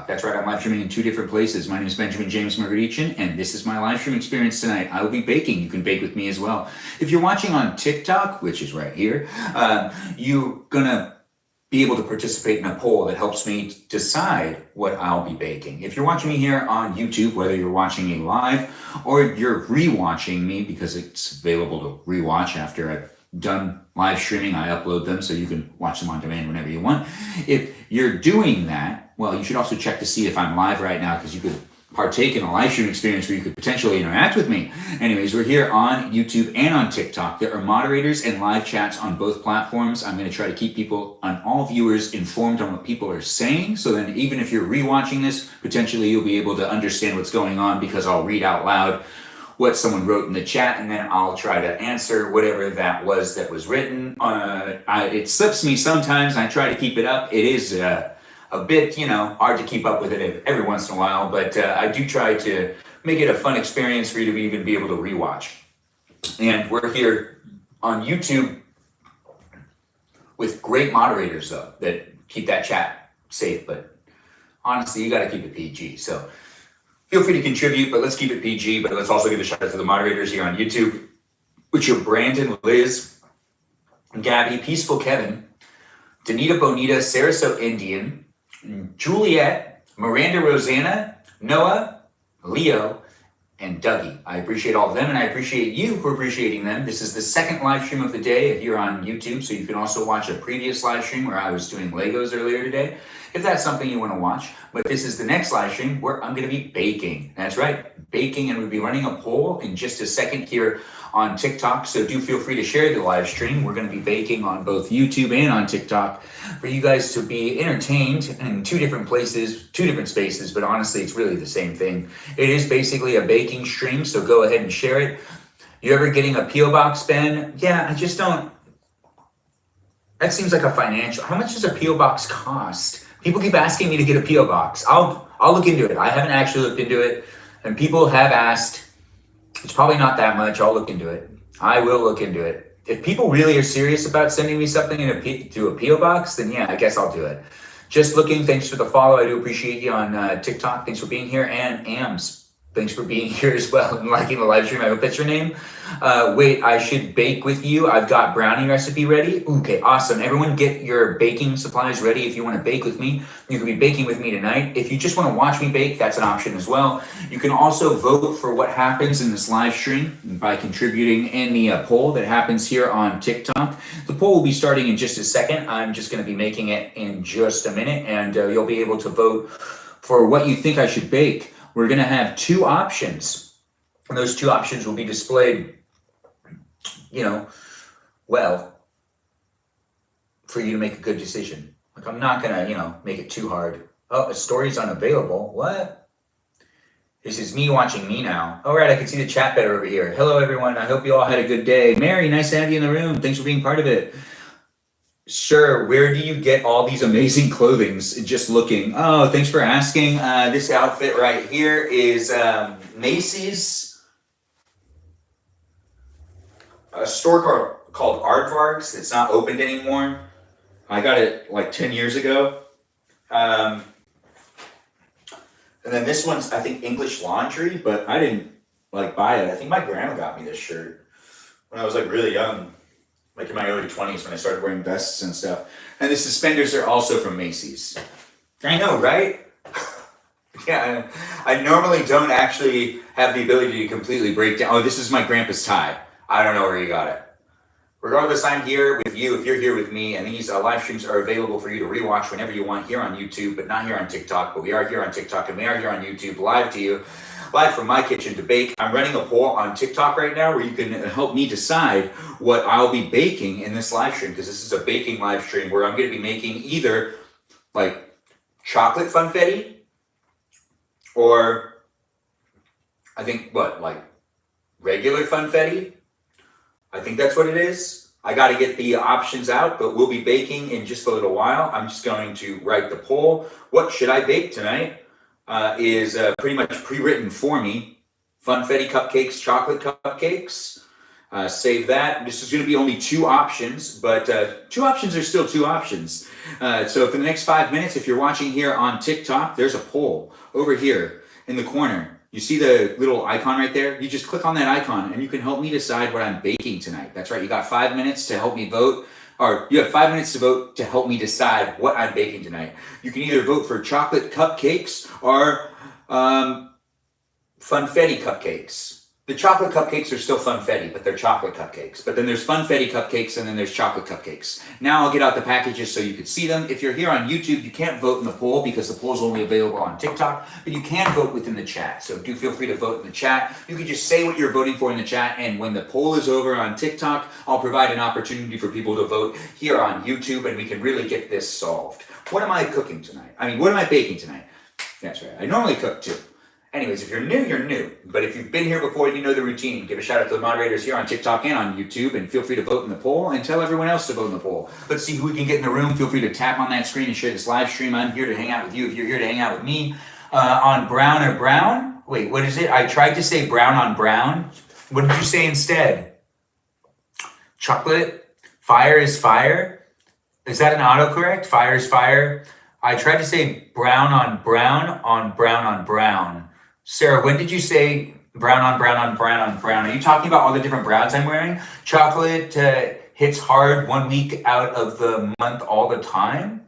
TikTok. That's right, I'm live streaming in 2 different places. My name is Benjamin James Magrdichian, and this is my live stream experience tonight. I will be baking. You can bake with me as well. If you're watching on TikTok, which is right here, you're gonna be able to participate in a poll that helps me decide what I'll be baking. If you're watching me here on YouTube, whether you're watching me live or you're re-watching me because it's available to re-watch after I've done live streaming, I upload them so you can watch them on demand whenever you want. If you're doing that, well, you should also check to see if I'm live right now, because you could partake in a live stream experience where you could potentially interact with me. Anyways, we're here on YouTube and on TikTok. There are moderators and live chats on both platforms. I'm going to try to keep people and all viewers informed on what people are saying, so then even if you're rewatching this, potentially you'll be able to understand what's going on, because I'll read out loud what someone wrote in the chat, and then I'll try to answer whatever that was written. It slips me sometimes, and I try to keep it up. It is a bit, hard to keep up with it every once in a while, but I do try to make it a fun experience for you to even be able to rewatch. And we're here on YouTube with great moderators, though, that keep that chat safe, but honestly, you got to keep it PG. So feel free to contribute, but let's keep it PG. But let's also give a shout out to the moderators here on YouTube, which are Brandon, Liz, Gabby, Peaceful Kevin, Danita Bonita, Sarasota Indian, Juliet, Miranda Rosanna, Noah, Leo, and Dougie. I appreciate all of them, and I appreciate you for appreciating them. This is the second live stream of the day here on YouTube, so you can also watch a previous live stream where I was doing Legos earlier today, if that's something you want to watch. But this is the next live stream where I'm going to be baking. That's right, baking, and we'll be running a poll in just a second here on TikTok, so do feel free to share the live stream. We're going to be baking on both YouTube and on TikTok for you guys to be entertained in 2 different places, 2 different spaces, but honestly, it's really the same thing. It is basically a baking stream, so go ahead and share it. You ever getting a P.O. box, Ben? Yeah, I just don't. That seems like a financial. How much does a P.O. box cost? People keep asking me to get a P.O. box. I'll look into it. I haven't actually looked into it, and people have asked. It's probably not that much. I'll look into it. I will look into it. If people really are serious about sending me something to a P.O. box, then yeah, I guess I'll do it. Just looking. Thanks for the follow. I do appreciate you on TikTok. Thanks for being here. And Ams, thanks for being here as well and liking the live stream. I hope that's your name. Wait, I should bake with you. I've got brownie recipe ready. Okay, awesome. Everyone get your baking supplies ready if you want to bake with me. You can be baking with me tonight. If you just want to watch me bake, that's an option as well. You can also vote for what happens in this live stream by contributing in the poll that happens here on TikTok. The poll will be starting in just a second. I'm just going to be making it in just a minute, and you'll be able to vote for what you think I should bake. We're going to have 2 options, and those 2 options will be displayed, for you to make a good decision. Like, I'm not going to, make it too hard. Oh, a story's unavailable. What? This is me watching me now. All right, I can see the chat better over here. Hello, everyone. I hope you all had a good day. Mary, nice to have you in the room. Thanks for being part of it. Sure, where do you get all these amazing clothings? Just looking. Oh, thanks for asking. This outfit right here is Macy's. A store called Aardvarks. It's not opened anymore. I got it like 10 years ago. And then this one's, I think, English Laundry, but I didn't buy it. I think my grandma got me this shirt when I was really young. In my early 20s when I started wearing vests and stuff. And the suspenders are also from Macy's. I know, right? Yeah, I normally don't actually have the ability to completely break down. Oh, this is my grandpa's tie. I don't know where you got it. Regardless, I'm here with you if you're here with me, and these live streams are available for you to rewatch whenever you want here on YouTube, but not here on TikTok. But we are here on TikTok, and we are here on YouTube, live to you. Live from my kitchen to bake. I'm running a poll on TikTok right now where you can help me decide what I'll be baking in this live stream, because this is a baking live stream where I'm going to be making either chocolate funfetti or I think regular funfetti. I think that's what it is. I got to get the options out, but we'll be baking in just a little while. I'm just going to write the poll. What should I bake tonight? Is pretty much pre-written for me. Funfetti cupcakes, chocolate cupcakes. Save that. This is going to be only 2 options, but 2 options are still 2 options. So for the next 5 minutes, if you're watching here on TikTok, there's a poll over here in the corner. You see the little icon right there? You just click on that icon and you can help me decide what I'm baking tonight. That's right. You got 5 minutes to help me vote. Or you have 5 minutes to vote to help me decide what I'm baking tonight. You can either vote for chocolate cupcakes or funfetti cupcakes. The chocolate cupcakes are still funfetti, but they're chocolate cupcakes. But then there's funfetti cupcakes and then there's chocolate cupcakes. Now I'll get out the packages so you can see them. If you're here on YouTube, you can't vote in the poll because the poll is only available on TikTok, but you can vote within the chat. So do feel free to vote in the chat. You can just say what you're voting for in the chat, and when the poll is over on TikTok, I'll provide an opportunity for people to vote here on YouTube, and we can really get this solved. What am I cooking tonight? What am I baking tonight? That's right. I normally cook too. Anyways, if you're new, you're new. But if you've been here before, you know the routine. Give a shout out to the moderators here on TikTok and on YouTube, and feel free to vote in the poll and tell everyone else to vote in the poll. Let's see who we can get in the room. Feel free to tap on that screen and share this live stream. I'm here to hang out with you if you're here to hang out with me. On brown or brown? Wait, what is it? I tried to say brown on brown. What did you say instead? Chocolate? Fire is fire? Is that an autocorrect? Fire is fire? I tried to say brown on brown on brown on brown. Sarah, when did you say brown on brown on brown on brown? Are you talking about all the different browns I'm wearing? Chocolate hits hard 1 week out of the month all the time?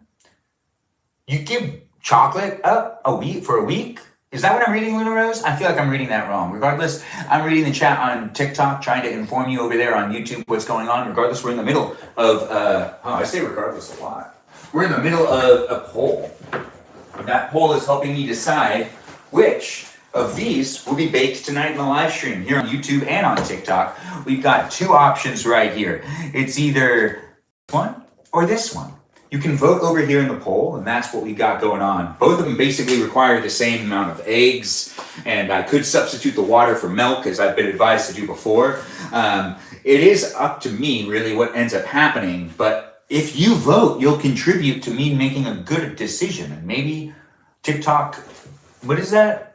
You give chocolate up a week? Is that what I'm reading, Luna Rose? I feel like I'm reading that wrong. Regardless, I'm reading the chat on TikTok, trying to inform you over there on YouTube what's going on. Regardless, we're in the middle of, I say regardless a lot. We're in the middle of a poll. That poll is helping me decide which of these will be baked tonight in the live stream here on YouTube and on TikTok. We've got 2 options right here. It's either this one or this one. You can vote over here in the poll, and that's what we got going on. Both of them basically require the same amount of eggs, and I could substitute the water for milk, as I've been advised to do before. It is up to me, really, what ends up happening, but if you vote, you'll contribute to me making a good decision, and maybe TikTok, what is that?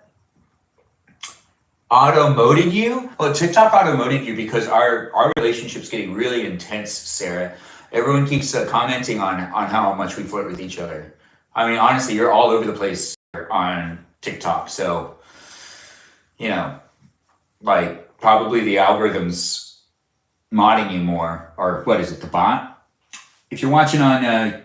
Auto-moded you? Well, TikTok auto-moded you because our relationship's getting really intense, Sarah. Everyone keeps commenting on how much we flirt with each other. Honestly, you're all over the place on TikTok. So, probably the algorithm's modding you more. Or what is it, the bot? If you're watching on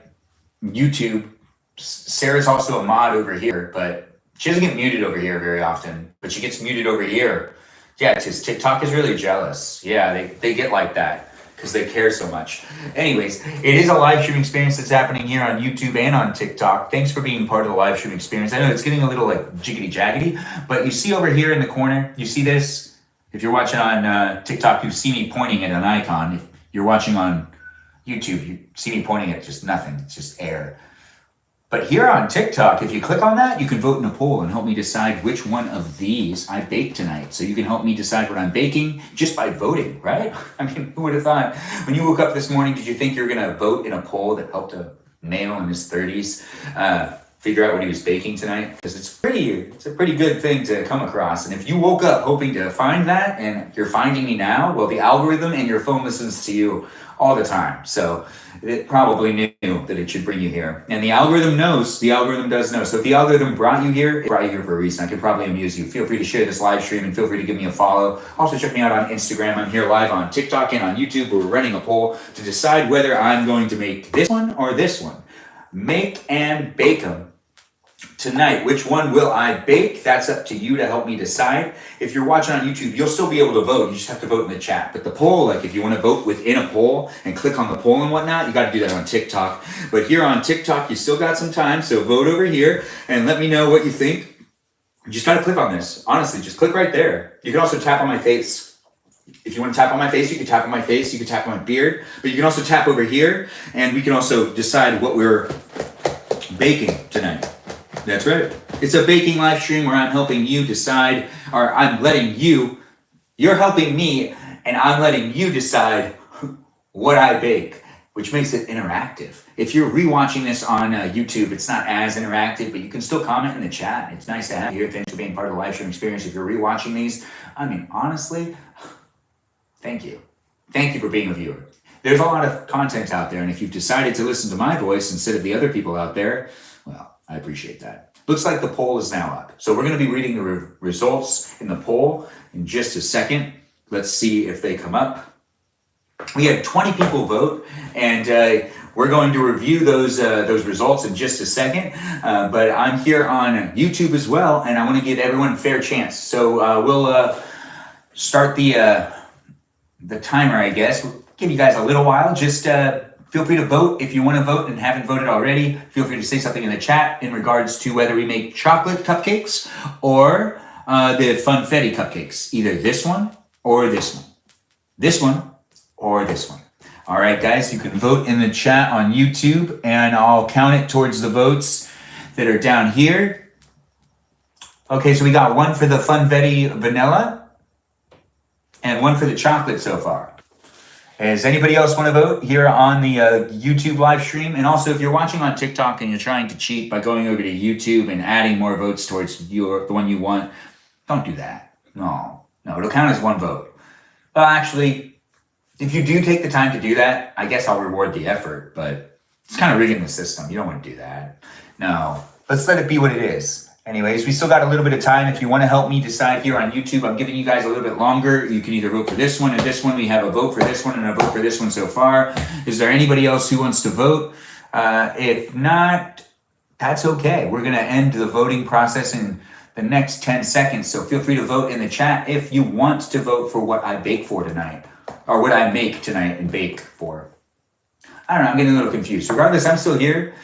YouTube, Sarah's also a mod over here, but she doesn't get muted over here very often, but she gets muted over here. Yeah, it's because TikTok is really jealous. Yeah, they get like that because they care so much. Anyways, it is a live stream experience that's happening here on YouTube and on TikTok. Thanks for being part of the live stream experience. I know it's getting a little jiggity jaggedy, but you see over here in the corner, you see this? If you're watching on TikTok, you see me pointing at an icon. If you're watching on YouTube, you see me pointing at just nothing. It's just air. But here on TikTok, if you click on that, you can vote in a poll and help me decide which one of these I bake tonight. So you can help me decide what I'm baking just by voting, right? Who would have thought? When you woke up this morning, did you think you were going to vote in a poll that helped a male in his 30s figure out what he was baking tonight? Because it's a pretty good thing to come across. And if you woke up hoping to find that and you're finding me now, well, the algorithm and your phone listens to you all the time. So it probably knew that it should bring you here. And the algorithm does know. So if the algorithm brought you here, it brought you here for a reason. I could probably amuse you. Feel free to share this live stream and feel free to give me a follow. Also check me out on Instagram. I'm here live on TikTok and on YouTube. We're running a poll to decide whether I'm going to make this one or this one. Make and bake them tonight. Which one will I bake? That's up to you to help me decide. If you're watching on YouTube, you'll still be able to vote. You just have to vote in the chat. But the poll, if you want to vote within a poll and click on the poll and whatnot, you got to do that on TikTok. But here on TikTok, you still got some time. So vote over here and let me know what you think. You just got to click on this. Honestly, just click right there. You can also tap on my face. If you want to tap on my face, you can tap on my face. You can tap on my beard. But you can also tap over here. And we can also decide what we're baking tonight. That's right. It's a baking live stream where I'm helping you decide, or you're helping me, and I'm letting you decide what I bake, which makes it interactive. If you're rewatching this on YouTube, it's not as interactive, but you can still comment in the chat. It's nice to have you here. Thanks for being part of the live stream experience. If you're rewatching these, honestly, thank you. thank you for being a viewer. There's a lot of content out there, and if you've decided to listen to my voice instead of the other people out there, well, I appreciate that. Looks like the poll is now up. So we're going to be reading the results in the poll in just a second. Let's see if they come up. We had 20 people vote, and we're going to review those results in just a second. But I'm here on YouTube as well, and I want to give everyone a fair chance. So we'll start the timer, I guess. We'll give you guys a little while. Just feel free to vote if you want to vote and haven't voted already. Feel free to say something in the chat in regards to whether we make chocolate cupcakes or the funfetti cupcakes. Either this one or this one. This one or this one. All right, guys, you can vote in the chat on YouTube, and I'll count it towards the votes that are down here. Okay, so we got one for the funfetti vanilla and one for the chocolate so far. Does anybody else want to vote here on the YouTube live stream? And also, if you're watching on TikTok and you're trying to cheat by going over to YouTube and adding more votes towards the one you want, don't do that. No, it'll count as one vote. Well, actually, if you do take the time to do that, I guess I'll reward the effort, but it's kind of rigging the system. You don't want to do that. No, let's let it be what it is. Anyways, we still got a little bit of time. If you want to help me decide here on YouTube, I'm giving you guys a little bit longer. You can either vote for this one or this one. We have a vote for this one and a vote for this one so far. Is there anybody else who wants to vote? If not, that's okay. We're going to end the voting process in the next 10 seconds. So feel free to vote in the chat if you want to vote for what I bake for tonight. Or what I make tonight and bake for. I don't know, I'm getting a little confused. Regardless, I'm still here,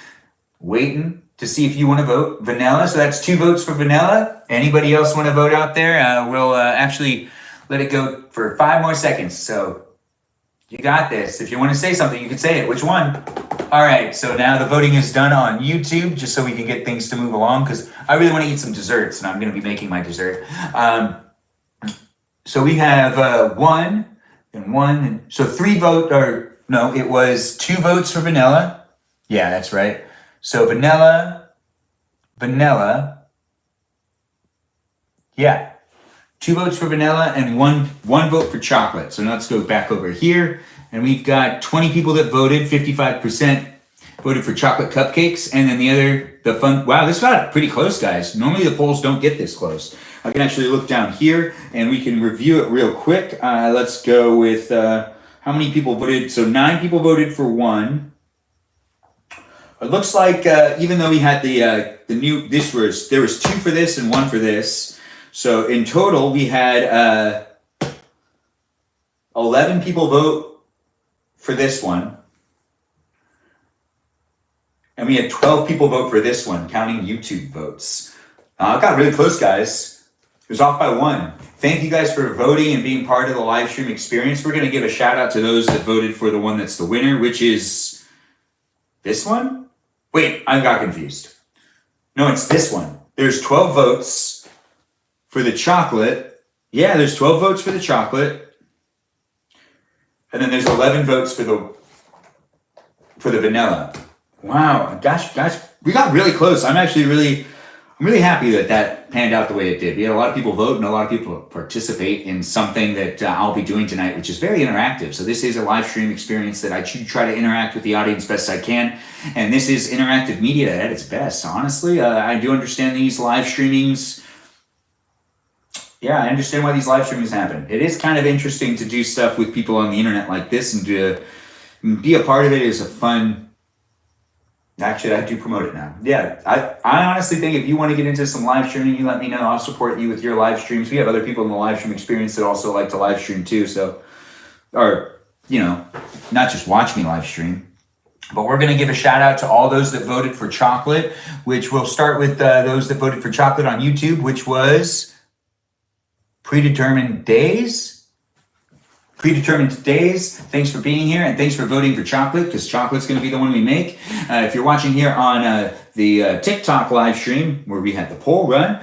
waiting to see if you want to vote. Vanilla, so that's 2 votes for vanilla. Anybody else want to vote out there? We'll actually let it go for 5 more seconds. So you got this. If you want to say something, you can say it. Which one? All right, so now the voting is done on YouTube, just so we can get things to move along, because I really want to eat some desserts, and I'm going to be making my dessert. So we have 1... and 1, so 3 vote, or no, it was 2 votes for vanilla. Yeah, that's right. So vanilla, yeah. 2 votes for vanilla and one vote for chocolate. So now let's go back over here, and we've got 20 people that voted, 55% voted for chocolate cupcakes, and then wow, this got pretty close, guys. Normally the polls don't get this close. I can actually look down here and we can review it real quick. Let's go with how many people voted. So 9 people voted for 1. It looks like even though we had there was 2 for this and 1 for this. So in total we had 11 people vote for this one. And we had 12 people vote for this one, counting YouTube votes. It got really close, guys. It was off by 1. Thank you guys for voting and being part of the live stream experience. We're going to give a shout out to those that voted for the one that's the winner, which is this one? Wait, I got confused. No, it's this one. There's 12 votes for the chocolate. Yeah, there's 12 votes for the chocolate. And then there's 11 votes for the vanilla. Wow, gosh, we got really close. I'm really happy that panned out the way it did. We had a lot of people vote and a lot of people participate in something that I'll be doing tonight, which is very interactive. So this is a live stream experience that I try to interact with the audience best I can. And this is interactive media at its best. Honestly, I do understand these live streamings. Yeah, I understand why these live streamings happen. It is kind of interesting to do stuff with people on the internet like this, and to be a part of it is a fun. Actually, I do promote it now. Yeah, I honestly think if you want to get into some live streaming, you let me know. I'll support you with your live streams. We have other people in the live stream experience that also like to live stream too. So, or, not just watch me live stream. But we're going to give a shout out to all those that voted for chocolate, which we'll start with those that voted for chocolate on YouTube, which was Predetermined Days. Predetermined Days, thanks for being here, and thanks for voting for chocolate, because chocolate's going to be the one we make. If you're watching here on the TikTok live stream, where we had the poll run,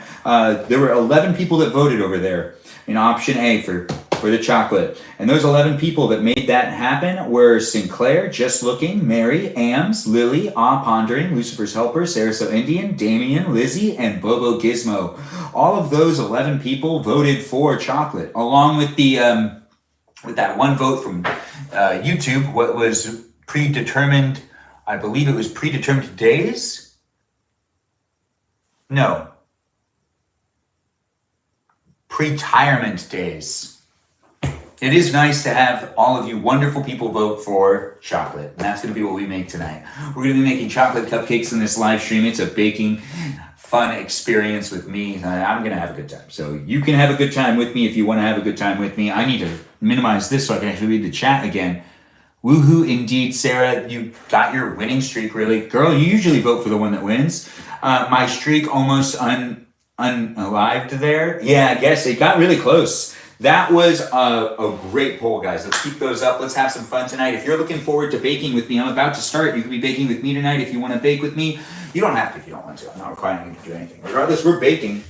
there were 11 people that voted over there in option A for the chocolate. And those 11 people that made that happen were Sinclair, Just Looking, Mary, Ams, Lily, Pondering, Lucifer's Helper, Sarasota Indian, Damien, Lizzie, and Bobo Gizmo. All of those 11 people voted for chocolate, along with the with that one vote from YouTube, what was predetermined, I believe it was predetermined days? No. Pre-retirement days. It is nice to have all of you wonderful people vote for chocolate. And that's going to be what we make tonight. We're going to be making chocolate cupcakes in this live stream. It's a baking fun experience with me. I'm going to have a good time. So you can have a good time with me if you want to have a good time with me. I need to minimize this so I can actually read the chat again. Woohoo indeed, Sarah. You got your winning streak, really. Girl, you usually vote for the one that wins. My streak almost unalived there. Yeah, I guess it got really close. That was a great poll, guys. Let's keep those up. Let's have some fun tonight. If you're looking forward to baking with me, I'm about to start. You can be baking with me tonight if you want to bake with me. You don't have to if you don't want to. I'm not requiring you to do anything. Regardless, we're baking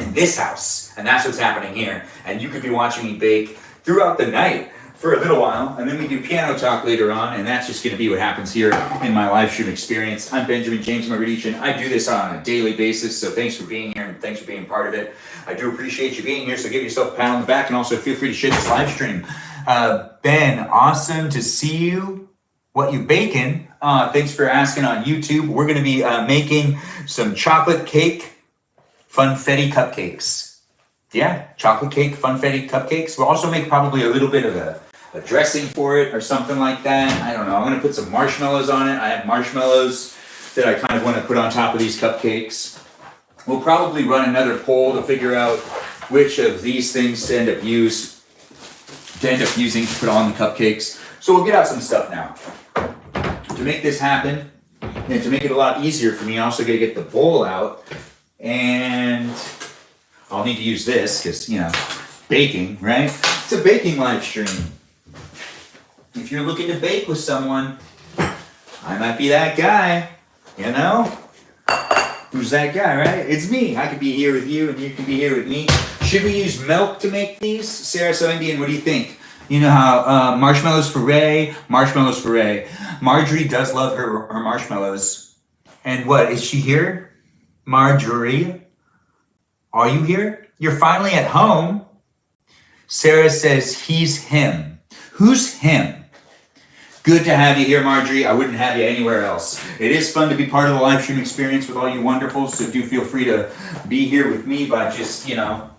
in this house, and that's what's happening here. And you could be watching me bake throughout the night for a little while, and then we do piano talk later on, and that's just going to be what happens here in my live stream experience. I'm Benjamin James Magrdichian. I do this on a daily basis, so thanks for being here and thanks for being part of it. I do appreciate you being here, so give yourself a pat on the back, and also feel free to share this live stream. Ben, awesome to see you. What you baking? Thanks for asking on YouTube. We're going to be making some chocolate cake funfetti cupcakes. Yeah, chocolate cake funfetti cupcakes. We'll also make probably a little bit of a dressing for it or something like that. I don't know. I'm going to put some marshmallows on it. I have marshmallows that I kind of want to put on top of these cupcakes. We'll probably run another poll to figure out which of these things to end up using to put on the cupcakes. So we'll get out some stuff now. To make this happen, and to make it a lot easier for me, I also got to get the bowl out. And I'll need to use this because, you know, baking, right? It's a baking live stream. If you're looking to bake with someone, I might be that guy, you know? Who's that guy, right? It's me. I could be here with you and you can be here with me. Should we use milk to make these? Sarah So Indian, what do you think? You know how marshmallows for Ray, marshmallows for Ray. Marjorie does love her marshmallows. And what, is she here? Marjorie, are you here? You're finally at home. Sarah says he's him. Who's him? Good to have you here, Marjorie. I wouldn't have you anywhere else. It is fun to be part of the live stream experience with all you wonderfuls, so do feel free to be here with me by just, you know,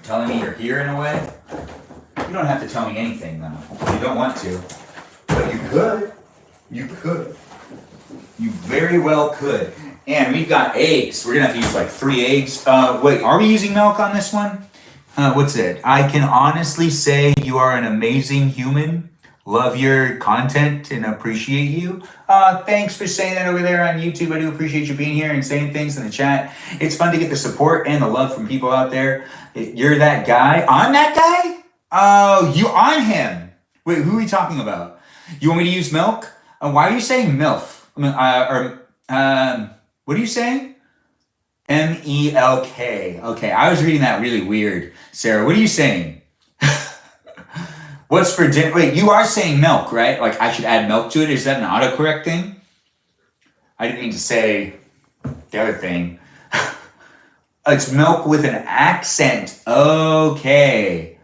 telling me you're here in a way. You don't have to tell me anything, though. You don't want to. But you could. You could. You very well could. And we've got eggs. We're going to have to use like 3 eggs. Wait, are we using milk on this one? What's it? I can honestly say you are an amazing human. Love your content and appreciate you. Thanks for saying that over there on YouTube. I do appreciate you being here and saying things in the chat. It's fun to get the support and the love from people out there. You're that guy. I'm that guy? Oh, you on him. Wait, who are we talking about? You want me to use milk? Why are you saying MILF? What are you saying? M-E-L-K. Okay, I was reading that really weird. Sarah, what are you saying? What's for dinner? Wait, you are saying milk, right? Like I should add milk to it? Is that an autocorrect thing? I didn't mean to say the other thing. It's milk with an accent. Okay.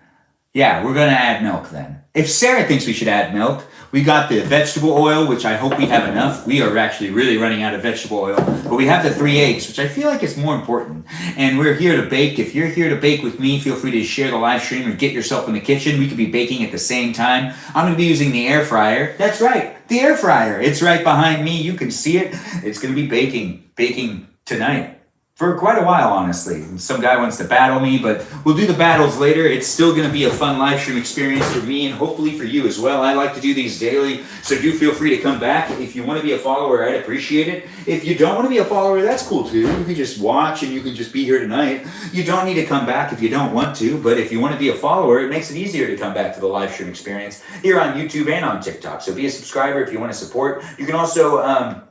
Yeah, we're going to add milk then. If Sarah thinks we should add milk, we got the vegetable oil, which I hope we have enough. We are actually really running out of vegetable oil. But we have the 3 eggs, which I feel like is more important. And we're here to bake. If you're here to bake with me, feel free to share the live stream or get yourself in the kitchen. We could be baking at the same time. I'm going to be using the air fryer. That's right, the air fryer. It's right behind me. You can see it. It's going to be baking tonight. For quite a while, honestly. Some guy wants to battle me, but we'll do the battles later. It's still going to be a fun live stream experience for me and hopefully for you as well. I like to do these daily, so do feel free to come back. If you want to be a follower, I'd appreciate it. If you don't want to be a follower, that's cool too. You can just watch and you can just be here tonight. You don't need to come back if you don't want to, but if you want to be a follower, it makes it easier to come back to the live stream experience here on YouTube and on TikTok. So be a subscriber if you want to support. You can also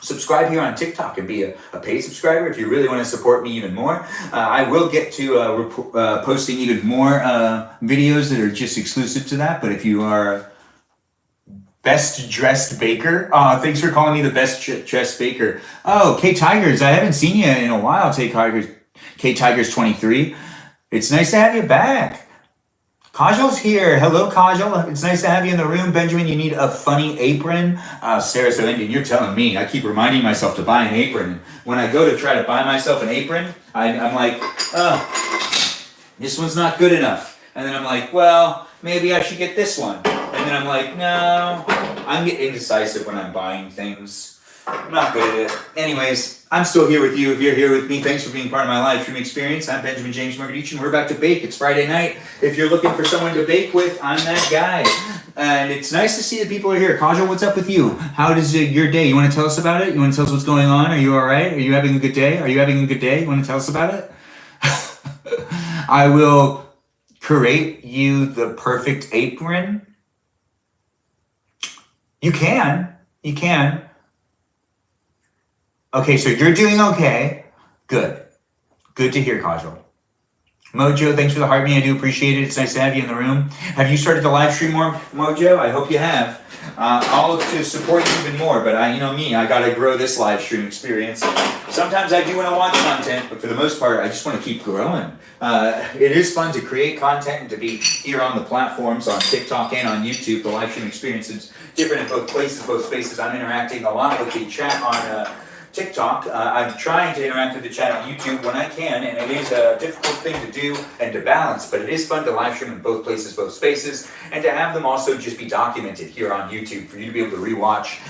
subscribe here on TikTok and be a paid subscriber if you really want to support me even more. I will get to posting even more videos that are just exclusive to that. But if you are best dressed baker, thanks for calling me the best dressed baker. Oh, K Tigers, I haven't seen you in a while. K Tigers 23. It's nice to have you back. Kajal's here. Hello, Kajal. It's nice to have you in the room. Benjamin, you need a funny apron. Sarah, so Indian, you're telling me. I keep reminding myself to buy an apron. When I go to try to buy myself an apron, I'm like, oh, this one's not good enough. And then I'm like, well, maybe I should get this one. And then I'm like, no, I'm getting indecisive when I'm buying things. I'm not good at it. Anyways, I'm still here with you. If you're here with me, thanks for being part of my live stream experience. I'm Benjamin James Magrdichian. We're about to bake. It's Friday night. If you're looking for someone to bake with, I'm that guy. And it's nice to see that people are here. Kajal, what's up with you? How does your day? You want to tell us about it? You want to tell us what's going on? Are you all right? Are you having a good day? Are you having a good day? You want to tell us about it? I will create you the perfect apron. You can. You can. Okay, so you're doing okay. Good. Good to hear, Kajal. Mojo, thanks for the heart me. I do appreciate it. It's nice to have you in the room. Have you started the live stream more, Mojo? I hope you have. I'll look to support you even more, but I gotta grow this live stream experience. Sometimes I do want to watch content, but for the most part, I just want to keep growing. It is fun to create content and to be here on the platforms, on TikTok and on YouTube. The live stream experience is different in both places, both spaces. I'm interacting a lot with the chat on TikTok. I'm trying to interact with the chat on YouTube when I can, and it is a difficult thing to do and to balance, but it is fun to live stream in both places, both spaces, and to have them also just be documented here on YouTube for you to be able to rewatch.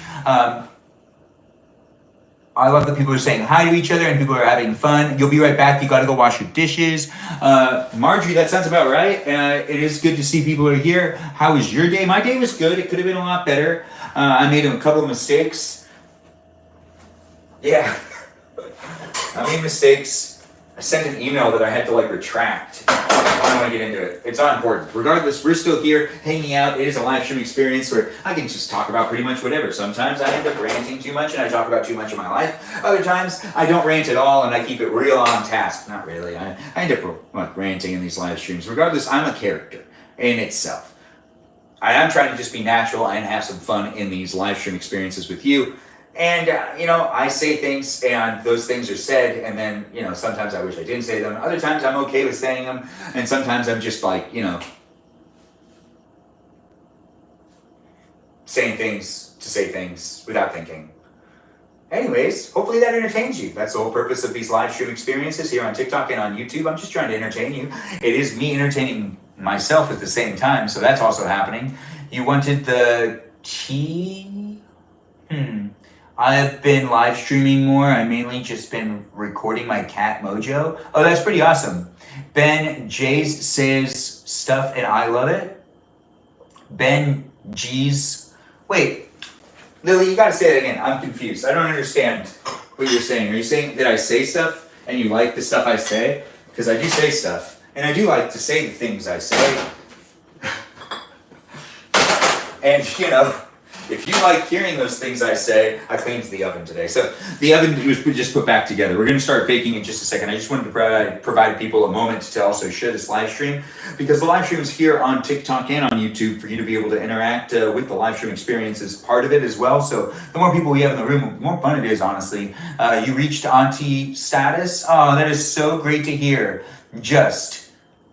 I love that people are saying hi to each other and people are having fun. You'll be right back. You got to go wash your dishes. Marjorie, that sounds about right. It is good to see people are here. How was your day? My day was good. It could have been a lot better. I made a couple of mistakes. Yeah, I made mistakes. I sent an email that I had to retract. I don't want to get into it. It's not important. Regardless, we're still here hanging out. It is a live stream experience where I can just talk about pretty much whatever. Sometimes I end up ranting too much and I talk about too much of my life. Other times I don't rant at all and I keep it real on task. Not really. I end up ranting in these live streams. Regardless, I'm a character in itself. I am trying to just be natural and have some fun in these live stream experiences with you. And, I say things and those things are said and then, sometimes I wish I didn't say them. Other times I'm okay with saying them. And sometimes I'm just saying things to say things without thinking. Anyways, hopefully that entertains you. That's the whole purpose of these live stream experiences here on TikTok and on YouTube. I'm just trying to entertain you. It is me entertaining myself at the same time. So that's also happening. You wanted the tea? I've been live streaming more. I mainly just been recording my cat Mojo. Oh, that's pretty awesome. Ben Jays says stuff and I love it. Ben G's. Wait, Lily, you gotta say it again. I'm confused. I don't understand what you're saying. Are you saying that I say stuff and you like the stuff I say? Because I do say stuff. And I do like to say the things I say. And, if you like hearing those things I say, I cleaned the oven today. So the oven was just put back together. We're going to start baking in just a second. I just wanted to provide people a moment to also share this live stream because the live stream is here on TikTok and on YouTube for you to be able to interact with the live stream experience as part of it as well. So the more people we have in the room, the more fun it is, honestly. You reached auntie status. Oh, that is so great to hear.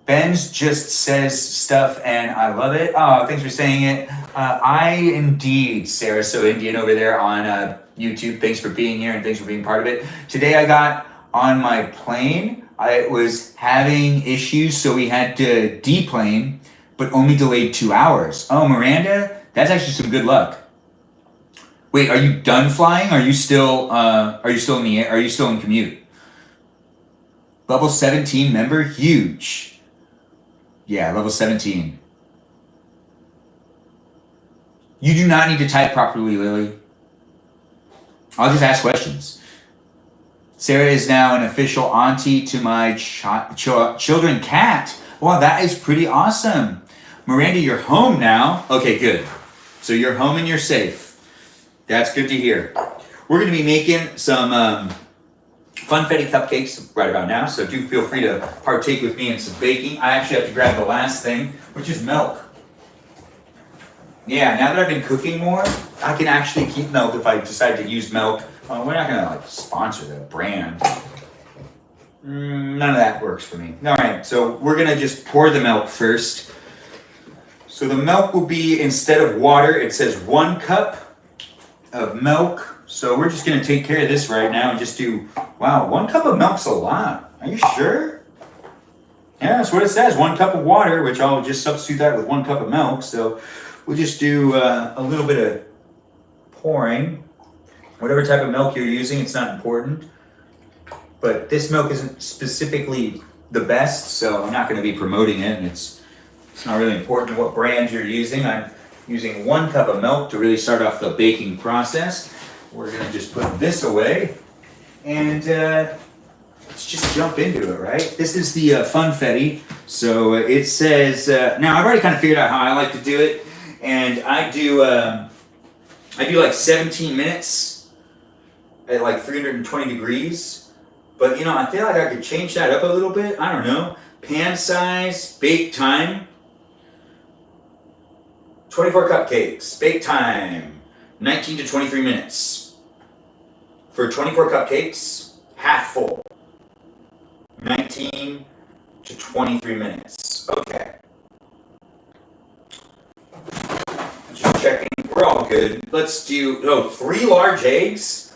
Ben's just says stuff and I love it. Oh, thanks for saying it. I indeed, Sarah So Indian over there on YouTube. Thanks for being here and thanks for being part of it. Today I got on my plane. I was having issues, so we had to deplane, but only delayed 2 hours. Oh, Miranda, that's actually some good luck. Wait, are you done flying? Are you still in the air? Are you still in commute? Level 17 member, huge. Yeah, level 17. You do not need to type properly, Lily. I'll just ask questions. Sarah is now an official auntie to my children cat. Wow, that is pretty awesome. Miranda, you're home now. Okay, good. So you're home and you're safe. That's good to hear. We're going to be making some funfetti cupcakes right about now, so do feel free to partake with me in some baking. I actually have to grab the last thing, which is milk. Yeah, now that I've been cooking more, I can actually keep milk if I decide to use milk. We're not gonna sponsor the brand. None of that works for me. All right, so we're gonna just pour the milk first. So the milk will be, instead of water, it says 1 cup of milk. So we're just gonna take care of this right now and just do, wow, 1 cup of milk's a lot. Are you sure? Yeah, that's what it says, 1 cup of water, which I'll just substitute that with 1 cup of milk. So we'll just do a little bit of pouring. Whatever type of milk you're using, it's not important. But this milk isn't specifically the best, so I'm not gonna be promoting it. And it's not really important what brand you're using. I'm using 1 cup of milk to really start off the baking process. We're gonna just put this away and let's just jump into it, right? This is the funfetti. So it says, now I've already kind of figured out how I like to do it, and I do like 17 minutes at like 320 degrees. But you know, I feel like I could change that up a little bit. I don't know. Pan size, bake time, 24 cupcakes, bake time, 19 to 23 minutes. For 24 cupcakes, half full. 19 to 23 minutes. Okay. Just checking. We're all good. Let's do, 3 large eggs.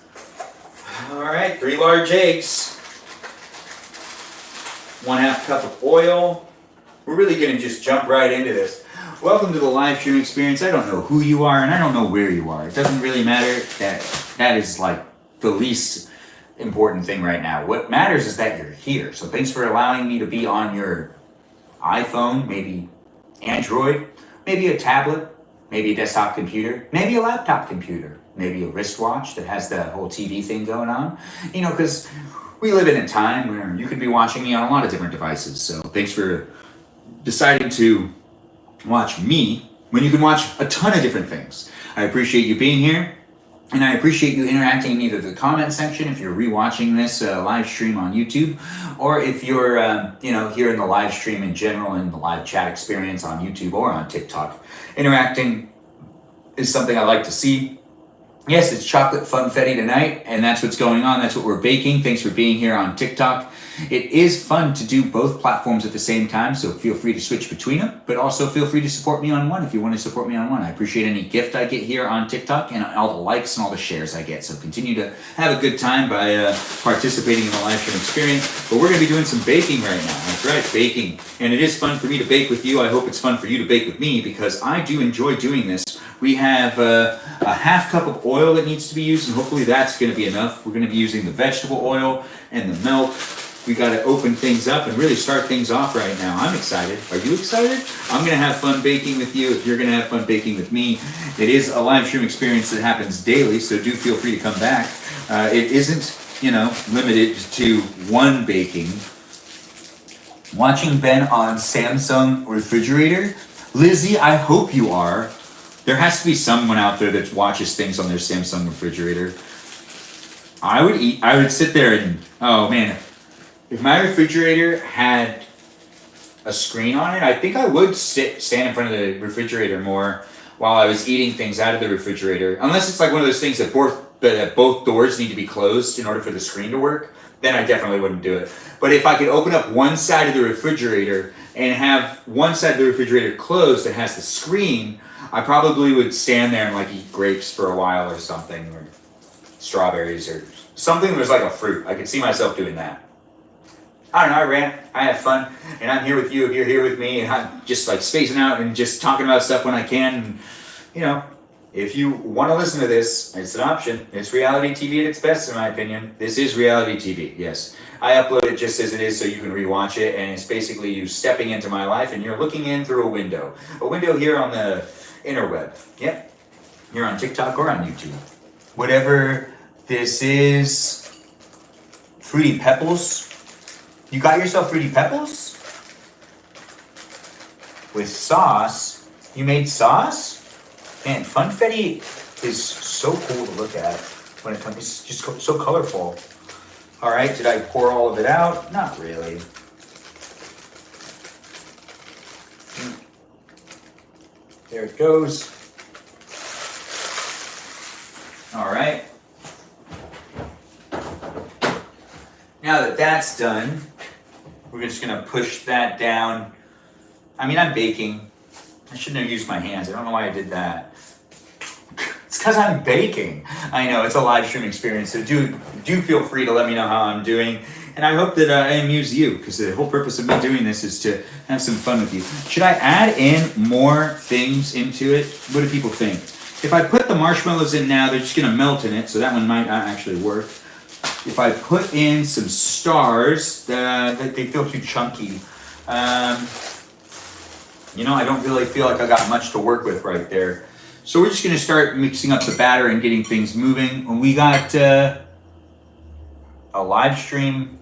All right, 3 large eggs. 1/2 cup of oil. We're really going to just jump right into this. Welcome to the live stream experience. I don't know who you are and I don't know where you are. It doesn't really matter. That is like the least important thing right now. What matters is that you're here. So thanks for allowing me to be on your iPhone, maybe Android, maybe a tablet, maybe a desktop computer, maybe a laptop computer, maybe a wristwatch that has the whole TV thing going on. You know, because we live in a time where you could be watching me on a lot of different devices. So thanks for deciding to watch me when you can watch a ton of different things. I appreciate you being here. And I appreciate you interacting in either the comment section if you're rewatching this live stream on YouTube, or if you're here in the live stream in general, in the live chat experience on YouTube or on TikTok. Interacting is something I like to see. Yes, it's chocolate funfetti tonight, and that's what's going on. That's what we're baking. Thanks for being here on TikTok. It is fun to do both platforms at the same time, so feel free to switch between them, but also feel free to support me on one if you want to support me on one. I appreciate any gift I get here on TikTok and all the likes and all the shares I get. So continue to have a good time by participating in the live stream experience. But we're going to be doing some baking right now. That's right, baking. And it is fun for me to bake with you. I hope it's fun for you to bake with me because I do enjoy doing this. We have a 1/2 cup of oil that needs to be used, and hopefully that's going to be enough. We're going to be using the vegetable oil and the milk. We got to open things up and really start things off right now. I'm excited. Are you excited? I'm going to have fun baking with you if you're going to have fun baking with me. It is a live stream experience that happens daily, so do feel free to come back. It isn't, limited to one baking. Watching Ben on Samsung refrigerator. Lizzie, I hope you are. There has to be someone out there that watches things on their Samsung refrigerator. I would sit there and, oh man, if my refrigerator had a screen on it, I think I would stand in front of the refrigerator more while I was eating things out of the refrigerator. Unless it's like one of those things that both doors need to be closed in order for the screen to work, then I definitely wouldn't do it. But if I could open up one side of the refrigerator and have one side of the refrigerator closed that has the screen, I probably would stand there and like eat grapes for a while or something, or strawberries or something that was like a fruit. I could see myself doing that. I don't know, I ran, I have fun, and I'm here with you if you're here with me, and I'm just like spacing out and just talking about stuff when I can. And, if you want to listen to this, it's an option. It's reality TV at its best, in my opinion. This is reality TV, yes. I upload it just as it is so you can rewatch it, and it's basically you stepping into my life, and you're looking in through a window. A window here on the interweb. Yep. You're on TikTok or on YouTube. Whatever this is. Fruity Pebbles. You got yourself Fruity Pebbles? With sauce? You made sauce? Man, funfetti is so cool to look at when it comes. It's just so colorful. All right, did I pour all of it out? Not really. There it goes. All right. Now that that's done, we're just gonna push that down. I mean, I'm baking I shouldn't have used my hands. I don't know why I did that. It's because I'm baking. I know, it's a live stream experience, so do feel free to let me know how I'm doing. And I hope that I amuse you, because the whole purpose of me doing this is to have some fun with you. Should I add in more things into it? What do people think? If I put the marshmallows in now, they're just going to melt in it, so that one might not actually work. If I put in some stars, they feel too chunky. You know, I don't really feel like I got much to work with right there. So we're just going to start mixing up the batter and getting things moving. And we got a live stream.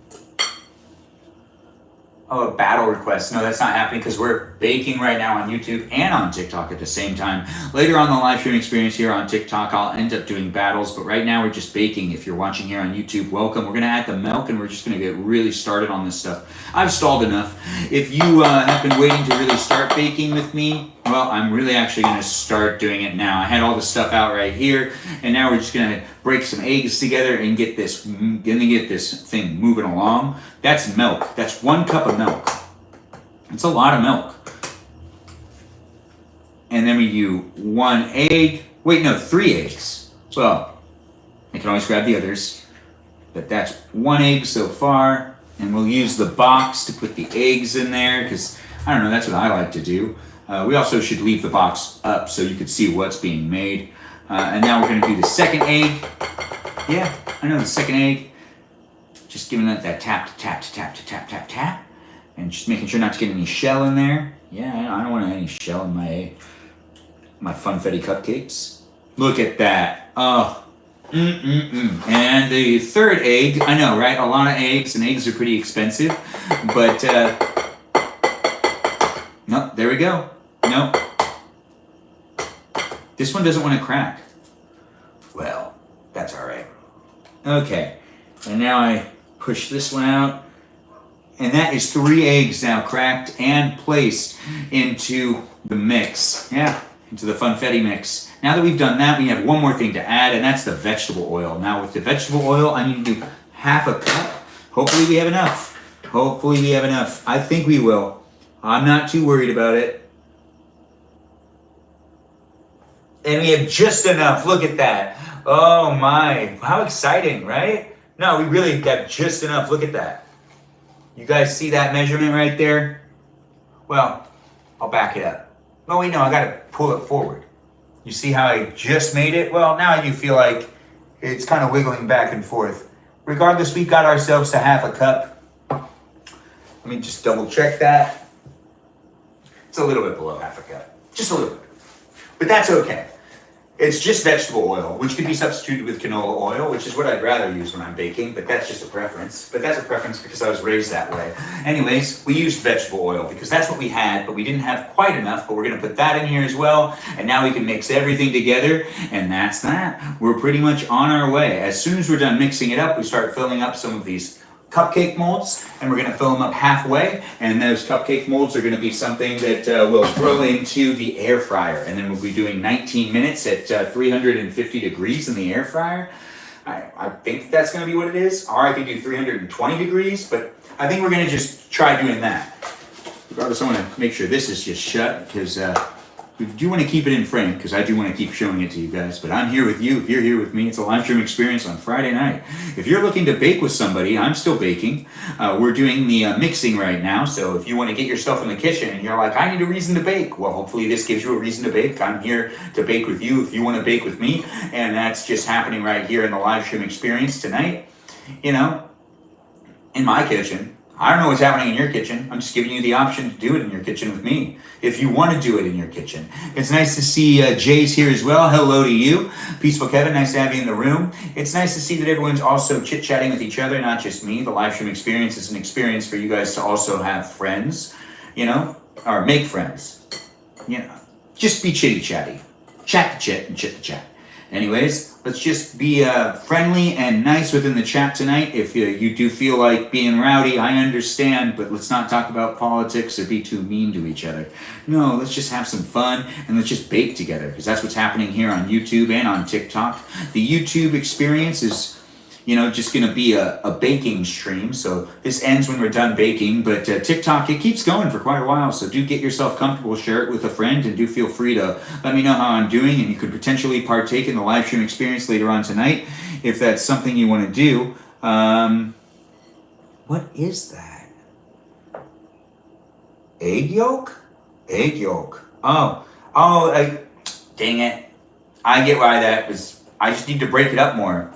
Oh, a battle request. No, that's not happening because we're baking right now on YouTube and on TikTok at the same time. Later on the live stream experience here on TikTok, I'll end up doing battles, but right now we're just baking. If you're watching here on YouTube, welcome. We're going to add the milk and we're just going to get really started on this stuff. I've stalled enough. If you have been waiting to really start baking with me, well, I'm really actually going to start doing it now. I had all the stuff out right here, and now we're just going to break some eggs together and get this thing moving along. That's milk. That's 1 cup of milk. It's a lot of milk. And then we do 1 egg. Wait, no, 3 eggs. Well, I can always grab the others. But that's 1 egg so far. And we'll use the box to put the eggs in there because, I don't know, that's what I like to do. We also should leave the box up so you can see what's being made. And now we're going to do the second egg. Yeah, I know, the second egg. Just giving it that tap, tap, tap, tap, tap, tap. And just making sure not to get any shell in there. Yeah, I don't want any shell in my funfetti cupcakes. Look at that. Oh, And the third egg, I know, right? A lot of eggs, and eggs are pretty expensive. But, no, there we go. No. This one doesn't want to crack. Well, that's all right. Okay, and now I push this one out. And that is 3 eggs now cracked and placed into the mix. Yeah, into the funfetti mix. Now that we've done that, we have one more thing to add, and that's the vegetable oil. Now with the vegetable oil, I need to do half a cup. Hopefully we have enough. Hopefully we have enough. I think we will. I'm not too worried about it. And we have just enough. Look at that. Oh my, how exciting, right? No, we really got just enough. Look at that. You guys see that measurement right there? Well, I'll back it up. Oh wait, no, I gotta pull it forward. You see how I just made it? Well, now I do feel like it's kind of wiggling back and forth. Regardless, we got ourselves to half a cup. Let me just double check that. It's a little bit below half a cup. Just a little bit. But that's okay. It's just vegetable oil, which can be substituted with canola oil, which is what I'd rather use when I'm baking, but that's just a preference. But that's a preference because I was raised that way. Anyways, we used vegetable oil because that's what we had, but we didn't have quite enough, but we're gonna put that in here as well, and now we can mix everything together, and that's that. We're pretty much on our way. As soon as we're done mixing it up, we start filling up some of these cupcake molds, and we're going to fill them up halfway, and those cupcake molds are going to be something that we'll throw into the air fryer, and then we'll be doing 19 minutes at 350 degrees in the air fryer. I think that's going to be what it is, or I could do 320 degrees, but I think we're going to just try doing that. Regardless, I want to make sure this is just shut, because we do want to keep it in frame, because I do want to keep showing it to you guys, but I'm here with you. If you're here with me, it's a live stream experience on Friday night. If you're looking to bake with somebody, I'm still baking. We're doing the mixing right now, so if you want to get yourself in the kitchen and you're like, I need a reason to bake, well, hopefully this gives you a reason to bake. I'm here to bake with you if you want to bake with me, and that's just happening right here in the live stream experience tonight. You know, in my kitchen. I don't know what's happening in your kitchen. I'm just giving you the option to do it in your kitchen with me, if you want to do it in your kitchen. It's nice to see Jay's here as well. Hello to you. Peaceful Kevin, nice to have you in the room. It's nice to see that everyone's also chit-chatting with each other, not just me. The live stream experience is an experience for you guys to also have friends, you know, or make friends. You know, just be chitty-chatty. Chat the chit and chit the chat. Anyways, let's just be friendly and nice within the chat tonight. If you do feel like being rowdy, I understand, but let's not talk about politics or be too mean to each other. No, let's just have some fun and let's just bake together, because that's what's happening here on YouTube and on TikTok. The YouTube experience is, just going to be a baking stream. So this ends when we're done baking, but TikTok, it keeps going for quite a while. So do get yourself comfortable, share it with a friend, and do feel free to let me know how I'm doing. And you could potentially partake in the live stream experience later on tonight if that's something you want to do. What is that? Egg yolk? Egg yolk. Dang it. I get why that was. I just need to break it up more.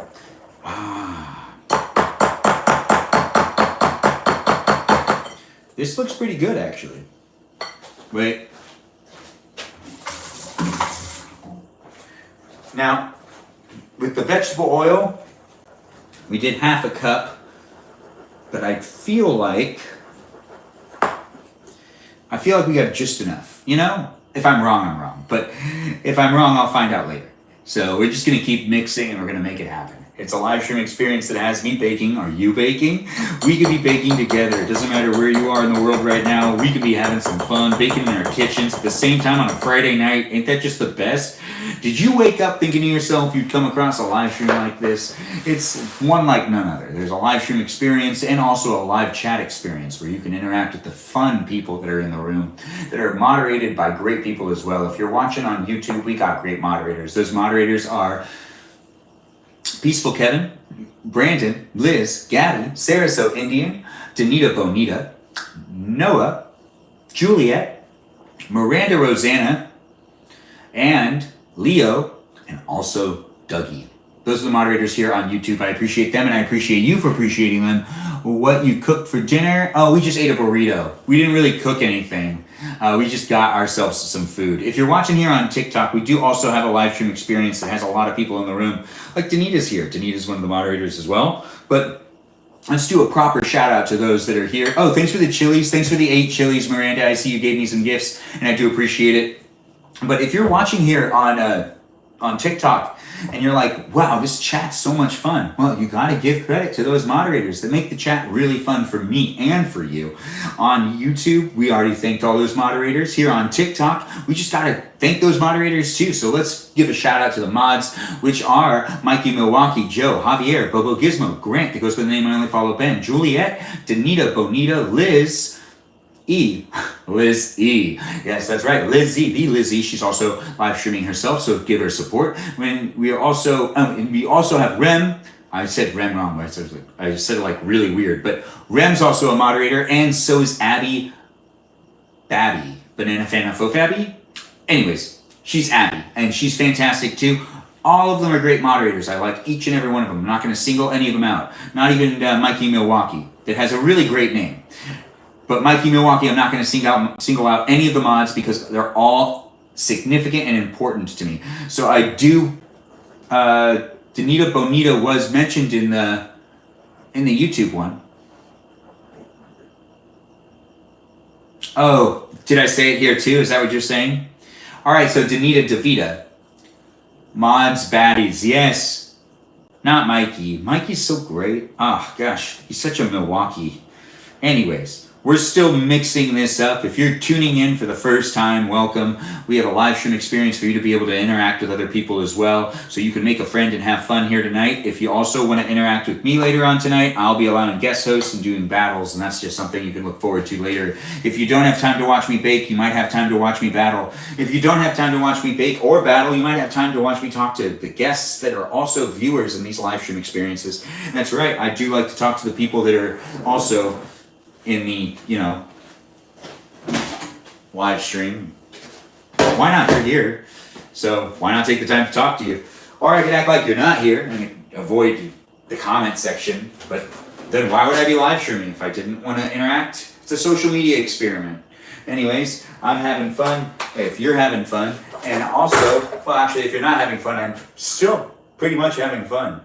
This looks pretty good, actually. Wait. Now, with the vegetable oil, we did half a cup, but I feel like we got just enough. If I'm wrong, I'm wrong. But if I'm wrong, I'll find out later. So we're just going to keep mixing and we're going to make it happen. It's a live stream experience that has me baking. Are you baking? We could be baking together. It doesn't matter where you are in the world right now. We could be having some fun baking in our kitchens at the same time on a Friday night. Ain't that just the best? Did you wake up thinking to yourself you'd come across a live stream like this? It's one like none other. There's a live stream experience and also a live chat experience where you can interact with the fun people that are in the room that are moderated by great people as well. If you're watching on YouTube, we got great moderators. Those moderators are Peaceful Kevin, Brandon, Liz, Gabby, Sarah So Indian, Danita Bonita, Noah, Juliet, Miranda Rosanna, and Leo, and also Dougie. Those are the moderators here on YouTube. I appreciate them, and I appreciate you for appreciating them. What you cooked for dinner? Oh, we just ate a burrito. We didn't really cook anything. We just got ourselves some food. If you're watching here on TikTok, we do also have a live stream experience that has a lot of people in the room. Like Danita's here. Danita's one of the moderators as well. But let's do a proper shout out to those that are here. Oh, thanks for the chilies. Thanks for the 8 chilies, Miranda. I see you gave me some gifts, and I do appreciate it. But if you're watching here on TikTok and you're like, wow, this chat's so much fun. Well, you got to give credit to those moderators that make the chat really fun for me and for you. On YouTube, we already thanked all those moderators. Here on TikTok, we just got to thank those moderators too. So let's give a shout out to the mods, which are Mikey Milwaukee, Joe, Javier, Bobo Gizmo, Grant, that goes by the name I only follow Ben, Juliet, Danita Bonita, Liz E. Liz E. Yes, that's right. Liz E. The Liz E. She's also live streaming herself, so give her support. When we also have Rem. I said Rem wrong. I said it like really weird, but Rem's also a moderator, and so is Abby. Babby. Banana Fan Faux Abby. Anyways, she's Abby, and she's fantastic too. All of them are great moderators. I like each and every one of them. I'm not going to single any of them out. Not even Mikey Milwaukee, that has a really great name. But Mikey Milwaukee, I'm not going to single out any of the mods because they're all significant and important to me. So I do. Danita Bonita was mentioned in the YouTube one. Oh, did I say it here too? Is that what you're saying? All right. So Danita DeVita, mods, baddies, yes. Not Mikey. Mikey's so great. Oh gosh, he's such a Milwaukee. Anyways. We're still mixing this up. If you're tuning in for the first time, welcome. We have a live stream experience for you to be able to interact with other people as well, so you can make a friend and have fun here tonight. If you also want to interact with me later on tonight, I'll be allowing guest hosts and doing battles, and that's just something you can look forward to later. If you don't have time to watch me bake, you might have time to watch me battle. If you don't have time to watch me bake or battle, you might have time to watch me talk to the guests that are also viewers in these live stream experiences. And that's right, I do like to talk to the people that are also in the, live stream. Why not? You're here. So why not take the time to talk to you? Or I can act like you're not here and avoid the comment section. But then why would I be live streaming if I didn't want to interact? It's a social media experiment. Anyways, I'm having fun. If you're having fun. And also, well, actually, if you're not having fun, I'm still pretty much having fun.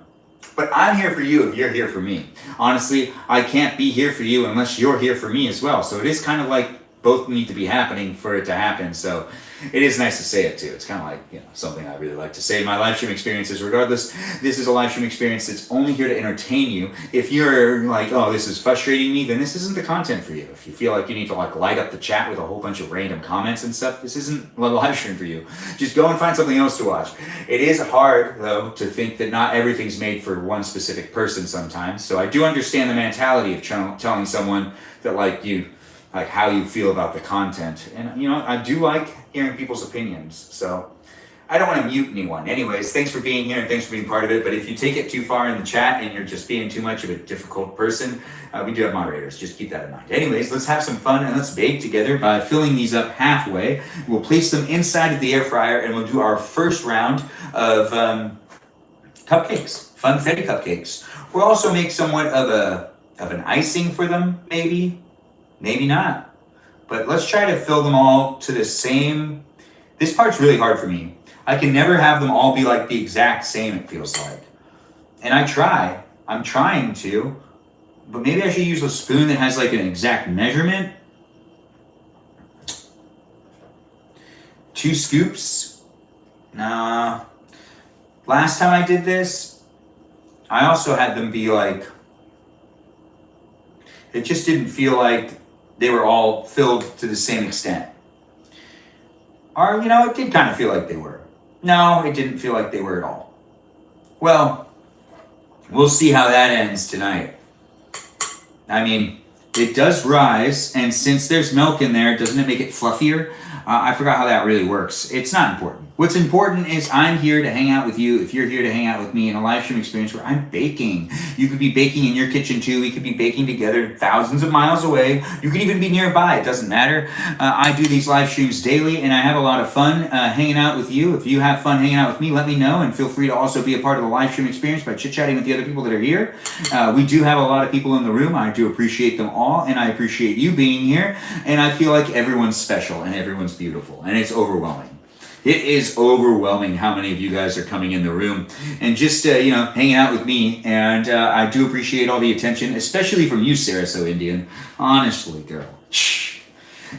But I'm here for you if you're here for me. Honestly, I can't be here for you unless you're here for me as well. So it is kind of like both need to be happening for it to happen. So it is nice to say it too. It's kind of like, something I really like to say in my live stream experiences. Regardless, this is a live stream experience that's only here to entertain you. If you're like, oh, this is frustrating me, then this isn't the content for you. If you feel like you need to light up the chat with a whole bunch of random comments and stuff, this isn't a live stream for you. Just go and find something else to watch. It is hard, though, to think that not everything's made for one specific person sometimes. So I do understand the mentality of telling someone that how you feel about the content. And, I do like hearing people's opinions. So I don't want to mute anyone. Anyways, thanks for being here and thanks for being part of it. But if you take it too far in the chat and you're just being too much of a difficult person, we do have moderators. Just keep that in mind. Anyways, let's have some fun and let's bake together by filling these up halfway. We'll place them inside of the air fryer and we'll do our first round of cupcakes, funfetti cupcakes. We'll also make somewhat of an icing for them, maybe not. But let's try to fill them all to the same. This part's really hard for me. I can never have them all be like the exact same, it feels like. And I'm trying to, but maybe I should use a spoon that has like an exact measurement. 2 scoops. Nah. Last time I did this, I also had them be like, it just didn't feel like they were all filled to the same extent. Or, it did kind of feel like they were. No, it didn't feel like they were at all. Well, we'll see how that ends tonight. I mean, it does rise, and since there's milk in there, doesn't it make it fluffier? I forgot how that really works. It's not important. What's important is I'm here to hang out with you. If you're here to hang out with me in a live stream experience where I'm baking. You could be baking in your kitchen too. We could be baking together thousands of miles away. You could even be nearby. It doesn't matter. I do these live streams daily and I have a lot of fun hanging out with you. If you have fun hanging out with me, let me know, and feel free to also be a part of the live stream experience by chit-chatting with the other people that are here. We do have a lot of people in the room. I do appreciate them all, and I appreciate you being here, and I feel like everyone's special and everyone's beautiful, and it's overwhelming. It is overwhelming how many of you guys are coming in the room and just, hanging out with me. And I do appreciate all the attention, especially from you, Sarah So Indian. Honestly, girl. Shh.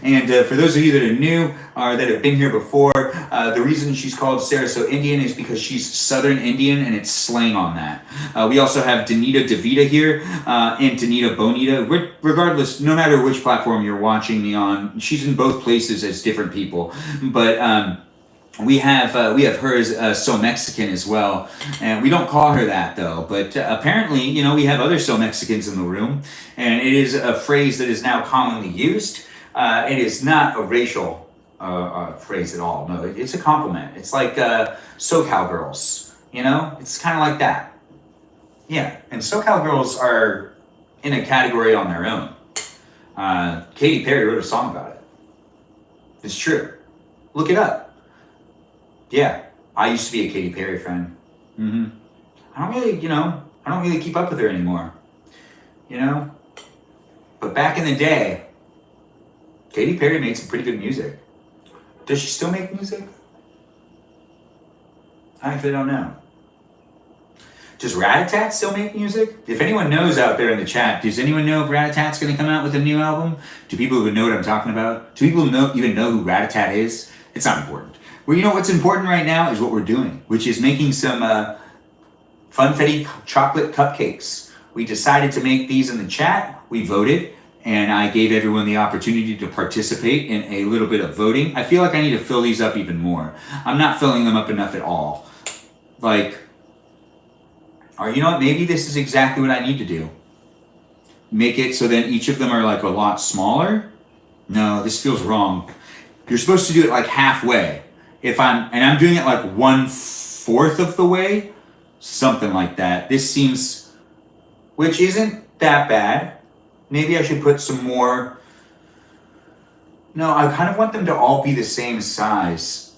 And for those of you that are new or that have been here before, the reason she's called Sarah So Indian is because she's Southern Indian and it's slang on that. We also have Danita DeVita here and Danita Bonita. Regardless, no matter which platform you're watching me on, she's in both places as different people. But we have her as So Mexican as well, and we don't call her that though. But apparently, we have other So Mexicans in the room, and it is a phrase that is now commonly used. It is not a racial phrase at all. No, it's a compliment. It's like SoCal girls. It's kind of like that. Yeah, and SoCal girls are in a category on their own. Katy Perry wrote a song about it. It's true. Look it up. Yeah, I used to be a Katy Perry fan. I don't really keep up with her anymore. But back in the day, Katy Perry made some pretty good music. Does she still make music? I actually don't know. Does Rat-a-Tat still make music? If anyone knows out there in the chat, does anyone know if Rat-a-Tat's going to come out with a new album? Do people even know what I'm talking about? Do people even know who Rat-a-Tat is? It's not important. Well, what's important right now is what we're doing, which is making some funfetti chocolate cupcakes. We decided to make these in the chat. We voted, and I gave everyone the opportunity to participate in a little bit of voting. I feel like I need to fill these up even more. I'm not filling them up enough at all. Or you know what? Maybe this is exactly what I need to do. Make it so then each of them are like a lot smaller. No, this feels wrong. You're supposed to do it like halfway. I'm doing it like 1/4 of the way, something like that. This seems, which isn't that bad. Maybe I should put some more. No, I kind of want them to all be the same size.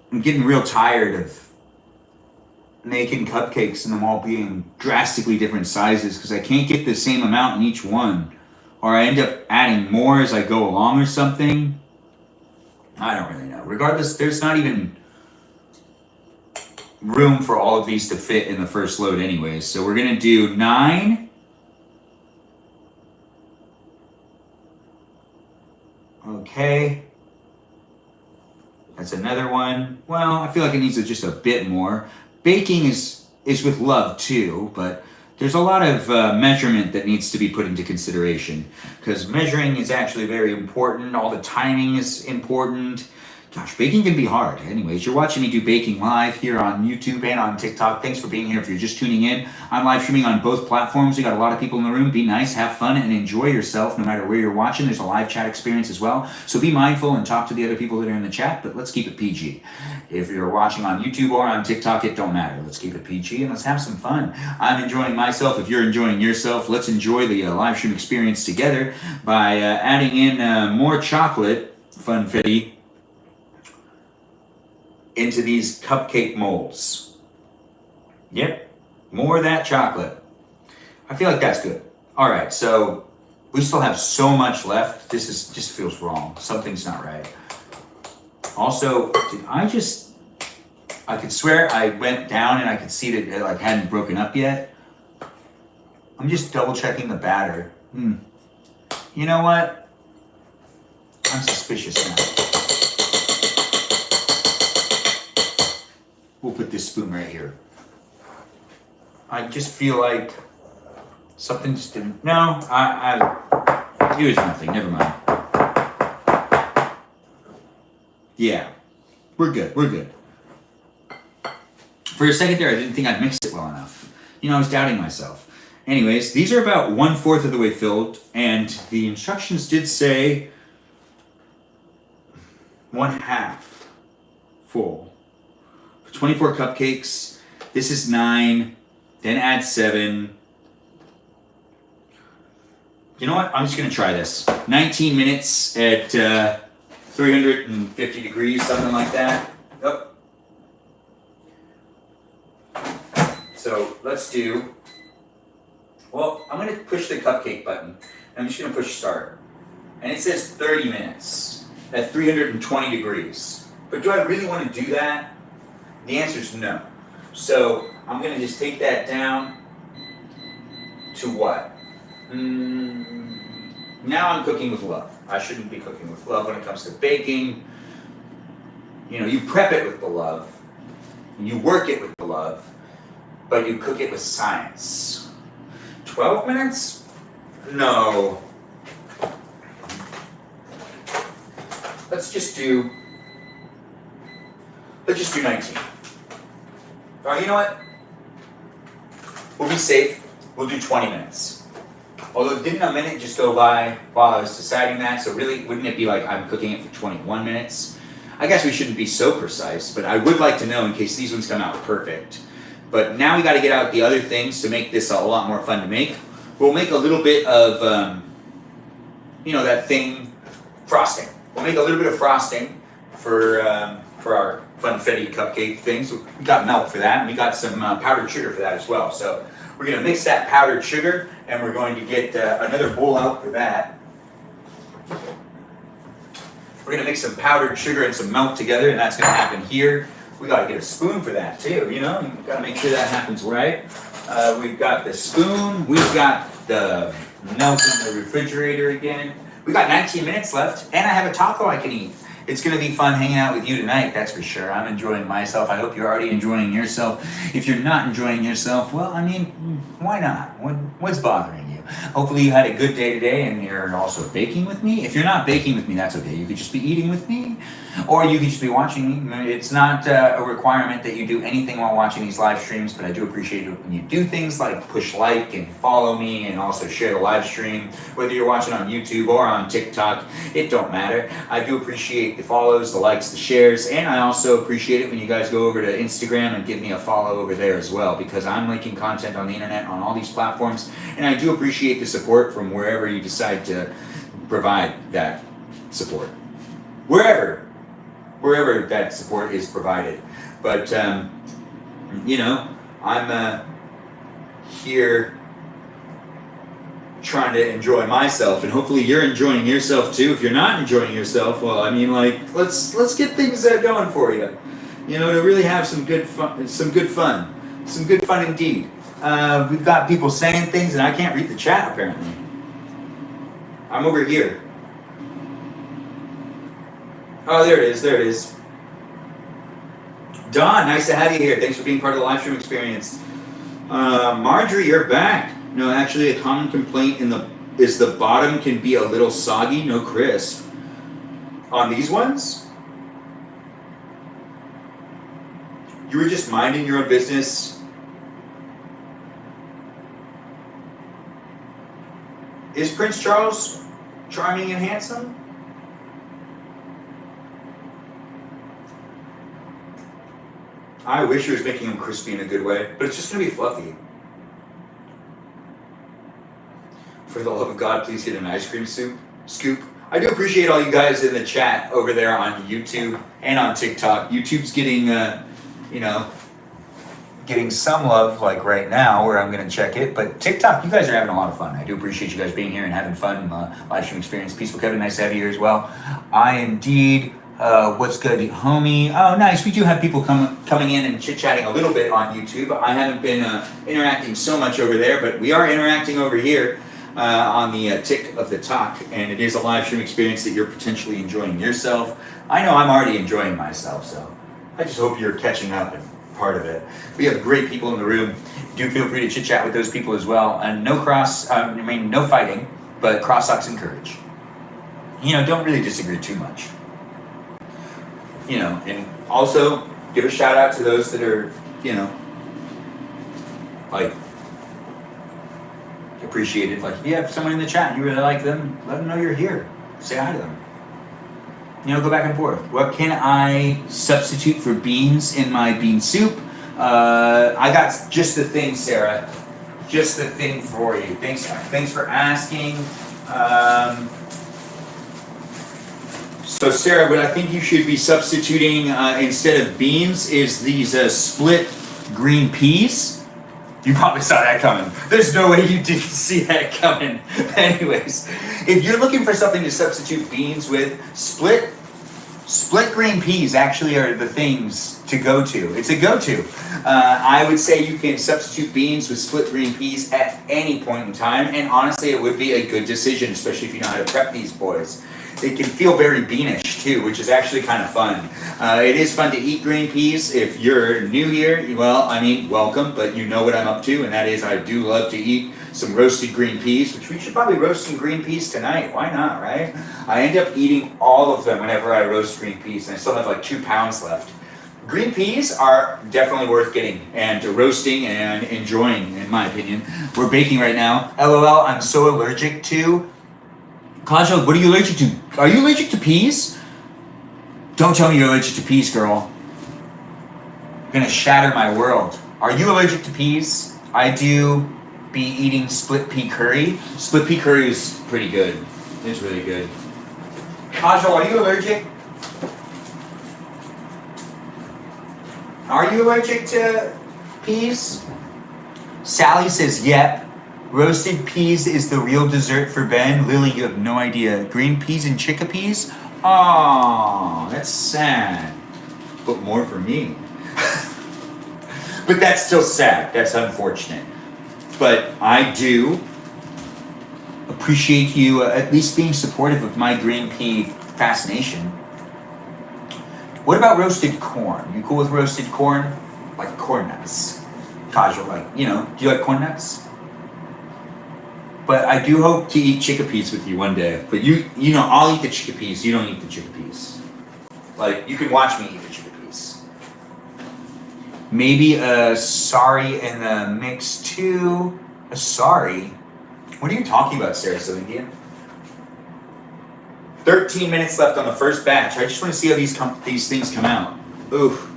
I'm getting real tired of making cupcakes and them all being drastically different sizes because I can't get the same amount in each one. Or I end up adding more as I go along or something. I don't really know. Regardless, there's not even room for all of these to fit in the first load anyways. So we're going to do 9. Okay. That's another one. Well, I feel like it needs just a bit more. Baking is with love too, but there's a lot of measurement that needs to be put into consideration because measuring is actually very important. All the timing is important. Gosh, baking can be hard. Anyways, you're watching me do baking live here on YouTube and on TikTok. Thanks for being here. If you're just tuning in, I'm live streaming on both platforms. We got a lot of people in the room. Be nice, have fun, and enjoy yourself no matter where you're watching. There's a live chat experience as well. So be mindful and talk to the other people that are in the chat, but let's keep it PG. If you're watching on YouTube or on TikTok, it don't matter. Let's keep it PG and let's have some fun. I'm enjoying myself. If you're enjoying yourself, let's enjoy the live stream experience together by adding in more chocolate, funfetti, into these cupcake molds. Yep, more of that chocolate. I feel like that's good. All right, so we still have so much left. This just feels wrong. Something's not right. Also, I could swear I went down and I could see that it like hadn't broken up yet. I'm just double checking the batter. You know what? I'm suspicious now. We'll put this spoon right here. I just feel like something just didn't. No, it was nothing. Never mind. Yeah, we're good. We're good. For a second there, I didn't think I'd mixed it well enough. You know, I was doubting myself. Anyways, these are about 1/4 of the way filled, and the instructions did say 1/2 full. 24 cupcakes. This is 9. Then add 7. You know what? I'm just going to try this. 19 minutes at 350 degrees, something like that. Yep. So let's do... Well, I'm going to push the cupcake button. I'm just going to push start. And it says 30 minutes at 320 degrees. But do I really want to do that? The answer is no. So I'm going to just take that down to what? Now I'm cooking with love. I shouldn't be cooking with love when it comes to baking. You know, you prep it with the love, you work it with the love, but you cook it with science. 12 minutes? No. Let's just do 19. Oh, you know what? We'll be safe. We'll do 20 minutes. Although didn't a minute just go by while I was deciding that? So really, wouldn't it be like I'm cooking it for 21 minutes? I guess we shouldn't be so precise, but I would like to know in case these ones come out perfect. But now we got to get out the other things to make this a lot more fun to make. We'll make a little bit of, that thing, frosting. We'll make a little bit of frosting for our funfetti cupcake things. We got milk for that, and we got some powdered sugar for that as well. So we're going to mix that powdered sugar, and we're going to get another bowl out for that. We're going to mix some powdered sugar and some milk together, and that's going to happen here. We got to get a spoon for that too, you know? You've got to make sure that happens right. We've got the spoon. We've got the milk in the refrigerator again. We got 19 minutes left, and I have a taco I can eat. It's going to be fun hanging out with you tonight, that's for sure. I'm enjoying myself. I hope you're already enjoying yourself. If you're not enjoying yourself, well, I mean, why not? What's bothering you? Hopefully you had a good day today and you're also baking with me. If you're not baking with me, that's okay. You could just be eating with me, or you could just be watching me. It's not a requirement that you do anything while watching these live streams, but I do appreciate it when you do things like push like and follow me and also share the live stream. Whether you're watching on YouTube or on TikTok, it don't matter. I do appreciate the follows, the likes, the shares, and I also appreciate it when you guys go over to Instagram and give me a follow over there as well, because I'm making content on the internet on all these platforms, and I do appreciate the support from wherever you decide to provide that support. Wherever that support is provided. But, I'm here trying to enjoy myself, and hopefully you're enjoying yourself too. If you're not enjoying yourself, well, I mean, like, let's get things going for you, to really have some good fun indeed. We've got people saying things, and I can't read the chat apparently. I'm over here. Oh, there it is. There it is. Don, nice to have you here. Thanks for being part of the live stream experience. Marjorie, you're back. No, actually, a common complaint is the bottom can be a little soggy, no crisp. On these ones, you were just minding your own business. Is Prince Charles charming and handsome? I wish he was making them crispy in a good way, but it's just going to be fluffy. For the love of God, please get an ice cream scoop. I do appreciate all you guys in the chat over there on YouTube and on TikTok. YouTube's getting, getting some love like right now where I'm going to check it. But TikTok, you guys are having a lot of fun. I do appreciate you guys being here and having fun. Live stream experience. Peaceful Kevin, nice to have you here as well. I indeed. What's good, homie? Oh, nice. We do have people coming in and chit-chatting a little bit on YouTube. I haven't been interacting so much over there, but we are interacting over here on the Tick of the Talk, and it is a live stream experience that you're potentially enjoying yourself. I know I'm already enjoying myself, so I just hope you're catching up and part of it. We have great people in the room. Do feel free to chit-chat with those people as well. And no fighting, but cross-talks encourage. Don't really disagree too much. And also give a shout out to those that are, appreciated. Like, if you have someone in the chat and you really like them, let them know you're here. Say hi to them. Go back and forth. What can I substitute for beans in my bean soup? I got just the thing, Sarah. Just the thing for you. Thanks for asking. So Sarah, what I think you should be substituting instead of beans is these split green peas. You probably saw that coming. There's no way you didn't see that coming. Anyways, if you're looking for something to substitute beans with, split green peas actually are the things to go to. It's a go-to. I would say you can substitute beans with split green peas at any point in time, and honestly, it would be a good decision, especially if you know how to prep these boys. It can feel very beanish too, which is actually kind of fun. It is fun to eat green peas. If you're new here, welcome, but you know what I'm up to, and that is I do love to eat some roasted green peas, which we should probably roast some green peas tonight. Why not, right? I end up eating all of them whenever I roast green peas, and I still have like 2 pounds left. Green peas are definitely worth getting and roasting and enjoying, in my opinion. We're baking right now. LOL, I'm so allergic to... Kaja, what are you allergic to? Are you allergic to peas? Don't tell me you're allergic to peas, girl. You're gonna shatter my world. Are you allergic to peas? I do be eating split pea curry. Split pea curry is pretty good. It's really good. Kaja, are you allergic? Are you allergic to peas? Sally says, yep. Roasted peas is the real dessert for Ben. Lily, you have no idea. Green peas and chickpeas? Oh, that's sad. But more for me. But that's still sad. That's unfortunate. But I do appreciate you at least being supportive of my green pea fascination. What about roasted corn? You cool with roasted corn? Like corn nuts. Casual, do you like corn nuts? But I do hope to eat chickpeas with you one day. But I'll eat the chickpeas. You don't eat the chickpeas. You can watch me eat the chickpeas. Maybe a sorry in the mix too. A sorry? What are you talking about, Sarah So Indian? 13 minutes left on the first batch. I just want to see how these things come out. Oof.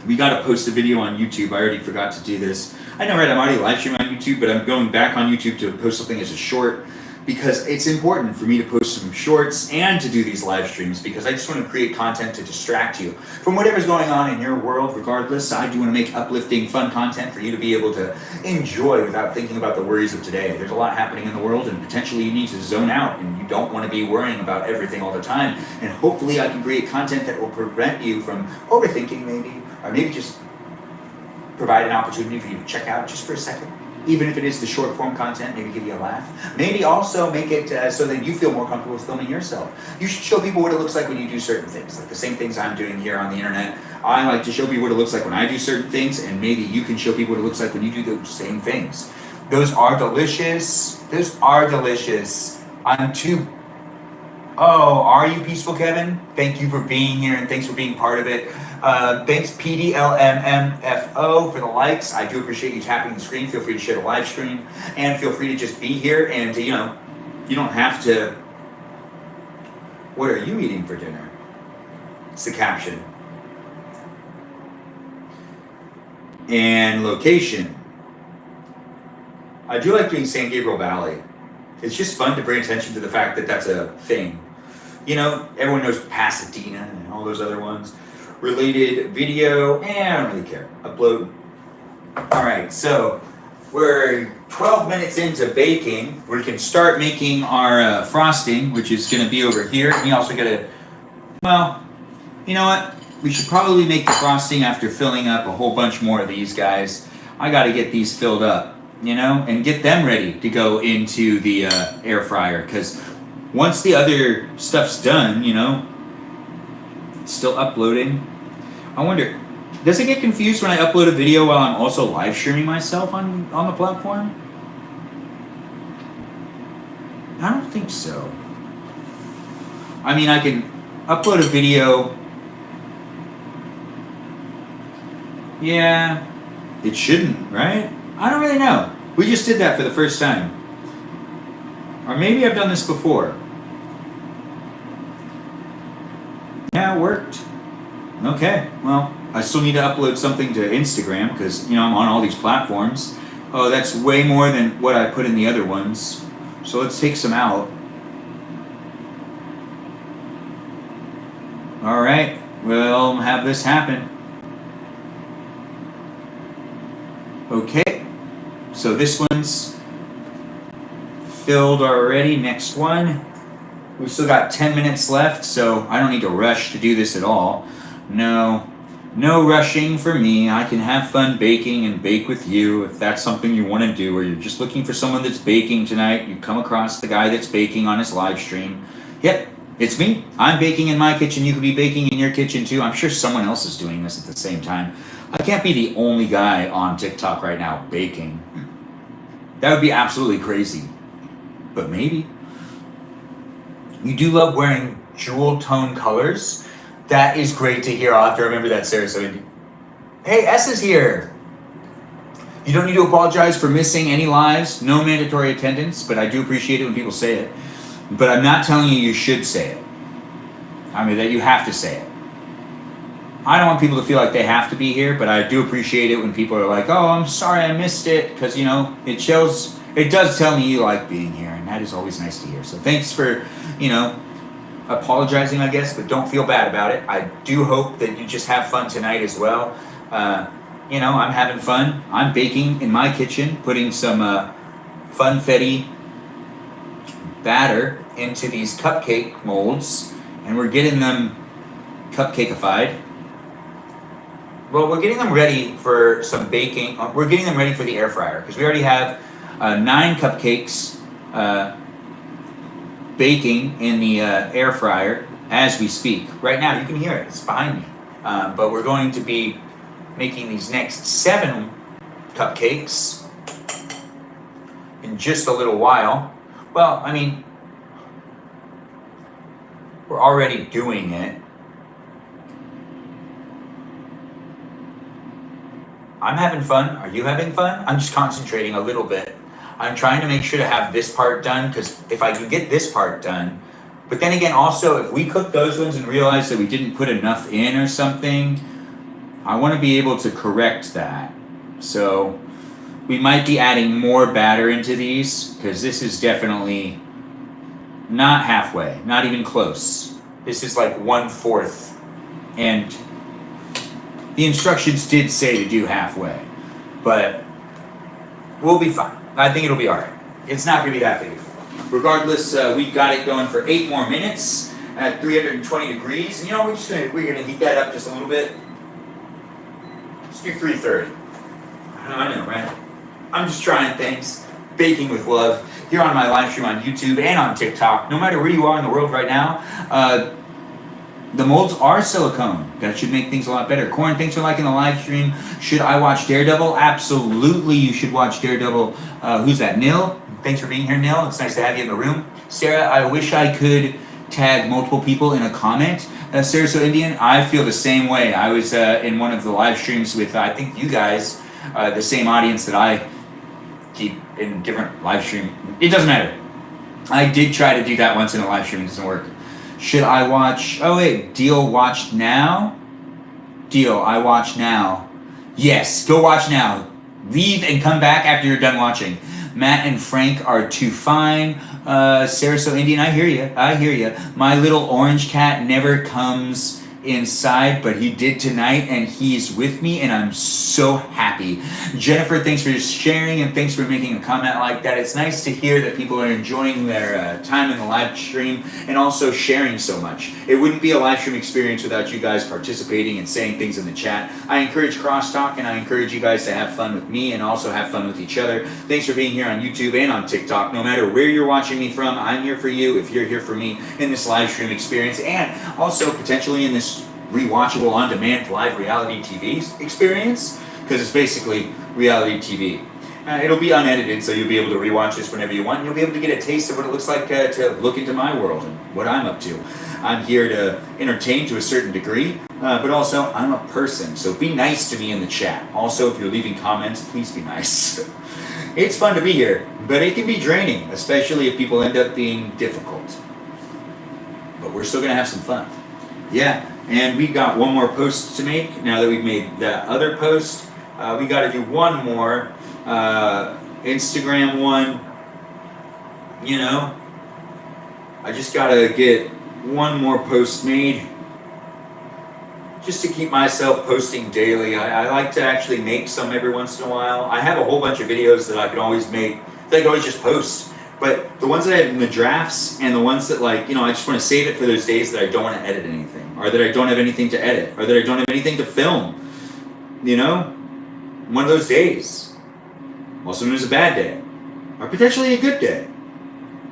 We got to post a video on YouTube. I already forgot to do this. I know, right? I'm already live streaming on YouTube, but I'm going back on YouTube to post something as a short because it's important for me to post some shorts and to do these live streams because I just want to create content to distract you from whatever's going on in your world. Regardless, I do want to make uplifting, fun content for you to be able to enjoy without thinking about the worries of today. There's a lot happening in the world, and potentially you need to zone out, and you don't want to be worrying about everything all the time. And hopefully I can create content that will prevent you from overthinking maybe, or maybe just provide an opportunity for you to check out just for a second. even if it is the short form content, maybe give you a laugh. Maybe also make it so that you feel more comfortable with filming yourself. You should show people what it looks like when you do certain things, like the same things I'm doing here on the internet. I like to show people what it looks like when I do certain things, and maybe you can show people what it looks like when you do those same things. Those are delicious. Those are delicious. I'm too... Oh, are you Peaceful Kevin? Thank you for being here, and thanks for being part of it. Thanks PDLMMFO for the likes. I do appreciate you tapping the screen. Feel free to share the live stream, and feel free to just be here. And you know, you don't have to. What are you eating for dinner? It's the caption. And location. I do like doing San Gabriel Valley. It's just fun to bring attention to the fact that that's a thing. You know, everyone knows Pasadena and all those other ones. Related video, I don't really care. Upload. All right, so we're 12 minutes into baking. We can start making our frosting, which is going to be over here. We also got to, well, you know what? We should probably make the frosting after filling up a whole bunch more of these guys. I got to get these filled up, you know, and get them ready to go into the air fryer, because once the other stuff's done, you know, it's still uploading. I wonder, does it get confused when I upload a video while I'm also live streaming myself on the platform? I don't think so. I mean, I can upload a video. Yeah, it shouldn't, right? I don't really know. We just did that for the first time. Or maybe I've done this before. Yeah, it worked. Okay, well, I still need to upload something to Instagram because, you know, I'm on all these platforms. Oh, that's way more than what I put in the other ones. So let's take some out. All right, we'll have this happen. Okay, so this one's filled already. Next one. We've still got 10 minutes left, so I don't need to rush to do this at all. No rushing for me. I can have fun baking and bake with you if that's something you want to do, or you're just looking for someone that's baking tonight. You come across the guy that's baking on his live stream. Yep, it's me. I'm baking in my kitchen. You could be baking in your kitchen too. I'm sure someone else is doing this at the same time. I can't be the only guy on TikTok right now baking. That would be absolutely crazy. But maybe. You do love wearing jewel tone colors. That is great to hear. I'll have to remember that, Sarah. So, hey, S is here. You don't need to apologize for missing any lives. No mandatory attendance, but I do appreciate it when people say it. But I'm not telling you should say it. I mean, that you have to say it. I don't want people to feel like they have to be here, but I do appreciate it when people are like, oh, I'm sorry I missed it, because, you know, it does tell me you like being here, and that is always nice to hear. So thanks for, you know, apologizing, I guess, but don't feel bad about it. I do hope that you just have fun tonight as well. You know, I'm having fun. I'm baking in my kitchen, putting some funfetti batter into these cupcake molds, and we're getting them cupcakeified. Well, we're getting them ready for some baking. We're getting them ready for the air fryer because we already have 9 cupcakes baking in the air fryer as we speak. Right now, you can hear it. It's behind me. But we're going to be making these next 7 cupcakes in just a little while. Well, I mean, we're already doing it. I'm having fun. Are you having fun? I'm just concentrating a little bit. I'm trying to make sure to have this part done, because if I can get this part done, but then again, also, if we cook those ones and realize that we didn't put enough in or something, I want to be able to correct that. So we might be adding more batter into these, because this is definitely not halfway, not even close. This is like 1/4, and the instructions did say to do halfway, but we'll be fine. I think it'll be all right. It's not going to be that big. Regardless, we've got it going for 8 more minutes at 320 degrees. And you know, we're gonna heat that up just a little bit. Let's do 330. I know, right? I'm just trying things. Baking with love here on my live stream on YouTube and on TikTok. No matter where you are in the world right now, the molds are silicone. That should make things a lot better. Corn, thanks for liking the live stream. Should I watch Daredevil? Absolutely, you should watch Daredevil. Who's that? Nil? Thanks for being here, Nil. It's nice to have you in the room. Sarah, I wish I could tag multiple people in a comment. Sarah So Indian, I feel the same way. I was in one of the live streams with, I think you guys, the same audience that I keep in different live stream. It doesn't matter. I did try to do that once in a live stream. It doesn't work. Should I watch? Oh wait, Deal watched now? Deal, I watch now. Yes, go watch now. Leave and come back after you're done watching. Matt and Frank are too fine. Sarah So Indian, I hear you. I hear you. My little orange cat never comes inside, but he did tonight, and he's with me, and I'm so happy. Jennifer, thanks for sharing, and thanks for making a comment like that. It's nice to hear that people are enjoying their time in the live stream and also sharing so much. It wouldn't be a live stream experience without you guys participating and saying things in the chat. I encourage crosstalk, and I encourage you guys to have fun with me and also have fun with each other. Thanks for being here on YouTube and on TikTok. No matter where you're watching me from, I'm here for you if you're here for me in this live stream experience, and also potentially in this rewatchable on-demand live reality TV experience, because it's basically reality TV. It'll be unedited, so you'll be able to rewatch this whenever you want, and you'll be able to get a taste of what it looks like to look into my world and what I'm up to. I'm here to entertain to a certain degree, but also I'm a person, so be nice to me in the chat. Also, if you're leaving comments, please be nice. It's fun to be here, but it can be draining, especially if people end up being difficult. But we're still going to have some fun. Yeah. And we got one more post to make. Now that we've made that other post, we got to do one more Instagram one. You know, I just got to get one more post made just to keep myself posting daily. I like to actually make some every once in a while. I have a whole bunch of videos that I can always make, that I can always just post. But the ones that I have in the drafts and the ones that, like, you know, I just want to save it for those days that I don't want to edit anything, or that I don't have anything to edit, or that I don't have anything to film. You know? One of those days. Also known as a bad day. Or potentially a good day.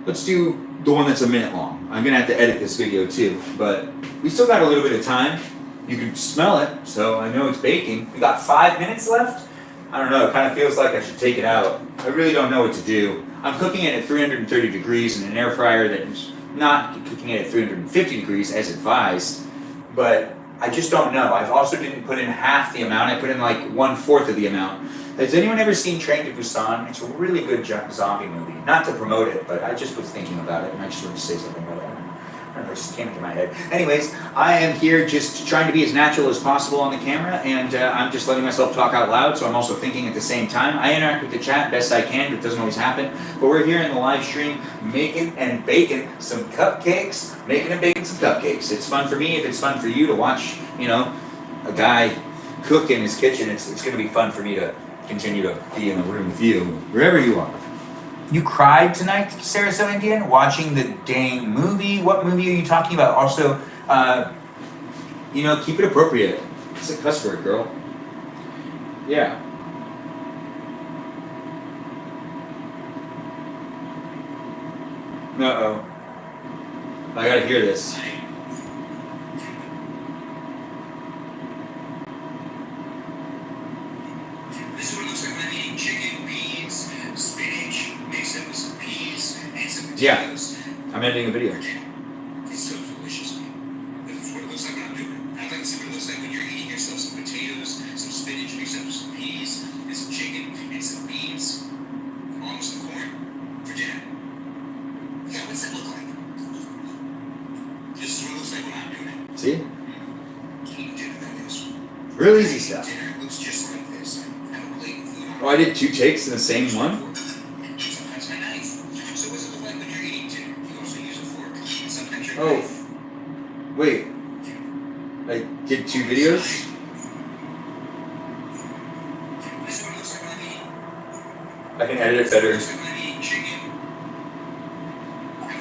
Let's do the one that's a minute long. I'm going to have to edit this video too, but we still got a little bit of time. You can smell it, so I know it's baking. We got 5 minutes left. I don't know, it kind of feels like I should take it out. I really don't know what to do. I'm cooking it at 330 degrees in an air fryer that is not cooking it at 350 degrees as advised, but I just don't know. I also didn't put in half the amount. I put in like 1/4 of the amount. Has anyone ever seen Train to Busan? It's a really good zombie movie. Not to promote it, but I just was thinking about it, and I just wanted to say something about it. I don't know, it just came into my head. Anyways, I am here just trying to be as natural as possible on the camera, and I'm just letting myself talk out loud, so I'm also thinking at the same time. I interact with the chat best I can, but it doesn't always happen. But we're here in the live stream making and baking some cupcakes. Making and baking some cupcakes. It's fun for me. If it's fun for you to watch, you know, a guy cook in his kitchen, it's going to be fun for me to continue to be in the room with you, wherever you are. You cried tonight, Sarah So Indian, watching the dang movie. What movie are you talking about? Also, you know, keep it appropriate. It's a cuss word, girl. Yeah. Uh-oh. I gotta hear this. This is what it looks like when I'm eating chicken, beans, spinach, mixed up with some peas and some potatoes. Yeah, I'm editing a video. It's so delicious. This is what it looks like when I'm doing it. I'd like to see what it looks like when you're eating yourself some potatoes, some spinach, mixed up with some peas, and some chicken, and some beans, along with some corn for dinner. Yeah, what's that look like? This is what it looks like when I'm doing it. See? Eating dinner, that is. Real easy stuff. Dinner looks just like this. Oh, I did 2 takes in the same one? Oh, wait. I did 2 videos? I can edit it better.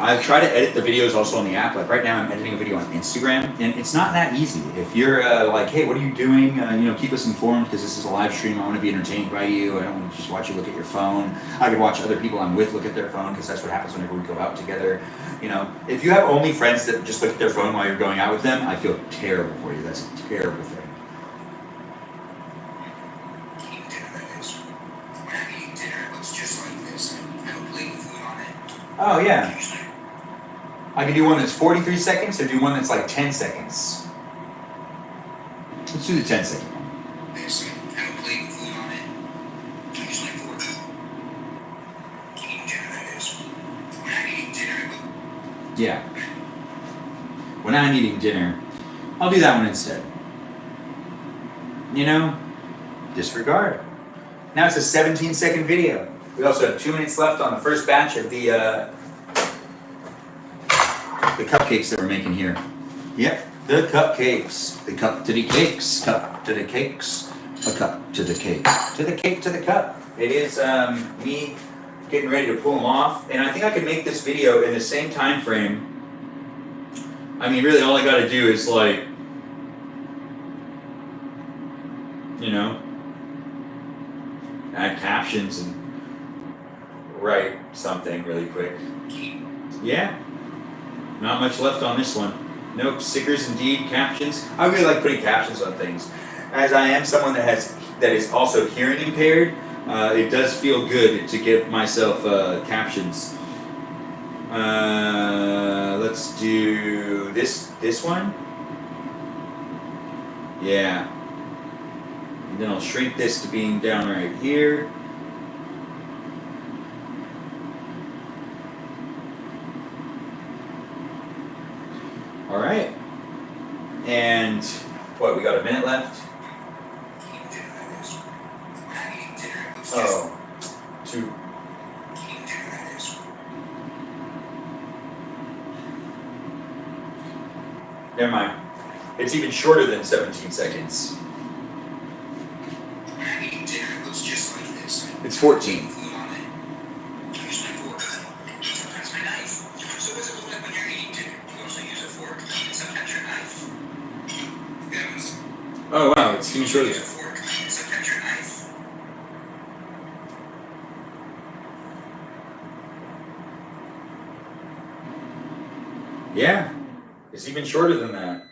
I try to edit the videos also on the app. Like right now, I'm editing a video on Instagram, and it's not that easy. If you're like, hey, what are you doing? Keep us informed because this is a live stream. I want to be entertained by you. I don't want to just watch you look at your phone. I could watch other people I'm with look at their phone because that's what happens whenever we go out together. If you have only friends that just look at their phone while you're going out with them, I feel terrible for you. That's a terrible thing. Oh yeah. I can do one that's 43 seconds or do one that's like 10 seconds. Let's do the 10-second one. Yeah. When I'm eating dinner, I'll do that one instead. Disregard. Now it's a 17-second video. We also have 2 minutes left on the first batch of the cupcakes that we're making here. Yep, the cupcakes. The cup to the cakes. Cup to the cakes. A cup to the cake. To the cake to the cup. It is me getting ready to pull them off. And I think I can make this video in the same time frame. I mean, really all I gotta do is like, add captions and write something really quick. Yeah. Not much left on this one. Nope, stickers indeed, captions. I really like putting captions on things. As I am someone that is also hearing impaired, it does feel good to give myself captions. Let's do this one. Yeah. And then I'll shrink this to being down right here. All right. And what, we got a minute left? Oh, 2. Never mind. It's even shorter than 17 seconds. It's 14. Oh wow, it's even shorter. Yeah, it's even shorter than that.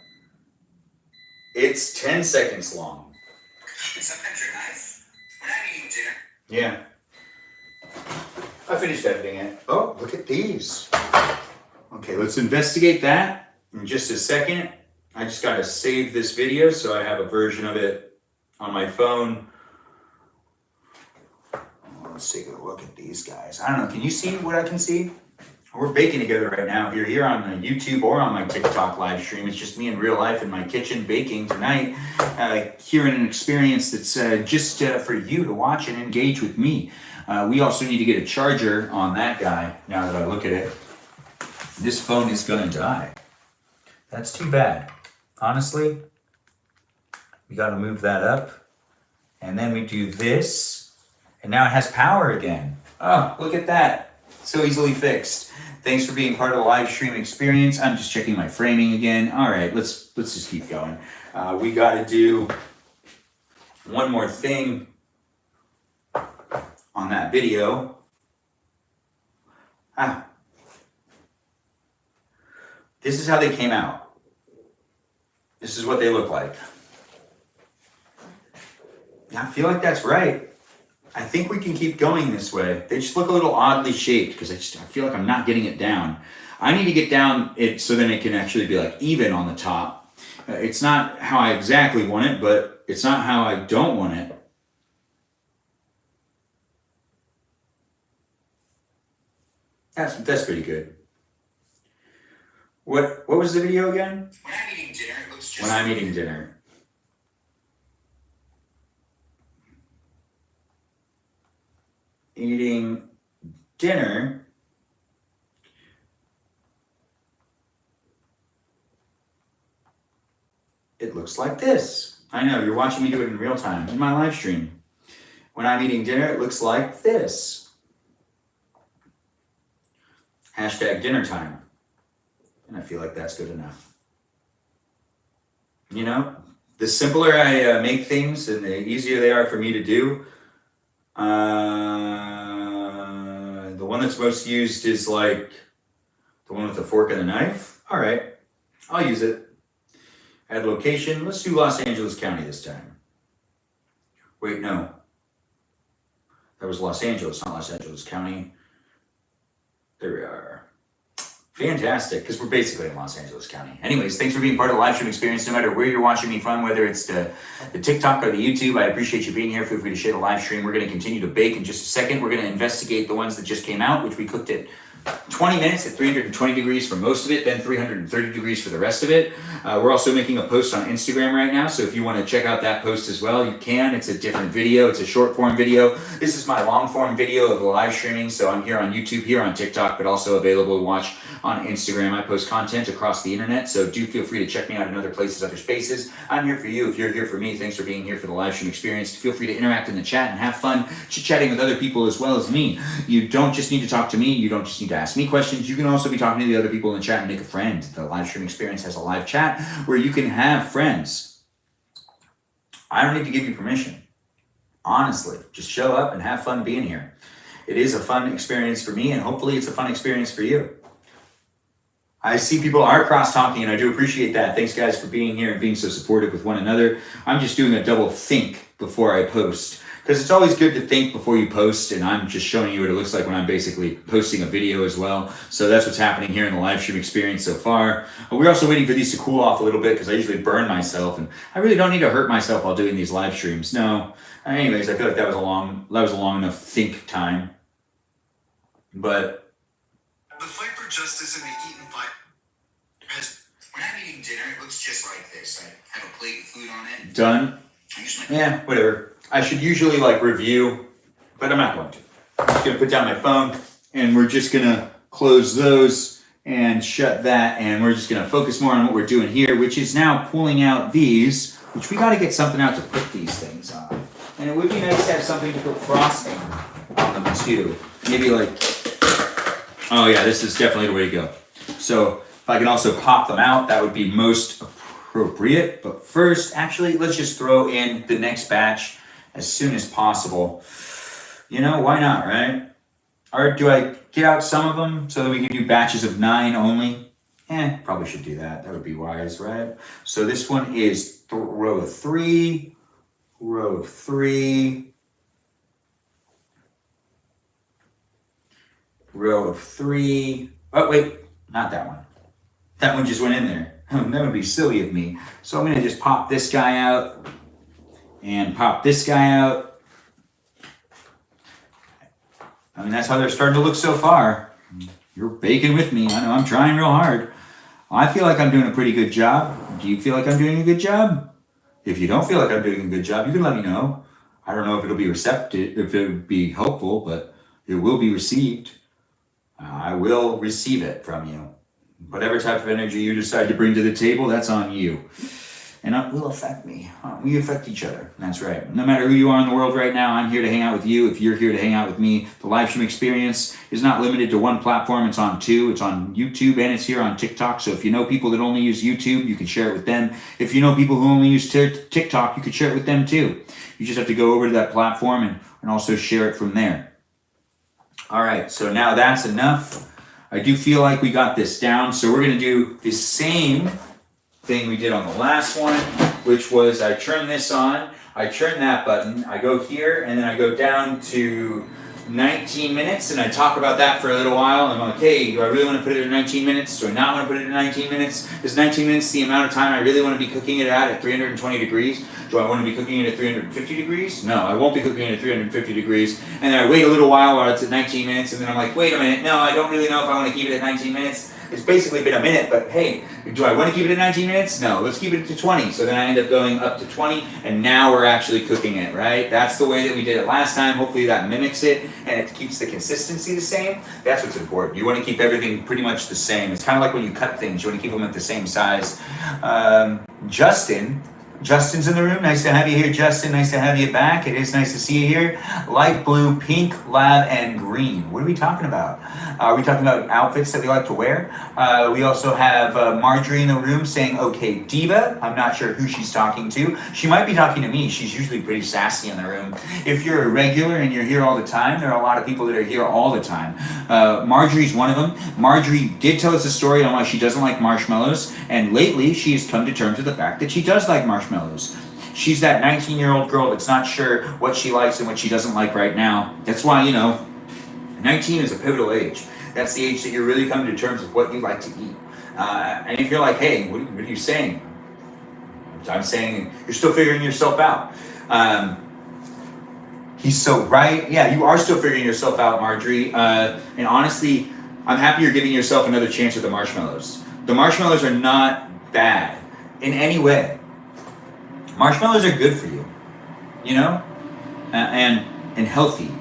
It's 10 seconds long. Yeah. I finished editing it. Oh, look at these. Okay, let's investigate that in just a second. I just gotta save this video so I have a version of it on my phone. Let's take a look at these guys. I don't know, can you see what I can see? We're baking together right now. If you're here on YouTube or on my TikTok live stream, it's just me in real life in my kitchen baking tonight, hearing an experience that's just for you to watch and engage with me. We also need to get a charger on that guy, now that I look at it. This phone is gonna die. That's too bad. Honestly, we gotta move that up. And then we do this, and now it has power again. Oh, look at that. So easily fixed. Thanks for being part of the live stream experience. I'm just checking my framing again. All right, let's just keep going. We got to do one more thing on that video. This is how they came out. This is what they look like. I feel like that's right. I think we can keep going this way. They just look a little oddly shaped because I feel like I'm not getting it down. I need to get down it so then it can actually be like even on the top. It's not how I exactly want it, but it's not how I don't want it. That's pretty good. What was the video again? When I'm eating dinner, it looks just when I'm eating dinner. Eating dinner. It looks like this. I know, you're watching me do it in real time in my live stream. When I'm eating dinner, it looks like this. Hashtag dinner time. And I feel like that's good enough. You know, the simpler I make things and the easier they are for me to do. The one that's most used is like the one with the fork and the knife. All right, I'll use it. Add location. Let's do Los Angeles County this time. Wait, no. That was Los Angeles, not Los Angeles County. There we are. Fantastic, because we're basically in Los Angeles County. Anyways, thanks for being part of the live stream experience, no matter where you're watching me from, whether it's the TikTok or the YouTube. I appreciate you being here. Feel free to share the live stream. We're going to continue to bake in just a second. We're going to investigate the ones that just came out, which we cooked at 20 minutes at 320 degrees for most of it, then 330 degrees for the rest of it. We're also making a post on Instagram right now, so if you want to check out that post as well, you can. It's a different video. It's a short form video. This is my long form video of the live streaming, so I'm here on YouTube, here on TikTok, but also available to watch on Instagram. I post content across the internet, so do feel free to check me out in other places, other spaces. I'm here for you. If you're here for me, thanks for being here for the live stream experience. Feel free to interact in the chat and have fun chit-chatting with other people as well as me. You don't just need to talk to me. You don't just need to ask me questions. You can also be talking to the other people in the chat and make a friend. The live stream experience has a live chat where you can have friends. I don't need to give you permission. Honestly, just show up and have fun being here. It is a fun experience for me, and hopefully it's a fun experience for you. I see people are cross-talking, and I do appreciate that. Thanks, guys, for being here and being so supportive with one another. I'm just doing a double think before I post, because it's always good to think before you post, and I'm just showing you what it looks like when I'm basically posting a video as well. So that's what's happening here in the live stream experience so far. We're also waiting for these to cool off a little bit, because I usually burn myself, and I really don't need to hurt myself while doing these live streams. No. Anyways, I feel like that was a long enough think time. But the fight for justice in the Eaton fight. When I'm eating dinner, it looks just like this. I have a plate with food on it. Done. Yeah, whatever. I should usually like review, but I'm not going to. I'm just gonna put down my phone, and we're just gonna close those and shut that, and we're just gonna focus more on what we're doing here, which is now pulling out these, which we gotta get something out to put these things on. And it would be nice to have something to put frosting on them too. Maybe like, oh yeah, this is definitely the way to go. So if I can also pop them out, that would be most appropriate. But first, actually, let's just throw in the next batch as soon as possible. You know, why not, right? Or do I get out some of them so that we can do batches of 9 only? Probably should do that. That would be wise, right? So this one is row 3, row 3, row of 3. Oh, wait, not that one. That one just went in there. That would be silly of me. So I'm going to just pop this guy out and pop this guy out. I mean, that's how they're starting to look so far. You're baking with me. I know I'm trying real hard. I feel like I'm doing a pretty good job. Do you feel like I'm doing a good job? If you don't feel like I'm doing a good job, you can let me know. I don't know if it'll be receptive, if it would be helpful, but it will be received. I will receive it from you. Whatever type of energy you decide to bring to the table, that's on you. And it will affect me. We affect each other. That's right. No matter who you are in the world right now, I'm here to hang out with you. If you're here to hang out with me, the live stream experience is not limited to one platform. It's on 2. It's on YouTube and it's here on TikTok. So if you know people that only use YouTube, you can share it with them. If you know people who only use TikTok, you can share it with them too. You just have to go over to that platform and also share it from there. All right, so now that's enough. I do feel like we got this down, so we're going to do the same thing we did on the last one, which was I turn this on, I turn that button, I go here, and then I go down to 19 minutes, and I talk about that for a little while. I'm like, hey, do I really want to put it at 19 minutes? Do I not want to put it at 19 minutes? Is 19 minutes the amount of time I really want to be cooking it at 320 degrees? Do I want to be cooking it at 350 degrees? No, I won't be cooking it at 350 degrees. And then I wait a little while it's at 19 minutes, and then I'm like, wait a minute, no, I don't really know if I want to keep it at 19 minutes. It's basically been a minute, but hey, do I want to keep it at 19 minutes? No, let's keep it to 20. So then I end up going up to 20, and now we're actually cooking it, right? That's the way that we did it last time. Hopefully that mimics it, and it keeps the consistency the same. That's what's important. You want to keep everything pretty much the same. It's kind of like when you cut things. You want to keep them at the same size. Justin Justin's in the room. Nice to have you here, Justin. Nice to have you back. It is nice to see you here. Light blue, pink, lab, and green. What are we talking about? Are we talking about outfits that we like to wear? We also have Marjorie in the room saying, okay, diva. I'm not sure who she's talking to. She might be talking to me. She's usually pretty sassy in the room. If you're a regular and you're here all the time, there are a lot of people that are here all the time. Marjorie's one of them. Marjorie did tell us a story on why she doesn't like marshmallows, and lately she has come to terms with the fact that she does like marshmallows. She's that 19-year-old girl that's not sure what she likes and what she doesn't like right now. That's why, 19 is a pivotal age. That's the age that you're really coming to terms with what you like to eat. And if you're like, hey, what are you saying? I'm saying you're still figuring yourself out. He's so right. Yeah, you are still figuring yourself out, Marjorie. And honestly, I'm happy you're giving yourself another chance with the marshmallows. The marshmallows are not bad in any way. Marshmallows are good for you, and healthy,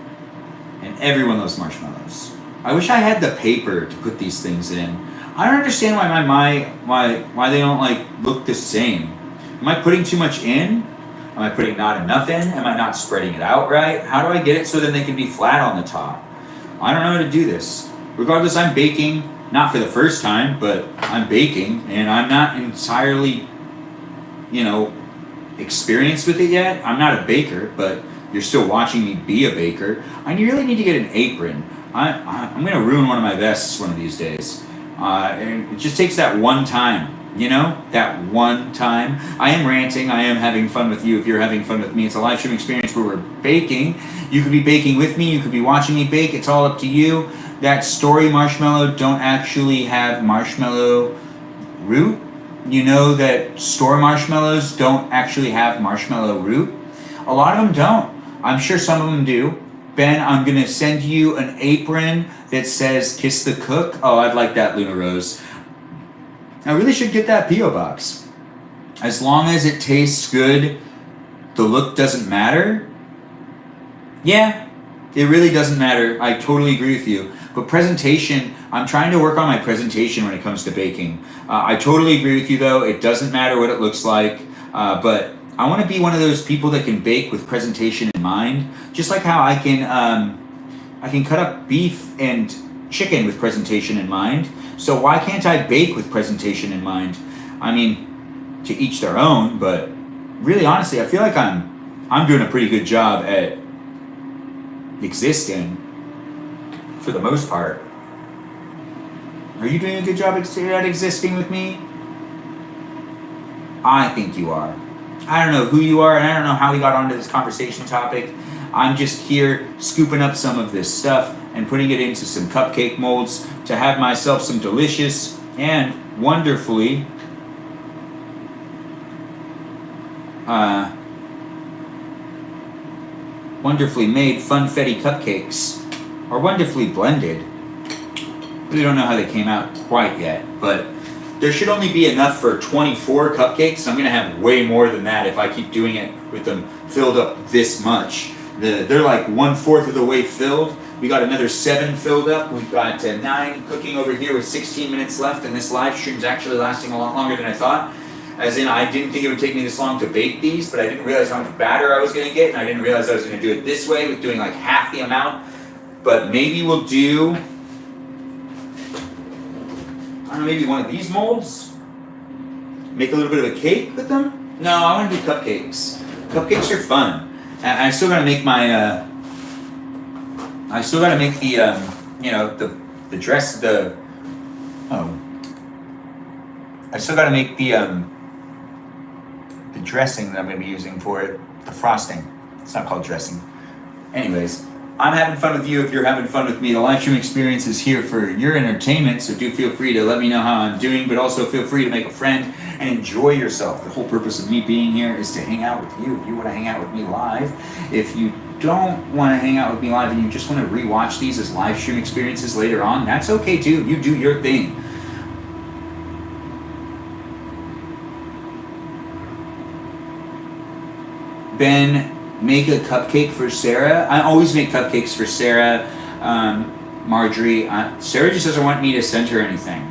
and everyone loves marshmallows. I wish I had the paper to put these things in. I don't understand why they don't look the same. Am I putting too much in? Am I putting not enough in? Am I not spreading it out right? How do I get it so then they can be flat on the top? I don't know how to do this. Regardless, I'm baking, not for the first time, but I'm baking, and I'm not entirely, experienced with it yet. I'm not a baker, but you're still watching me be a baker. I really need to get an apron. I'm going to ruin one of my vests one of these days. And it just takes that one time, that one time. I am ranting. I am having fun with you if you're having fun with me. It's a live stream experience where we're baking. You could be baking with me. You could be watching me bake. It's all up to you. That story marshmallow don't actually have marshmallow root. You know that store marshmallows don't actually have marshmallow root. A lot of them don't. I'm sure some of them do. Ben, I'm going to send you an apron that says Kiss the Cook. Oh, I'd like that, Luna Rose. I really should get that P.O. box. As long as it tastes good, the look doesn't matter. Yeah, it really doesn't matter. I totally agree with you. But presentation, I'm trying to work on my presentation when it comes to baking. I totally agree with you, though. It doesn't matter what it looks like. But I want to be one of those people that can bake with presentation in mind. Just like how I can cut up beef and chicken with presentation in mind. So why can't I bake with presentation in mind? I mean, to each their own, but really honestly, I feel like I'm doing a pretty good job at existing for the most part. Are you doing a good job at existing with me? I think you are. I don't know who you are, and I don't know how we got onto this conversation topic. I'm just here scooping up some of this stuff and putting it into some cupcake molds to have myself some delicious and wonderfully made funfetti cupcakes, or wonderfully blended. We don't know how they came out quite yet, but there should only be enough for 24 cupcakes. I'm gonna have way more than that if I keep doing it with them filled up this much. They're like 1/4 of the way filled. We got another 7 filled up. We've got 9 cooking over here with 16 minutes left, and this live stream's actually lasting a lot longer than I thought. As in, I didn't think it would take me this long to bake these, but I didn't realize how much batter I was gonna get, and I didn't realize I was gonna do it this way with doing like half the amount. But maybe we'll do, I don't know, maybe one of these molds? Make a little bit of a cake with them? No, I want to do cupcakes. Cupcakes are fun. And I still gotta make my, I still gotta make the, the dress, I still gotta make the dressing that I'm gonna be using for it, the frosting. It's not called dressing. Anyways, I'm having fun with you if you're having fun with me. The live stream experience is here for your entertainment, so do feel free to let me know how I'm doing, but also feel free to make a friend and enjoy yourself. The whole purpose of me being here is to hang out with you. If you want to hang out with me live, if you don't want to hang out with me live and you just want to rewatch these as live stream experiences later on, that's okay too. You do your thing. Ben, make a cupcake for Sarah. I always make cupcakes for Sarah, Marjorie. Sarah just doesn't want me to send her anything.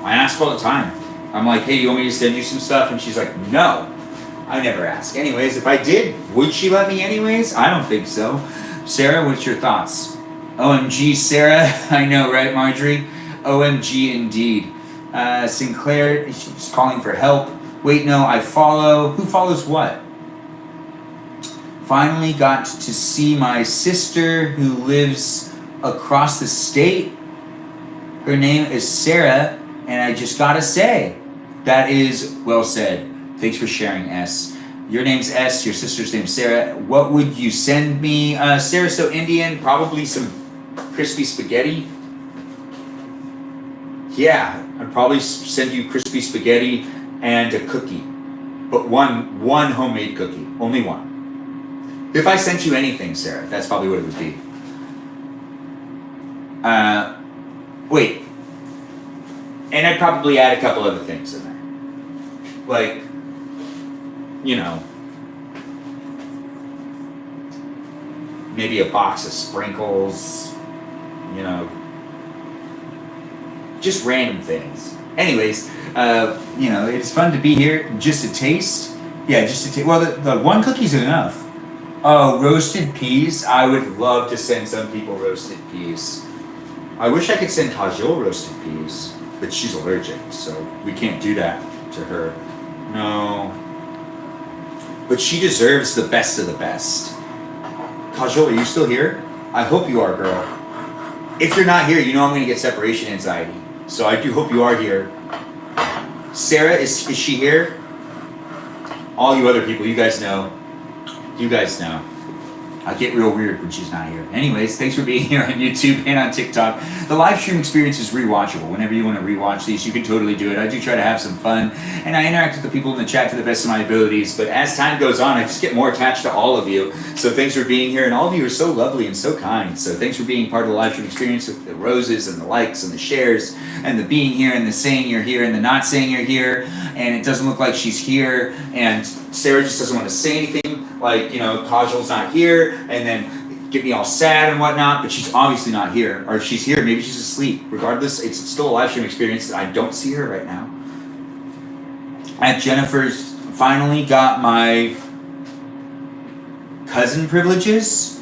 I ask all the time. I'm like, hey, do you want me to send you some stuff? And she's like, no. I never ask. Anyways, if I did, would she let me anyways? I don't think so. Sarah, what's your thoughts? OMG, Sarah. I know, right, Marjorie? OMG, indeed. Sinclair, she's calling for help. Wait, no, I follow. Who follows what? Finally got to see my sister who lives across the state. Her name is Sarah, and I just gotta say, that is well said. Thanks for sharing, S. Your name's S, your sister's name's Sarah. What would you send me? Sarah, so Indian, probably some crispy spaghetti. Yeah, I'd probably send you crispy spaghetti and a cookie. But one homemade cookie, only one. If I sent you anything, Sarah, that's probably what it would be. Wait. And I'd probably add a couple other things in there. Like, you know, maybe a box of sprinkles, you know, just random things. Anyways, you know, it's fun to be here. Just a taste. Yeah, just a taste. Well, the one cookie's enough. Oh, roasted peas. I would love to send some people roasted peas. I wish I could send Kajol roasted peas, but she's allergic, so we can't do that to her. No. But she deserves the best of the best. Kajol, are you still here? I hope you are, girl. If you're not here, you know I'm going to get separation anxiety. So I do hope you are here. Sarah, is she here? All you other people, you guys know. You guys know. I get real weird when she's not here. Anyways, thanks for being here on YouTube and on TikTok. The live stream experience is rewatchable. Whenever you want to rewatch these, you can totally do it. I do try to have some fun, and I interact with the people in the chat to the best of my abilities. But as time goes on, I just get more attached to all of you. So thanks for being here, and all of you are so lovely and so kind. So thanks for being part of the live stream experience with the roses and the likes and the shares and the being here and the saying you're here and the not saying you're here. And it doesn't look like she's here, and Sarah just doesn't want to say anything. Like, you know, Kajol's not here, and then get me all sad and whatnot, but she's obviously not here. Or if she's here, maybe she's asleep. Regardless, it's still a live stream experience. I don't see her right now. At Jennifer's, finally got my cousin privileges.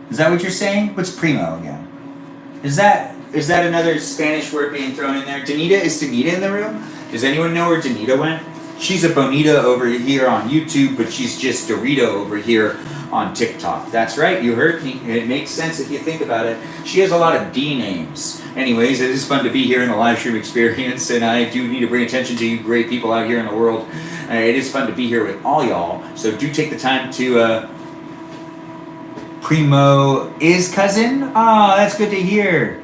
Is that what you're saying? What's primo again? Is that another Spanish word being thrown in there? Danita, is Danita in the room? Does anyone know where Danita went? She's a Bonita over here on YouTube, but she's just Dorito over here on TikTok. That's right, you heard me. It makes sense if you think about it. She has a lot of D names. Anyways, it is fun to be here in the live stream experience, and I do need to bring attention to you great people out here in the world. It is fun to be here with all y'all, so do take the time to... Primo is cousin? Oh, that's good to hear.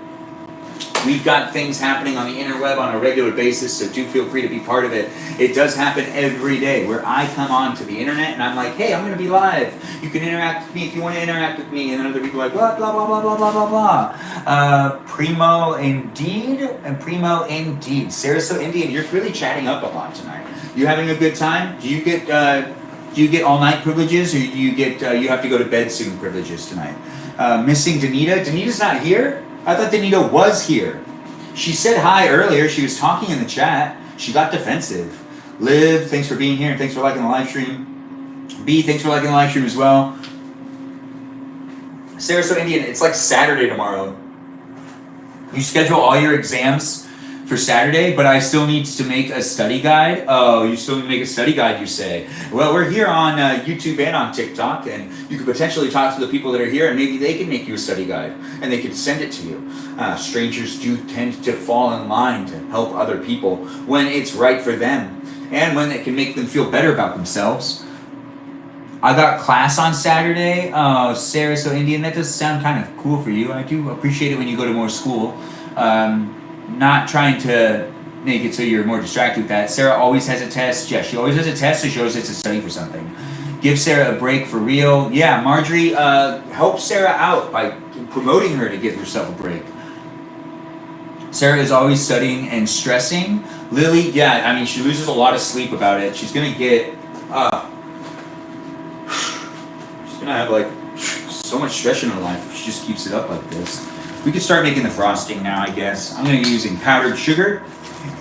We've got things happening on the interweb on a regular basis, so do feel free to be part of it. It does happen every day where I come on to the internet and I'm like, hey, I'm going to be live. You can interact with me if you want to interact with me. And then other people are like, blah, blah, blah, blah, blah, blah, blah, blah. Primo indeed, and Primo indeed. Sarah, so Indian, you're really chatting up a lot tonight. You having a good time? Do you get all night privileges, or do you get you have to go to bed soon privileges tonight? Missing Danita. Danita's not here? I thought Danita was here. She said hi earlier. She was talking in the chat. She got defensive. Liv, thanks for being here, and thanks for liking the live stream. B, thanks for liking the live stream as well. Sarah, so Indian, it's like Saturday tomorrow. You schedule all your exams for Saturday, but I still need to make a study guide. Oh, you still need to make a study guide, you say? Well, we're here on YouTube and on TikTok, and you could potentially talk to the people that are here, and maybe they can make you a study guide, and they can send it to you. Strangers do tend to fall in line to help other people when it's right for them, and when it can make them feel better about themselves. I got class on Saturday. Oh, Sarah, so Indian, that does sound kind of cool for you. I do appreciate it when you go to more school. Not trying to make it so you're more distracted with that. Sarah always has a test. Yeah, she always has a test, so she always has to study for something. Give Sarah a break for real. Yeah, Marjorie, help Sarah out by promoting her to give herself a break. Sarah is always studying and stressing. Lily, yeah, I mean, she loses a lot of sleep about it. She's going to get... she's going to have, like, so much stress in her life if she just keeps it up like this. We could start making the frosting now, I guess. I'm going to be using powdered sugar.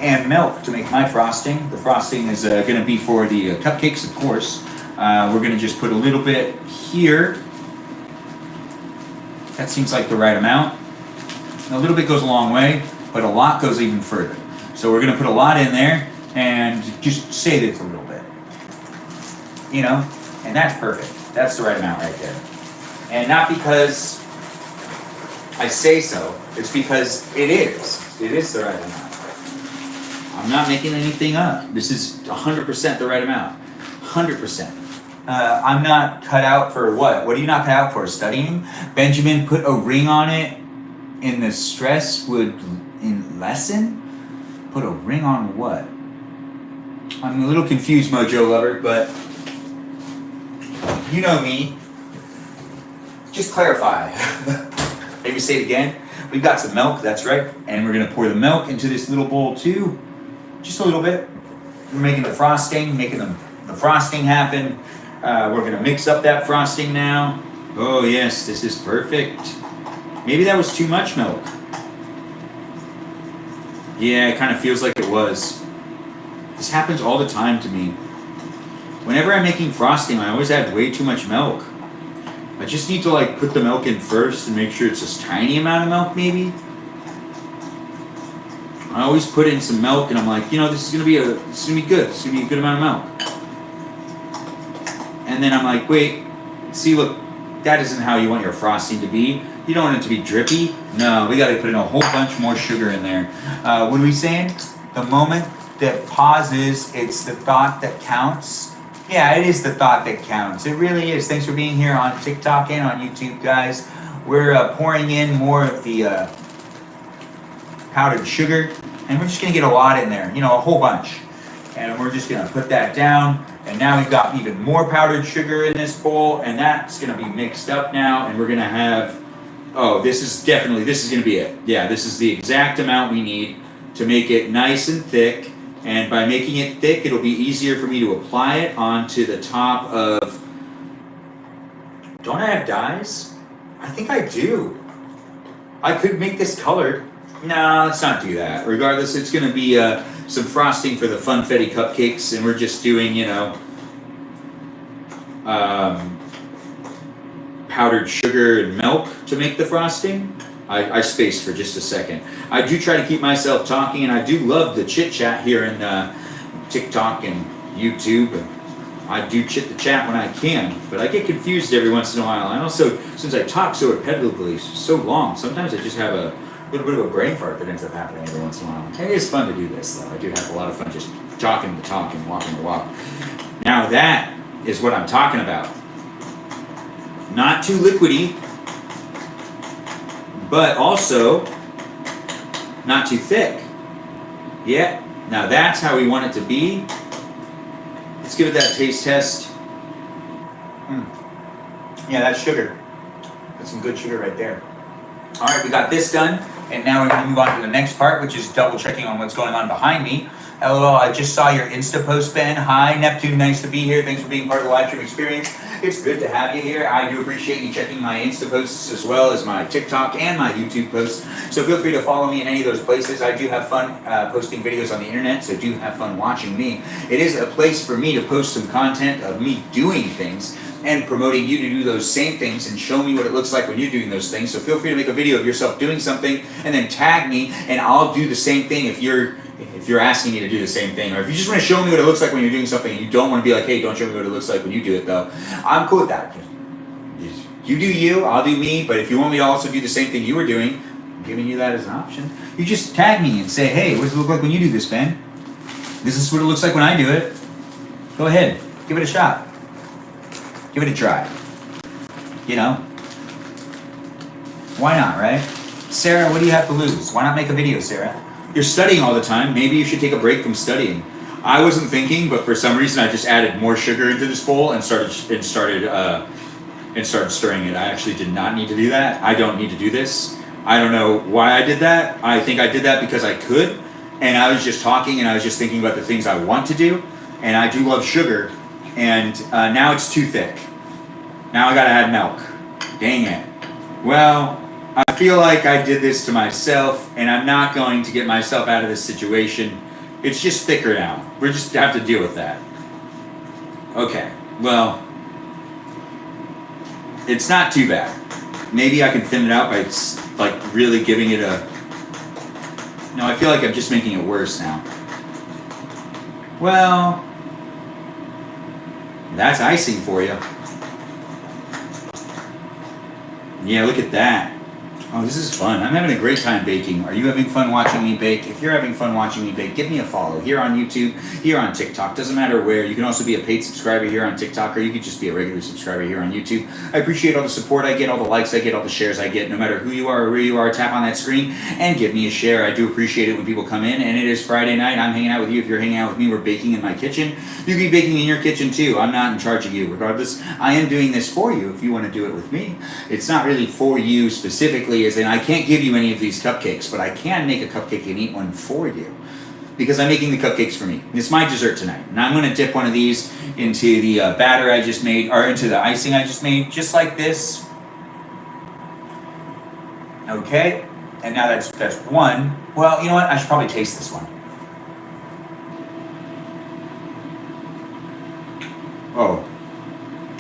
and milk to make my frosting. The frosting is going to be for the cupcakes, of course. We're going to just put a little bit here. That seems like the right amount. A little bit goes a long way, but a lot goes even further. So we're going to put a lot in there and just say that it's a little bit. You know, and that's perfect. That's the right amount right there. And not because I say so, it's because it is. It is the right amount. I'm not making anything up. This is 100% the right amount. 100%. I'm not cut out for what? What are you not cut out for? Studying? Benjamin put a ring on it and the stress would lessen? Put a ring on what? I'm a little confused, Mojo Lover, but you know me. Just clarify. Maybe say it again. We've got some milk, that's right. And we're gonna pour the milk into this little bowl too. Just a little bit. We're making the frosting, making the frosting happen. We're gonna mix up that frosting now. Oh yes, this is perfect. Maybe that was too much milk. Yeah, it kind of feels like it was. This happens all the time to me. Whenever I'm making frosting, I always add way too much milk. I just need to like put the milk in first and make sure it's this tiny amount of milk maybe. I always put in some milk and I'm like, you know, this is gonna be good. This is gonna be a good amount of milk. And then I'm like, wait, see, look, that isn't how you want your frosting to be. You don't want it to be drippy. No, we gotta put in a whole bunch more sugar in there. What are we saying? The moment that pauses, it's the thought that counts. Yeah, it is the thought that counts. It really is. Thanks for being here on TikTok and on YouTube, guys. We're pouring in more of the powdered sugar, and we're just gonna get a lot in there, you know, a whole bunch. And we're just gonna put that down, and now we've got even more powdered sugar in this bowl, and that's gonna be mixed up now, and we're gonna have, oh, this is gonna be it. Yeah, this is the exact amount we need to make it nice and thick. And by making it thick, it'll be easier for me to apply it onto the top of... Don't I have dyes? I think I do. I could make this colored. No, let's not do that. Regardless, it's going to be some frosting for the Funfetti cupcakes, and we're just doing, you know, powdered sugar and milk to make the frosting. I spaced for just a second. I do try to keep myself talking, and I do love the chit chat here in TikTok and YouTube. And I do chit the chat when I can, but I get confused every once in a while. And also, since I talk so repetitively, so long, sometimes I just have a little bit of a brain fart that ends up happening every once in a while. It is fun to do this, though. I do have a lot of fun just talking the talk and walking the walk. Now that is what I'm talking about. Not too liquidy, but also not too thick. Yeah, now that's how we want it to be. Let's give it that taste test. Yeah, that's sugar. That's some good sugar right there. All right, we got this done, and now we're gonna move on to the next part, which is double checking on what's going on behind me. LOL, I just saw your Insta post, Ben. Hi, Neptune, nice to be here. Thanks for being part of the live stream experience. It's good to have you here. I do appreciate you checking my Insta posts as well as my TikTok and my YouTube posts. So feel free to follow me in any of those places. I do have fun posting videos on the internet, so do have fun watching me. It is a place for me to post some content of me doing things and promoting you to do those same things and show me what it looks like when you're doing those things. So feel free to make a video of yourself doing something and then tag me, and I'll do the same thing if you're asking me to do the same thing. Or if you just want to show me what it looks like when you're doing something and you don't want to be like, hey, don't show me what it looks like when you do it though, I'm cool with that. You do you, I'll do me, but if you want me to also do the same thing you were doing, I'm giving you that as an option. You just tag me and say, hey, what does it look like when you do this, Ben? This is what it looks like when I do it. Go ahead, give it a shot. Give it a try. You know? Why not, right? Sarah, what do you have to lose? Why not make a video, Sarah? You're studying all the time. Maybe you should take a break from studying. I wasn't thinking, but for some reason I just added more sugar into this bowl and started stirring it. I actually did not need to do that. I don't need to do this. I don't know why I did that. I think I did that because I could, and I was just talking and I was just thinking about the things I want to do, and I do love sugar, and now it's too thick. Now I gotta add milk. Dang it. Well, I feel like I did this to myself, and I'm not going to get myself out of this situation. It's just thicker now. We just have to deal with that. Okay, well, it's not too bad. Maybe I can thin it out by like really giving it a... No, I feel like I'm just making it worse now. Well, that's icing for you. Yeah, look at that. Oh, this is fun. I'm having a great time baking. Are you having fun watching me bake? If you're having fun watching me bake, give me a follow here on YouTube, here on TikTok. Doesn't matter where. You can also be a paid subscriber here on TikTok, or you could just be a regular subscriber here on YouTube. I appreciate all the support I get, all the likes I get, all the shares I get. No matter who you are or where you are, tap on that screen and give me a share. I do appreciate it when people come in, and it is Friday night. I'm hanging out with you. If you're hanging out with me, we're baking in my kitchen. You can be baking in your kitchen too. I'm not in charge of you. Regardless, I am doing this for you if you want to do it with me. It's not really for you specifically, as in I can't give you any of these cupcakes, but I can make a cupcake and eat one for you because I'm making the cupcakes for me. It's my dessert tonight, and I'm going to dip one of these into the batter I just made, or into the icing I just made, just like this. Okay, and now that's one. Well, you know what? I should probably taste this one. Oh,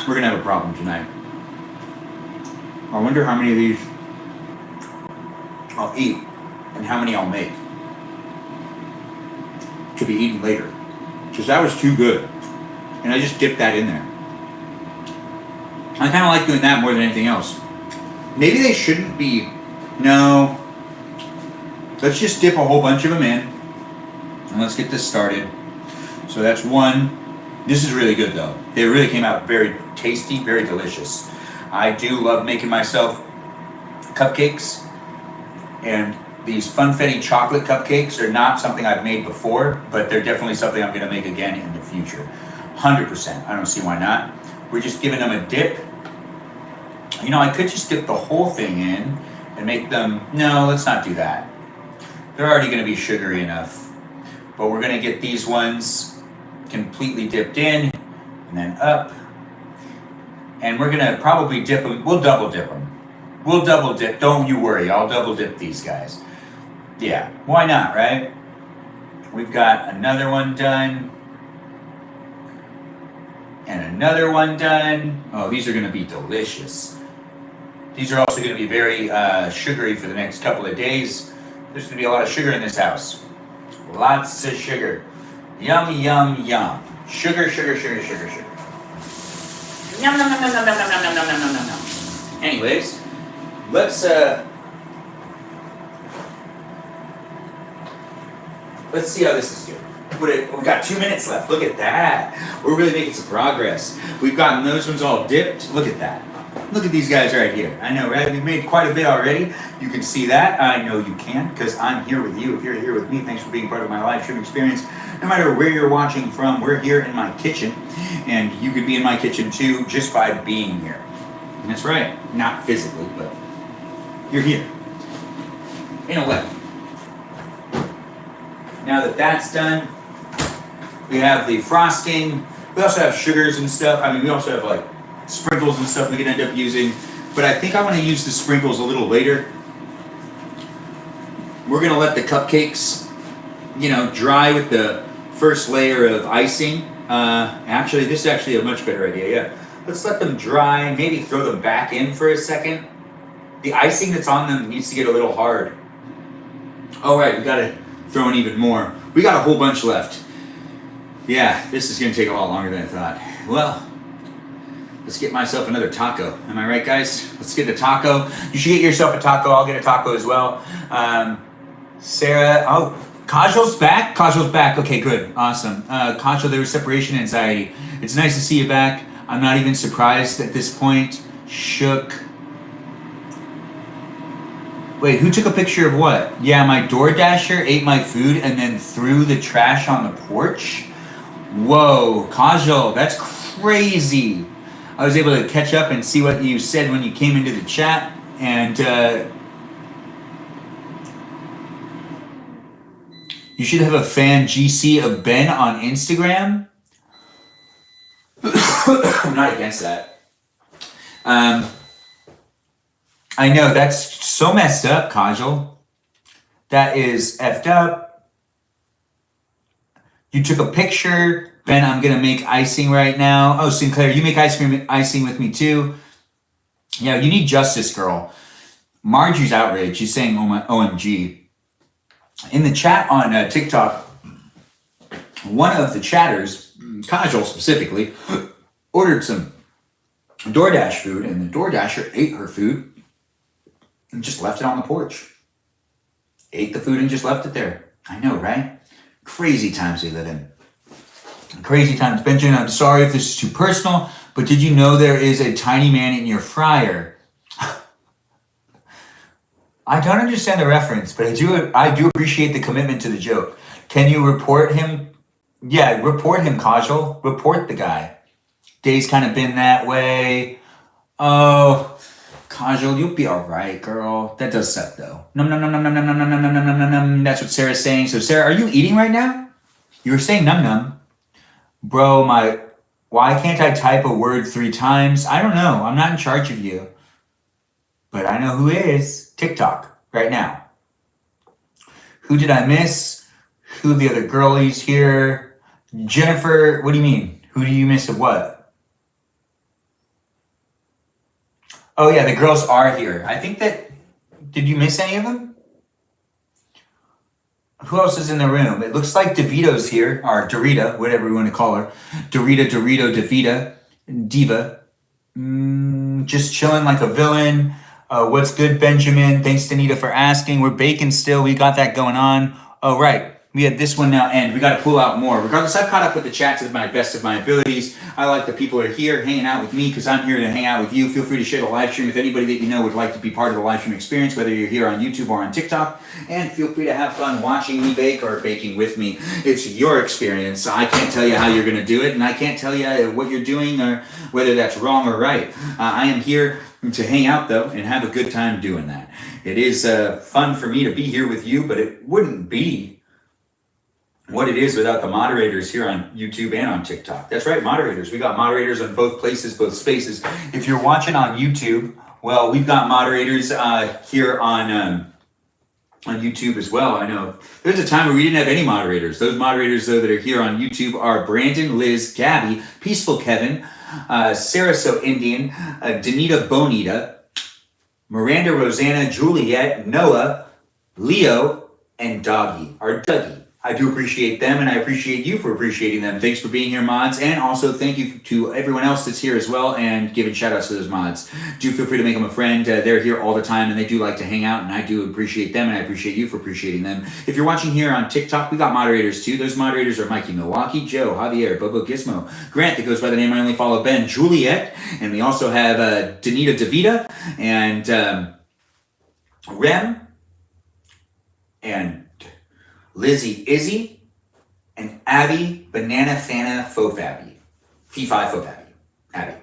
we're gonna have a problem tonight. I wonder how many of these I'll eat and how many I'll make to be eaten later, because that was too good, and I just dipped that in there. I kind of like doing that more than anything else. Maybe they shouldn't be. No, let's just dip a whole bunch of them in, and let's get this started. So that's one. This is really good though. They really came out very tasty, very delicious. I do love making myself cupcakes. And these Funfetti chocolate cupcakes are not something I've made before, but they're definitely something I'm going to make again in the future. 100%. I don't see why not. We're just giving them a dip. You know, I could just dip the whole thing in and make them... No, let's not do that. They're already going to be sugary enough. But we're going to get these ones completely dipped in and then up. And we're going to probably dip them. We'll double dip them. We'll double dip. Don't you worry. I'll double dip these guys. Yeah. Why not, right? We've got another one done. And another one done. Oh, these are going to be delicious. These are also going to be very sugary for the next couple of days. There's going to be a lot of sugar in this house. Lots of sugar. Yum, yum, yum. Sugar, sugar, sugar, sugar, sugar. Yum, yum, yum, yum, yum, yum, yum, yum, yum, yum, yum, yum. Anyways, let's see how this is doing. We've got 2 minutes left. Look at that. We're really making some progress. We've gotten those ones all dipped. Look at that. Look at these guys right here. I know, right? We've made quite a bit already. You can see that. I know you can, because I'm here with you. If you're here with me, thanks for being part of my live stream experience. No matter where you're watching from, we're here in my kitchen. And you could be in my kitchen too, just by being here. And that's right. Not physically, but you're here. In a way. Now that that's done, we have the frosting. We also have sugars and stuff. I mean, we also have like sprinkles and stuff we can end up using. But I think I want to use the sprinkles a little later. We're going to let the cupcakes, dry with the first layer of icing. Actually, this is actually a much better idea, yeah. Let's let them dry, maybe throw them back in for a second. The icing that's on them needs to get a little hard. All right, we got to throw in even more. We got a whole bunch left. Yeah, this is going to take a lot longer than I thought. Well, let's get myself another taco. Am I right, guys? Let's get a taco. You should get yourself a taco. I'll get a taco as well. Sarah, Kajal's back? Kajal's back. Okay, good. Awesome. Kajal, there was separation anxiety. It's nice to see you back. I'm not even surprised at this point. Shook. Wait, who took a picture of what? Yeah, my DoorDasher ate my food and then threw the trash on the porch? Whoa, Kajal, that's crazy. I was able to catch up and see what you said when you came into the chat, and you should have a fan GC of Ben on Instagram. I'm not against that. I know, that's so messed up, Kajal. That is effed up. You took a picture. Ben, I'm going to make icing right now. Oh, Sinclair, you make icing with me too. Yeah, you need justice, girl. Margie's outraged. She's saying, oh my, OMG. In the chat on TikTok, one of the chatters, Kajal specifically, ordered some DoorDash food, and the DoorDasher ate her food and just left it on the porch. Ate the food and just left it there. I know, right? Crazy times we live in. Crazy times. Benjamin, I'm sorry if this is too personal, but did you know there is a tiny man in your fryer? I don't understand the reference, but I do appreciate the commitment to the joke. Can you report him? Yeah, report him, Kajal. Report the guy. Day's kind of been that way. Oh, Kajal, you'll be all right, girl. That does suck, though. Num num num num num num num num num num num num. That's what Sarah's saying. So, Sarah, are you eating right now? You were saying num num, bro. Why can't I type a word 3 times? I don't know. I'm not in charge of you, but I know who is. TikTok right now. Who did I miss? Who the other girlies here? Jennifer. What do you mean? Who do you miss of what? Oh yeah, the girls are here. I think that, did you miss any of them? Who else is in the room? It looks like DeVito's here, or Dorita, whatever we want to call her. Dorita, Dorito, DeVita, Diva. Just chilling like a villain. What's good, Benjamin? Thanks, Danita, for asking. We're baking still. We got that going on. Oh, right. We had this one now end. We got to pull out more. Regardless, I've caught up with the chat to my best of my abilities. I like that people are here hanging out with me because I'm here to hang out with you. Feel free to share the live stream if anybody that you know would like to be part of the live stream experience, whether you're here on YouTube or on TikTok. And feel free to have fun watching me bake or baking with me. It's your experience. I can't tell you how you're going to do it, and I can't tell you what you're doing or whether that's wrong or right. I am here to hang out, though, and have a good time doing that. It is fun for me to be here with you, but it wouldn't be what it is without the moderators here on YouTube and on TikTok. That's right, moderators. We got moderators on both places, both spaces. If you're watching on YouTube, well, we've got moderators here on YouTube as well. I know there's a time where we didn't have any moderators. Those moderators, though, that are here on YouTube are Brandon, Liz, Gabby, Peaceful Kevin, Sarah So Indian, Danita Bonita, Miranda Rosanna, Juliet, Noah, Leo, and Doggy, or Dougie. I do appreciate them, and I appreciate you for appreciating them. Thanks for being here, mods, and also thank you to everyone else that's here as well, and giving shout-outs to those mods. Do feel free to make them a friend. They're here all the time, and they do like to hang out, and I do appreciate them, and I appreciate you for appreciating them. If you're watching here on TikTok, we got moderators, too. Those moderators are Mikey Milwaukee, Joe, Javier, Bobo Gizmo, Grant, that goes by the name I only follow, Ben, Juliet, and we also have Danita DeVita, and Rem, and Lizzie Izzy, and Abby Banana Fana Fofabby. Fee-Fi Fofabby. Abby.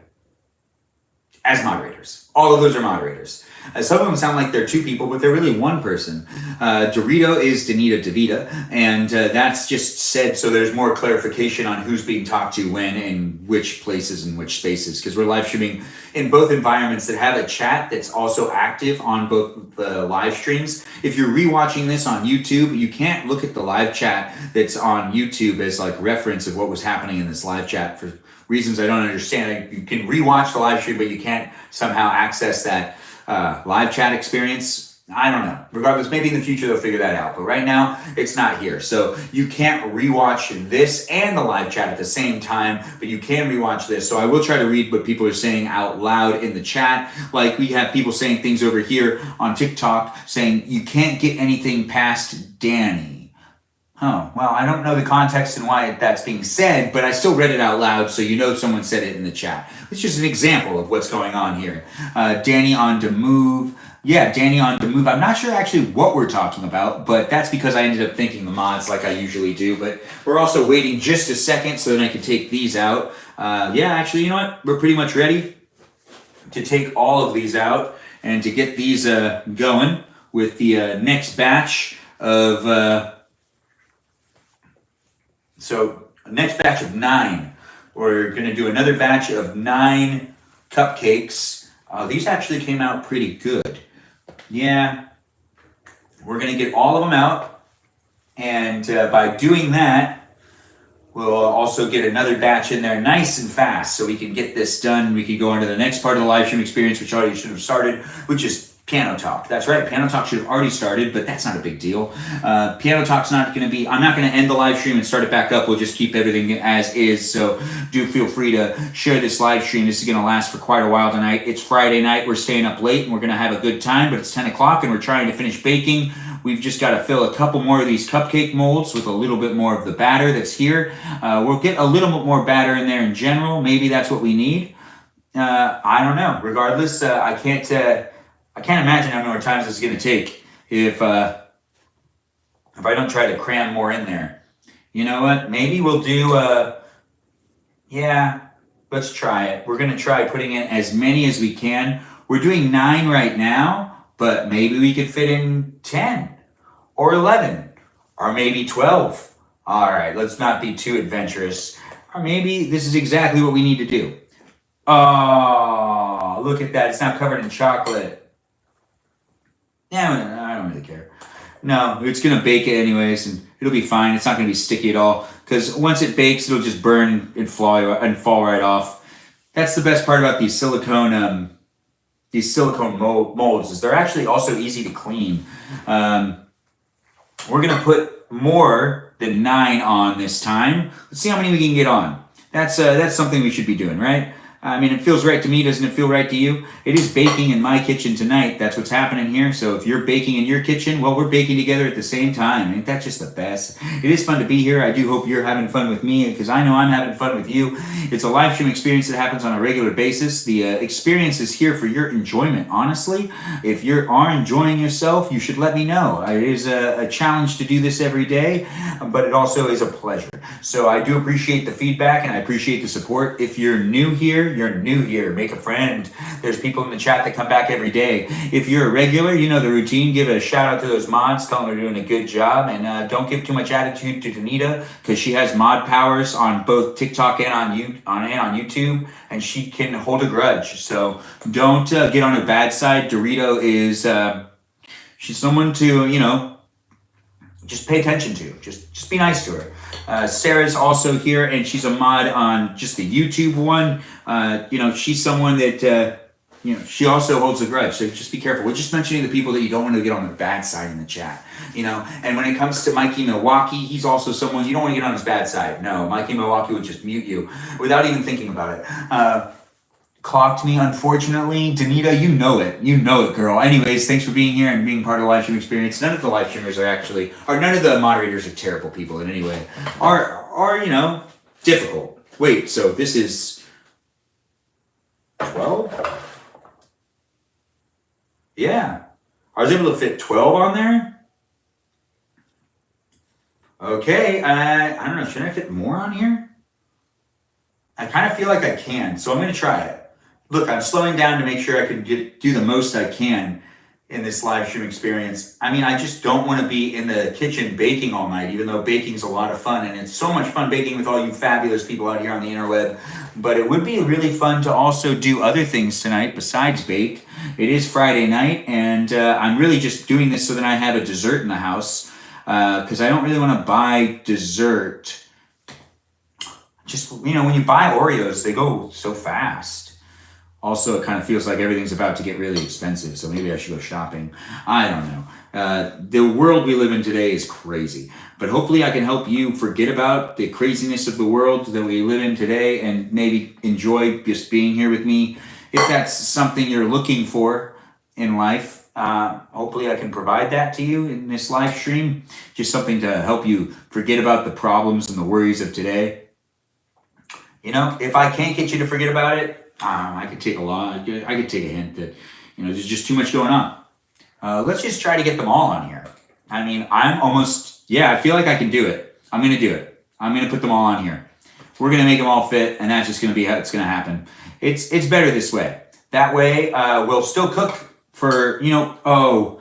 As moderators. All of those are moderators. Some of them sound like they're 2 people, but they're really 1 person. Dorito is Danita DeVita, and that's just said so there's more clarification on who's being talked to when and which places and which spaces, because we're live streaming in both environments that have a chat that's also active on both the live streams. If you're rewatching this on YouTube, you can't look at the live chat that's on YouTube as like reference of what was happening in this live chat for reasons I don't understand. You can rewatch the live stream, but you can't somehow access that live chat experience. I don't know. Regardless, maybe in the future they'll figure that out. But right now, it's not here. So you can't rewatch this and the live chat at the same time, but you can rewatch this. So I will try to read what people are saying out loud in the chat. Like we have people saying things over here on TikTok saying, you can't get anything past Danny. Oh, well, I don't know the context and why that's being said, but I still read it out loud, so you know someone said it in the chat. It's just an example of what's going on here. Danny on the move. Yeah, Danny on the move. I'm not sure actually what we're talking about, but that's because I ended up thinking the mods like I usually do. But we're also waiting just a second so that I can take these out. Yeah, actually, you know what? We're pretty much ready to take all of these out and to get these going with the next batch of... So next batch of 9. We're going to do another batch of 9 cupcakes These actually came out pretty good. Yeah, we're going to get all of them out. And by doing that, we'll also get another batch in there nice and fast so we can get this done. We can go on to the next part of the live stream experience, which already should have started, which is Piano Talk. That's right, Piano Talk should have already started, but that's not a big deal. Piano Talk's not going to be, I'm not going to end the live stream and start it back up. We'll just keep everything as is. So do feel free to share this live stream. This is going to last for quite a while tonight. It's Friday night. We're staying up late and we're going to have a good time, but it's 10 o'clock and we're trying to finish baking. We've just got to fill a couple more of these cupcake molds with a little bit more of the batter that's here. We'll get a little bit more batter in there in general. Maybe that's what we need. I don't know. Regardless, I can't imagine how many more times this is going to take if I don't try to cram more in there. You know what? Maybe we'll do, let's try it. We're going to try putting in as many as we can. We're doing 9 right now, but maybe we could fit in 10 or 11 or maybe 12. All right, let's not be too adventurous. Or maybe this is exactly what we need to do. Oh, look at that. It's not covered in chocolate. Yeah, I don't really care. No, it's going to bake it anyways, and it'll be fine. It's not going to be sticky at all, because once it bakes, it'll just burn and fall right off. That's the best part about these silicone molds, is they're actually also easy to clean. We're going to put more than 9 on this time. Let's see how many we can get on. That's something we should be doing, right? I mean, it feels right to me. Doesn't it feel right to you? It is baking in my kitchen tonight. That's what's happening here. So if you're baking in your kitchen, well, we're baking together at the same time. Ain't that just the best? It is fun to be here. I do hope you're having fun with me, because I know I'm having fun with you. It's a live stream experience that happens on a regular basis. The experience is here for your enjoyment, honestly. If you are enjoying yourself, you should let me know. It is a challenge to do this every day, but it also is a pleasure. So I do appreciate the feedback and I appreciate the support. If you're new here, you're new here. Make a friend. There's people in the chat that come back every day. If you're a regular, you know the routine. Give a shout out to those mods. Tell them they're doing a good job. And don't give too much attitude to Danita, because she has mod powers on both TikTok and on YouTube, and she can hold a grudge. So don't get on her bad side. Dorito is she's someone to just pay attention to. Just be nice to her. Sarah's also here, and she's a mod on just the YouTube one. She's someone that, she also holds a grudge. So just be careful. We're just mentioning the people that you don't want to get on the bad side in the chat. And when it comes to Mikey Milwaukee, he's also someone you don't want to get on his bad side. No, Mikey Milwaukee would just mute you without even thinking about it. Clocked me, unfortunately. Danita, you know it, girl. Anyways, thanks for being here and being part of the live stream experience. None of the live streamers none of the moderators are terrible people in any way. Are difficult. Wait, so this is 12? Yeah. I was able to fit 12 on there? Okay, I don't know, should I fit more on here? I kind of feel like I can, so I'm going to try it. Look, I'm slowing down to make sure I can do the most I can in this live stream experience. I mean, I just don't want to be in the kitchen baking all night, even though baking's a lot of fun, and it's so much fun baking with all you fabulous people out here on the interweb. But it would be really fun to also do other things tonight besides bake. It is Friday night, and I'm really just doing this so that I have a dessert in the house, because I don't really want to buy dessert. Just, when you buy Oreos, they go so fast. Also, it kind of feels like everything's about to get really expensive, so maybe I should go shopping. I don't know. The world we live in today is crazy, but hopefully I can help you forget about the craziness of the world that we live in today and maybe enjoy just being here with me. If that's something you're looking for in life, hopefully I can provide that to you in this live stream. Just something to help you forget about the problems and the worries of today. If I can't get you to forget about it, I could take a hint that, there's just too much going on. Let's just try to get them all on here. I mean, I feel like I can do it. I'm going to do it. I'm going to put them all on here. We're going to make them all fit, and that's just going to be how it's going to happen. It's better this way. That way, we'll still cook for, we'll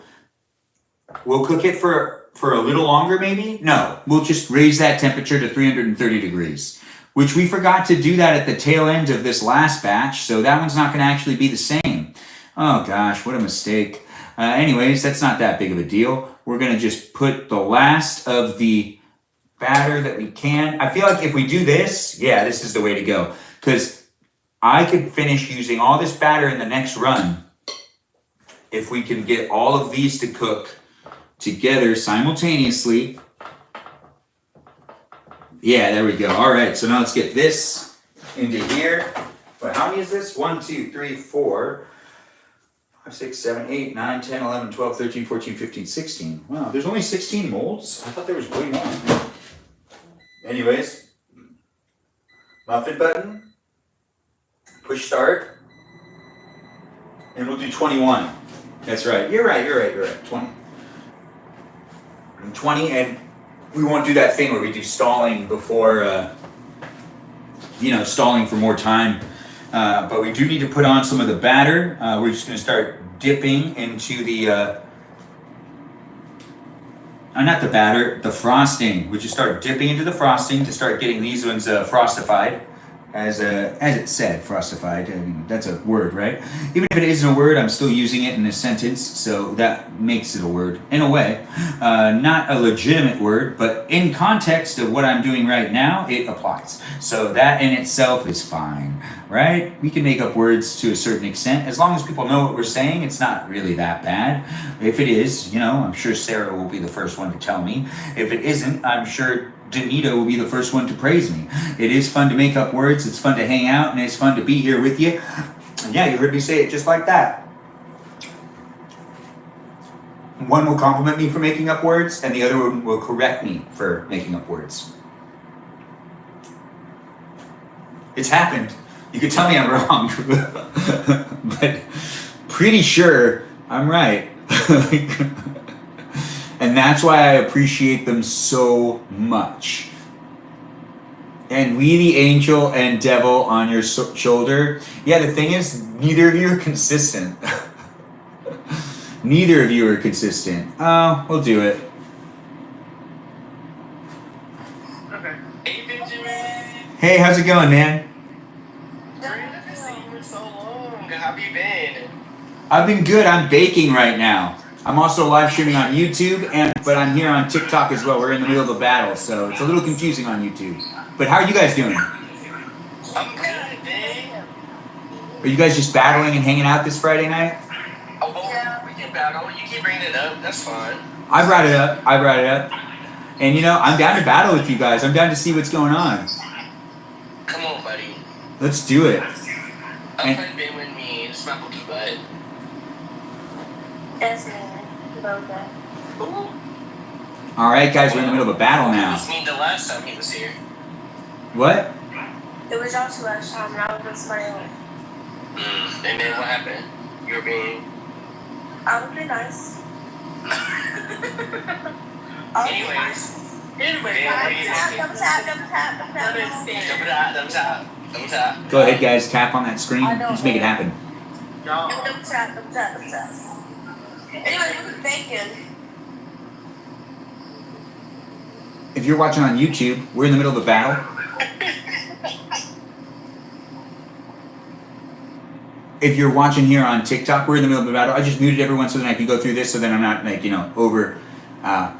cook it for a little longer maybe? No, we'll just raise that temperature to 330 degrees. which we forgot to do that at the tail end of this last batch, so that one's not going to actually be the same. Oh gosh, what a mistake. Anyways, that's not that big of a deal. We're going to just put the last of the batter that we can. I feel like if we do this, yeah, this is the way to go. Because I could finish using all this batter in the next run if we can get all of these to cook together simultaneously. Yeah, there we go. All right, so now let's get this into here. But how many is this? 1, 2, 3, 4, 5, 6, 7, 8, 9, 10, 11, 12, 13, 14, 15, 16. Wow, there's only 16 molds? I thought there was way more. Anyways, muffin button, push start, and we'll do 21. That's right. You're right. 20. And 20, and we won't do that thing where we do stalling before, stalling for more time. But we do need to put on some of the batter. We're just going to start dipping into the, not the batter, the frosting. We just start dipping into the frosting to start getting these ones frostified. As it said, frostified. I mean, that's a word, right? Even if it isn't a word, I'm still using it in a sentence, so that makes it a word, in a way. Not a legitimate word, but in context of what I'm doing right now, it applies. So that in itself is fine, right? We can make up words to a certain extent. As long as people know what we're saying, it's not really that bad. If it is, I'm sure Sarah will be the first one to tell me. If it isn't, I'm sure Danita will be the first one to praise me. It is fun to make up words, it's fun to hang out, and it's fun to be here with you. And yeah, you heard me say it just like that. One will compliment me for making up words, and the other one will correct me for making up words. It's happened. You can tell me I'm wrong, but pretty sure I'm right. And that's why I appreciate them so much. And we, the angel and devil on your shoulder. Yeah, the thing is, neither of you are consistent. Neither of you are consistent. Oh, we'll do it. Okay. Hey, Benjamin. Hey, how's it going, man? I haven't seen you in so long. How have you been? I've been good. I'm baking right now. I'm also live streaming on YouTube, but I'm here on TikTok as well. We're in the middle of a battle, so it's a little confusing on YouTube. But how are you guys doing? I'm good, man. Are you guys just battling and hanging out this Friday night? Oh, well, we can battle. You keep bringing it up. That's fine. I brought it up. And I'm down to battle with you guys. I'm down to see what's going on. Come on, buddy. Let's do it. I'm playing Ben with me. It's my bookie butt. That's me. Love that. Ooh. All right, guys, we're in the middle of a battle It now. was me the last time he was here. What? It was y'all two last time, and I was with somebody else. And then what happened? You were being... I was pretty nice. Anyways. Anyway, double tap. Go ahead, guys. Tap on that screen. I know. Let's make it happen. Y'all. Double tap. Anyway, what was bacon? If you're watching on YouTube, we're in the middle of a battle. If you're watching here on TikTok, we're in the middle of a battle. I just muted everyone so that I can go through this so then I'm not over... I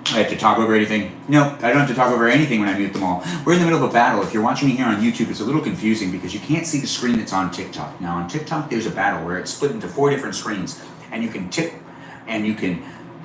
have to talk over anything. No, I don't have to talk over anything when I mute them all. We're in the middle of a battle. If you're watching me here on YouTube, it's a little confusing because you can't see the screen that's on TikTok. Now on TikTok, there's a battle where it's split into 4 different screens. And you can tip, and you can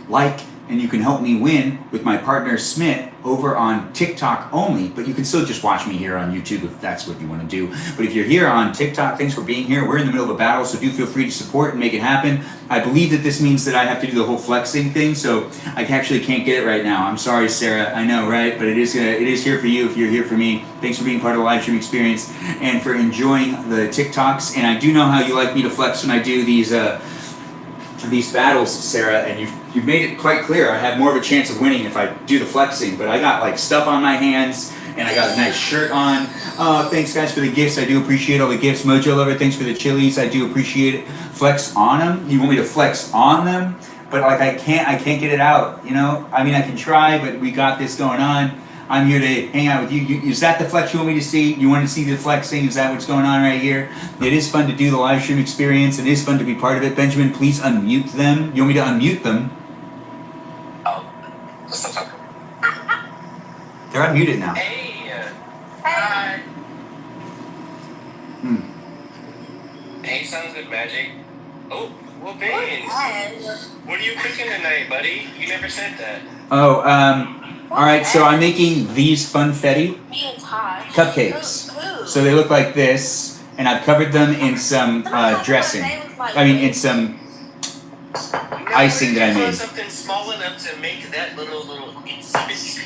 like, and you can help me win with my partner Smith over on TikTok only, but you can still just watch me here on YouTube if that's what you want to do. But if you're here on TikTok, thanks for being here. We're in the middle of a battle, so do feel free to support and make it happen. I believe that this means that I have to do the whole flexing thing, so I actually can't get it right now. I'm sorry, Sarah. I know, right? But it is here for you if you're here for me. Thanks for being part of the live stream experience and for enjoying the TikToks. And I do know how you like me to flex when I do these battles, Sarah, and you've made it quite clear I have more of a chance of winning if I do the flexing, but I got like stuff on my hands and I got a nice shirt on. Oh, thanks guys for the gifts. I do appreciate all the gifts. Mojo Lover, thanks for the chilies. I do appreciate it. Flex on them? You want me to flex on them? But like I can't get it out, I mean, I can try, but we got this going on. I'm here to hang out with you. Is that the flex you want me to see? You want to see the flexing? Is that what's going on right here? It is fun to do the live stream experience. It is fun to be part of it. Benjamin, please unmute them. You want me to unmute them? Oh, stop talking. They're unmuted now. Hey. Hey. Hey, sounds good, Magic. Oh, well, Ben. Yes. What are you cooking tonight, buddy? You never said that. Oh, all right. So I'm making these funfetti Me and Tosh. cupcakes. Who? So they look like this, and I've covered them in some dressing. I mean, in some icing that I made. Something small enough to make that little itsy.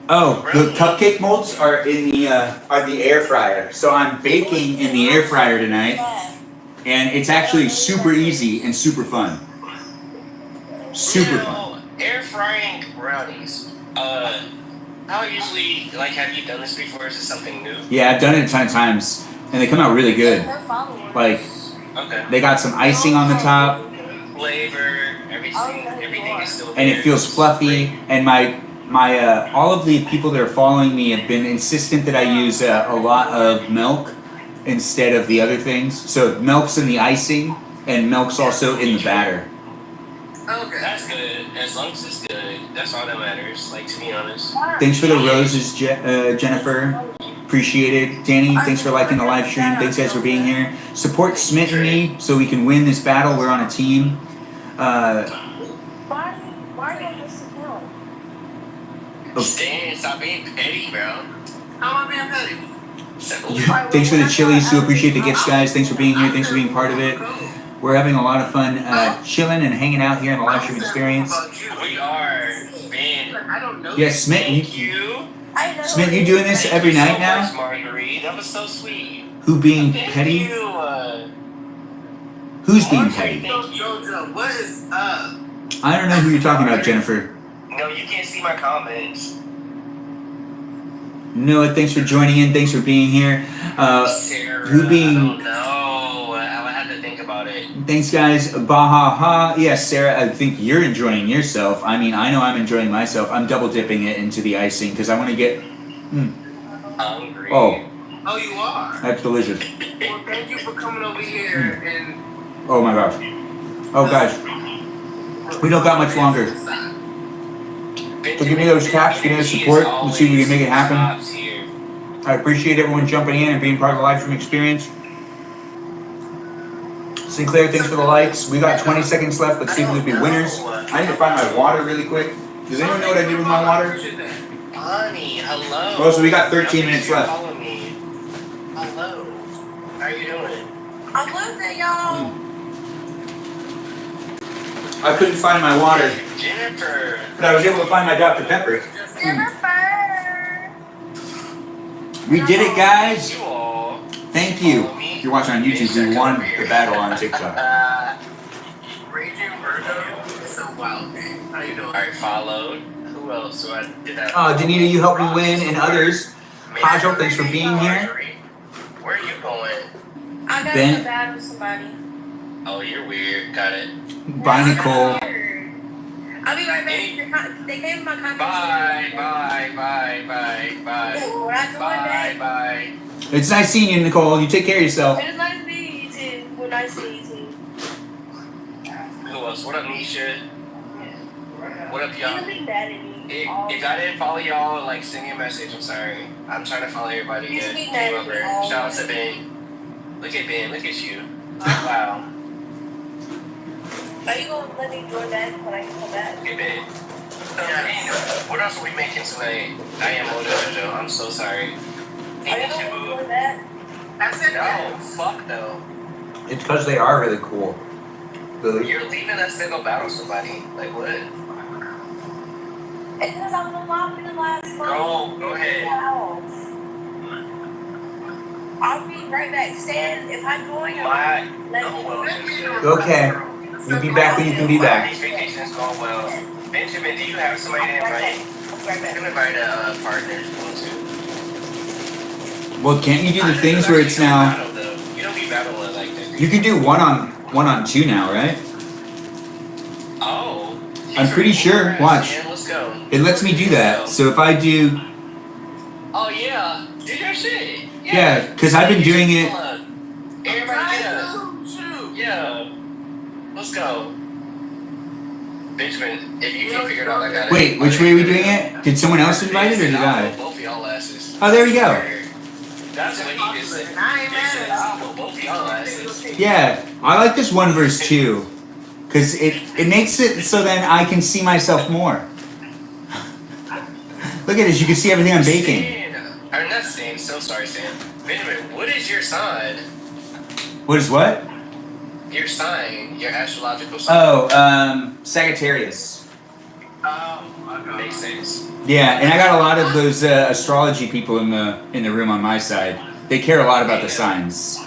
Oh, the cupcake molds are in the air fryer. So I'm baking in the air fryer tonight, and it's actually super easy and super fun. Super fun. Air frying brownies. How usually, like, have you done this before? Is this something new? Yeah, I've done it a ton of times, and they come out really good. Like, Okay. they got some icing on the top, Flavor, everything is still there. and it feels fluffy. And my all of the people that are following me have been insistent that I use a lot of milk instead of the other things. So milk's in the icing, and milk's also in the batter. Okay. That's good. As long as it's good, that's all that matters. Like, to be honest. Thanks for the roses, Jennifer. Appreciate it. Danny, thanks for liking the live stream. Thanks guys for being here. Support Smith and me so we can win this battle. We're on a team. Why are you missing him? Stan, stop being petty, bro. How am I being petty? Thanks for the chilies. So appreciate the gifts, guys. Thanks for being here. Thanks for being part of it. We're having a lot of fun chilling and hanging out here in the live stream experience. We are, Ben. I don't know. Yes, Smith. Thank you. Smith, you doing this every night now? Marguerite. That was so sweet. Who being Thank petty? you. Who's being petty? Thank you. Jojo, what is up? I don't know who you're talking about, Jennifer. No, you can't see my comments. Noah, thanks for joining in. Thanks for being here. Sarah, who being- I don't know. I had to think about it. Thanks, guys. Baha. Yes, Sarah, I think you're enjoying yourself. I mean, I know I'm enjoying myself. I'm double dipping it into the icing because I want to get. Hungry. Oh, Oh, you are? that's delicious. Well, thank you for coming over here and... Oh my gosh. Oh, guys. We don't got much longer. So give me those taps, give me the support. Let's see if we can make it happen. I appreciate everyone jumping in and being part of the live stream experience. Sinclair, thanks for the likes. We got 20 seconds left. Let's see if we'll be winners. I need to find my water really quick. Does anyone know what I did with my water? Honey, hello. Oh, so we got 13 minutes left. Follow me. Hello. How are you doing? I'm losing, y'all. I couldn't find my water, Jennifer. but I was able to find my Dr. Pepper. Jennifer. We did it, guys. You all. Thank you. If you're watching on YouTube, we won the battle on TikTok. Raging Virgo is so wild, man. How you doing? Alright, followed. Who else? So I did that. Danita, you helped me win, and others. Hajo, thanks for being here. Where are you going? I got Ben? to battle somebody. Oh, you're weird. Got it. Bye, Nicole. I'll be right back. They gave me my contact. Bye. When I join back, Bye. It's nice seeing you, Nicole. You take care of yourself. it is nice to meet you too. When I see you too. Who else? What up, Nisha? What up, You y'all? can be mad at me. If I didn't follow y'all, like, send me a message. I'm sorry. I'm trying to follow everybody. You Good. should be Game mad at over. me all Shout out the to Ben. Look at Ben. Look at you. Wow. Are you gonna let me join back when I come back? Look at Ben. What else are we making tonight? I am Mojo. I'm so sorry. Are you gonna join back? I said No, fuck no. It's because they are really cool. Really? You're leaving us to go battle somebody. Like what? It's because I was alive in the last month. Go ahead. I'll be right back. Stan, if I join, My let me Okay. You be back when you can be back. These vacations going well. Benjamin, do you have somebody to invite? I'll be right You back. can invite a partner if you want to. Well, can't you do the things where it's now? You don't be battling like that. You can do one on two now, right? Oh. I'm pretty sure. Watch. Yeah, let's go. It lets me do that. So if I do Do your shit. Yeah, because I've been doing it. Everybody get up. Shoot. Yeah. Let's go. Benjamin, if you can figure it out, I got it. Wait, which way are we doing it? Did someone else invite it or did I'll I? vote both of y'all asses. Oh, there we go. That's what he just said. And I ain't He said, mad I'll vote both of y'all asses. Yeah, I like this 1 verse 2. Because it makes it so then I can see myself more. Look at this, you can see everything I'm baking. Stan, or not Stan, so sorry, Stan. Benjamin, what is your sign? What is what? Your sign, your astrological sign. Oh, Sagittarius. Oh, okay. Makes sense. Yeah, and I got a lot of those astrology people in the room on my side. They care a lot about the signs.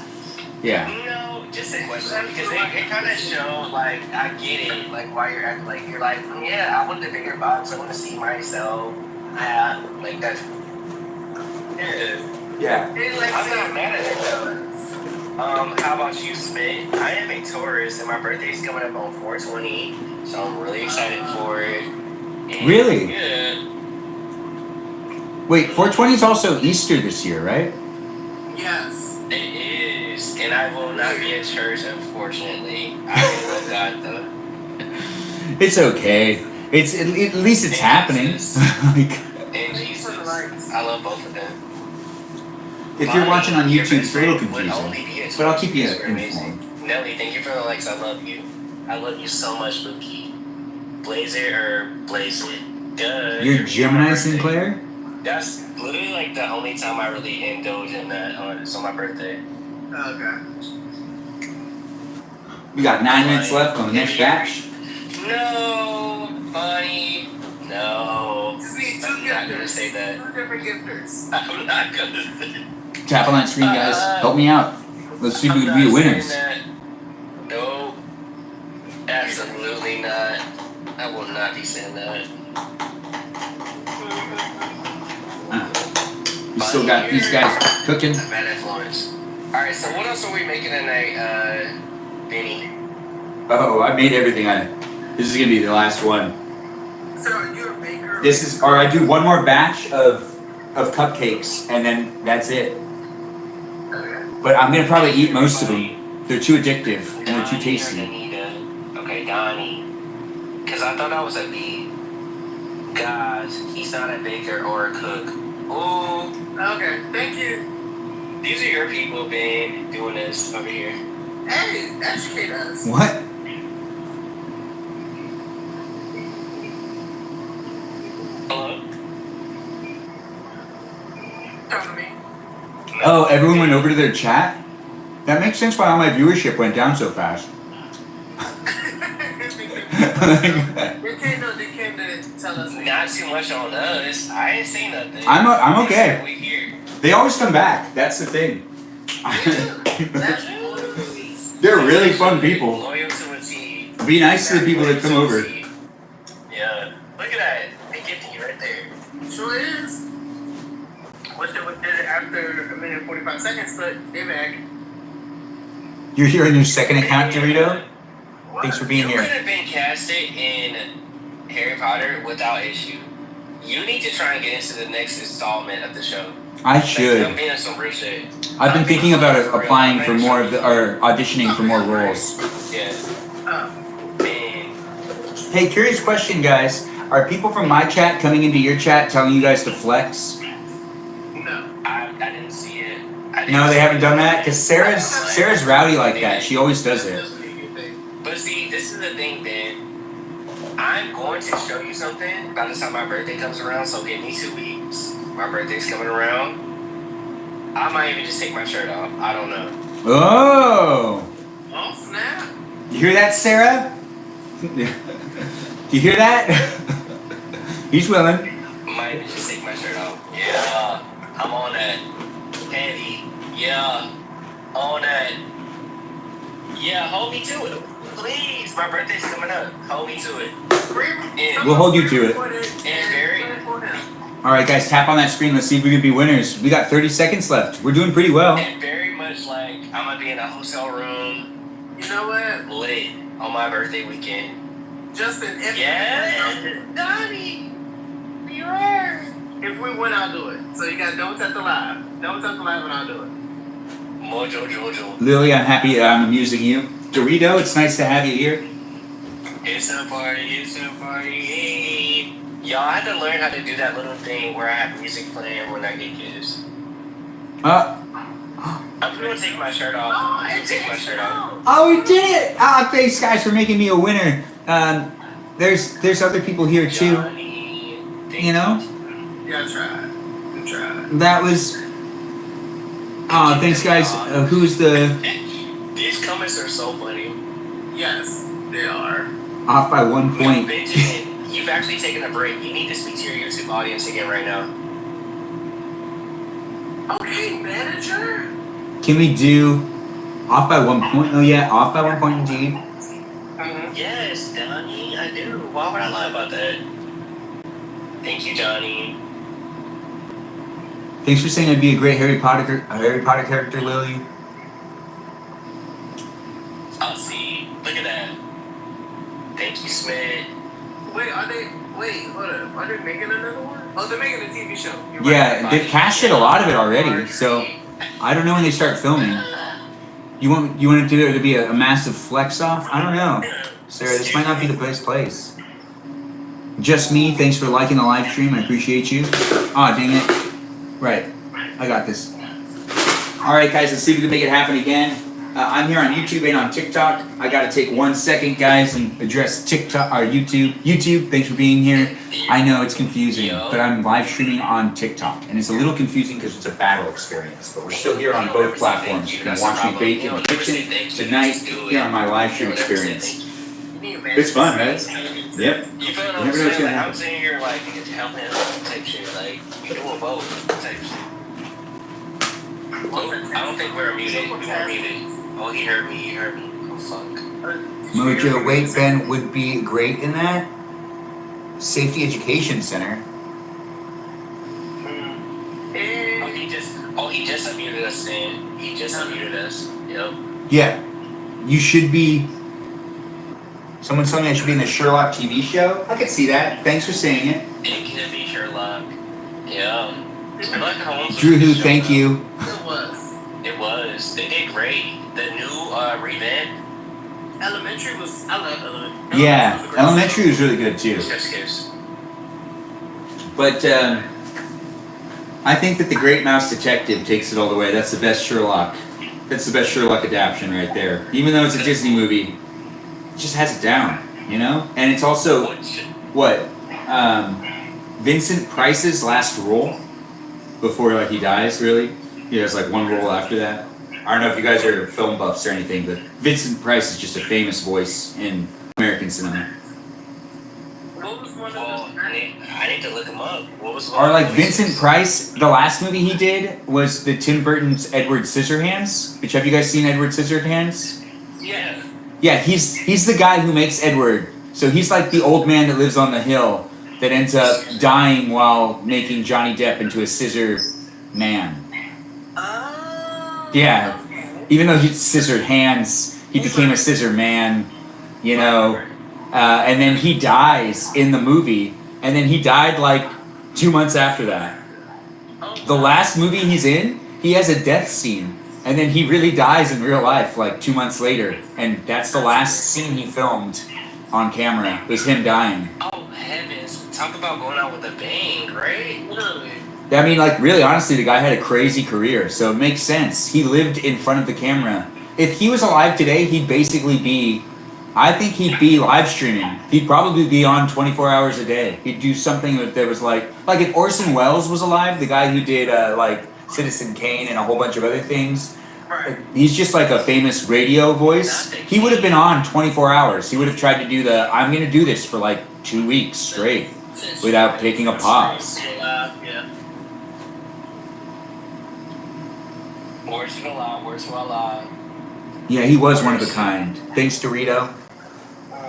Yeah. No, just a question because it kind of show like I get it, like why you're acting like you're like yeah, I want the bigger box, I want to see myself. Like that's yeah. Yeah. I'm not mad at it though. How about you, Smith? I am a Taurus, and my birthday's coming up on 4/20, so I'm really excited for it. And, Really? Yeah. Wait, 420 is also Easter this year, right? Yes. It is, and I will not be at church, unfortunately. I love God though. It's okay. It's at least it's happening. Like, And Jesus, I love both of them. if you're watching on YouTube, it's a little confusing. confusing. But I'll keep you Super amazing. informed. Nelly, thank you for the likes. I love you. I love you so much, Luki. Blaze it or blaze it. Duh. You're Gemini Sinclair? That's literally like the only time I really indulge in that on my birthday. Okay. We got 9 minutes left on the next batch. No, Bonnie. No. Just need two I'm not gonna gifters. say that. 2 different gifters. I'm not gonna say Tap on that screen, guys. Help me out. Let's see who I'm can be the not winners. saying that. No. Absolutely not. I will not be saying that. We still got these guys cooking. Bad influence. Alright, so what else are we making tonight, Benny? Oh, I made everything. This is gonna be the last one. So are you a baker? Or I do one more batch of cupcakes, and then that's it. Okay. But I'm gonna probably eat most of them. They're too addictive and they're too tasty. Okay, Donnie. Because I thought I was a B. Guys, he's not a baker or a cook. Ooh. Okay, thank you. These are your people, Ben, doing this over here. Hey, educate us. What? Hello? Come to me. Oh, everyone went over to their chat? That makes sense why all my viewership went down so fast. They came to tell us. Not too much on us. I ain't seen nothing. I'm okay. We here. They always come back. That's the thing. That's loyalty. They're really fun people. Loyal to a T. Be nice to the people that come over. Yeah. Look at that. They gifted you right there. Sure is. Wish they would did it after 1 minute and 45 seconds, but they back. You're here on your second account, Dorito? What? Thanks for being You here. could have been casted in Harry Potter without issue. You need to try and get into the next installment of the show. I Like, I'm should. being some real shit. I've been thinking about applying for more of the, or auditioning for more roles. Yeah. Oh. Man. Hey, curious question, guys. Are people from my chat coming into your chat telling you guys to flex? No. I didn't see it. No, they haven't done that? Because Sarah's rowdy like that. She always does it. But see, this is the thing, Ben. I'm going to show you something by the time my birthday comes around, so give me 2 weeks. My birthday's coming around. I might even just take my shirt off. I don't know. Oh! Oh, snap. You hear that, Sarah? You hear that? He's willing. Might even just take my shirt off. Yeah, I'm on that. Heavy. Yeah, on that. Yeah, hold me to it. Please, my birthday's coming up. Hold me to it. And, We'll hold you to it. and very, Alright, guys, tap on that screen. Let's see if we can be winners. We got 30 seconds left. We're doing pretty well. and very much like I'm gonna be in a hotel room, You know what? lit on my birthday weekend. Justin, if Yeah, Donnie, you are. If we win, I'll do it. So you got don't tap the live. Don't tap the live and I'll do it. Mojo Jojo. Lily, I'm happy I'm amusing you. Dorito, it's nice to have you here. It's a party, it's a party. Y'all, I had to learn how to do that little thing where I have music playing when I get kissed. I'm gonna take my shirt off. I'm gonna take my shirt off. Oh, we did it! Ah, thanks guys for making me a winner. There's other people here too. Johnny, You know? Yeah, I tried. You tried. That was. Oh, thanks guys. Who's the These comments are so funny. Yes, they are. off by 1 point? Benjamin, you've actually taken a break. You need to speak to your YouTube audience again right now. Okay, manager. Can we do off by 1 point? Oh yeah, off by 1 point indeed. Yes, Donnie, I do. Why would I lie about that? Thank you, Johnny. Thanks for saying I'd be a great Harry Potter character, Lily. I'll see. Look at that. Thank you, Smith. Wait, are they? Wait, hold up. Are they making another one? Oh, they're making a TV show. You're Yeah, right. they've casted a lot of it already, so I don't know when they start filming. You want it to be a massive flex off? I don't know. Sarah, this might not be the best place. Just me, thanks for liking the live stream, I appreciate you. Aw, dang it. Right, I got this. Alright guys, let's see if we can make it happen again. I'm here on YouTube and on TikTok. I gotta take 1 second, guys, and address TikTok or YouTube. YouTube, thanks for being here. I know it's confusing, but I'm live streaming on TikTok, and it's a little confusing because it's a battle experience. But we're still here on both platforms. You can watch me bake in the kitchen tonight here on my live stream experience. It's fun, right? Yep. You feel what You I'm never know what's saying? gonna Like, I'm happen. sitting here like helping type shit. Like we doing both type shit. Oh, I don't think we're muted. We're muted. Oh, he heard me. He heard me. Oh fuck. Mojo, wait, Ben would be great in that. Safety Education Center. Oh, he just unmuted us. Then he just unmuted us. Yep. Yeah, you should be. Someone's telling me I should be in the Sherlock TV show. I could see that. Thanks for saying it. It could be Sherlock. Yeah. Sherlock Holmes. Drew, who? Thank you. It was. It was. They did great. The new revamp. Elementary was. I love Elementary. Yeah, Elementary was really good too. Excuse. But I think that The Great Mouse Detective takes it all the way. That's the best Sherlock. That's the best Sherlock adaptation right there. Even though it's a Disney movie, it just has it down, you know? And it's also, what? Vincent Price's last role before like he dies, really? He has like one role after that. I don't know if you guys are film buffs or anything, but Vincent Price is just a famous voice in American cinema. What was one of Well, the? I need to look him up. What was Or like Vincent Price, the last movie he did was the Tim Burton's Edward Scissorhands. Which have you guys seen Edward Scissorhands? Yeah. Yeah, he's the guy who makes Edward. So he's like the old man that lives on the hill that ends up dying while making Johnny Depp into a scissor man. Oh. Yeah. Even though he scissored hands, he became a scissor man, you know. And then he dies in the movie, and then he died like 2 months after that. The last movie he's in, he has a death scene, and then he really dies in real life like 2 months later, and that's the last scene he filmed on camera, was him dying. Oh heavens! Talk about going out with a bang, right? Literally. I mean, like, really, honestly, the guy had a crazy career, so it makes sense. He lived in front of the camera. If he was alive today, he'd basically be, I think he'd be live streaming. He'd probably be on 24 hours a day. He'd do something that was like if Orson Welles was alive, the guy who did, like, Citizen Kane and a whole bunch of other things, Right. he's just like a famous radio voice. He would have been on 24 hours. He would have tried to do I'm going to do this for like 2 weeks straight without taking a pause. Yeah. Words voila. Yeah, he was one of a kind. Thanks, Dorito.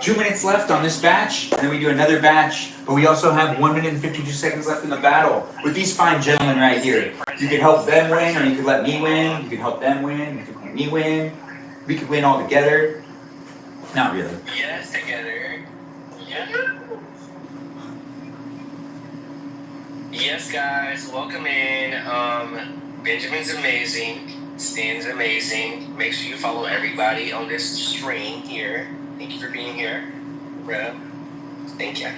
2 minutes left on this batch, and then we do another batch, but we also have 1 minute and 52 seconds left in the battle with these fine gentlemen right here. You could help them win, or you could let me win. You could help them win, you could let me win. We could win all together. Not really. Yes, together. Yeah. Yes, guys, welcome in. Benjamin's amazing. Stan's amazing. Make sure you follow everybody on this stream here. Thank you for being here, bro. Thank you.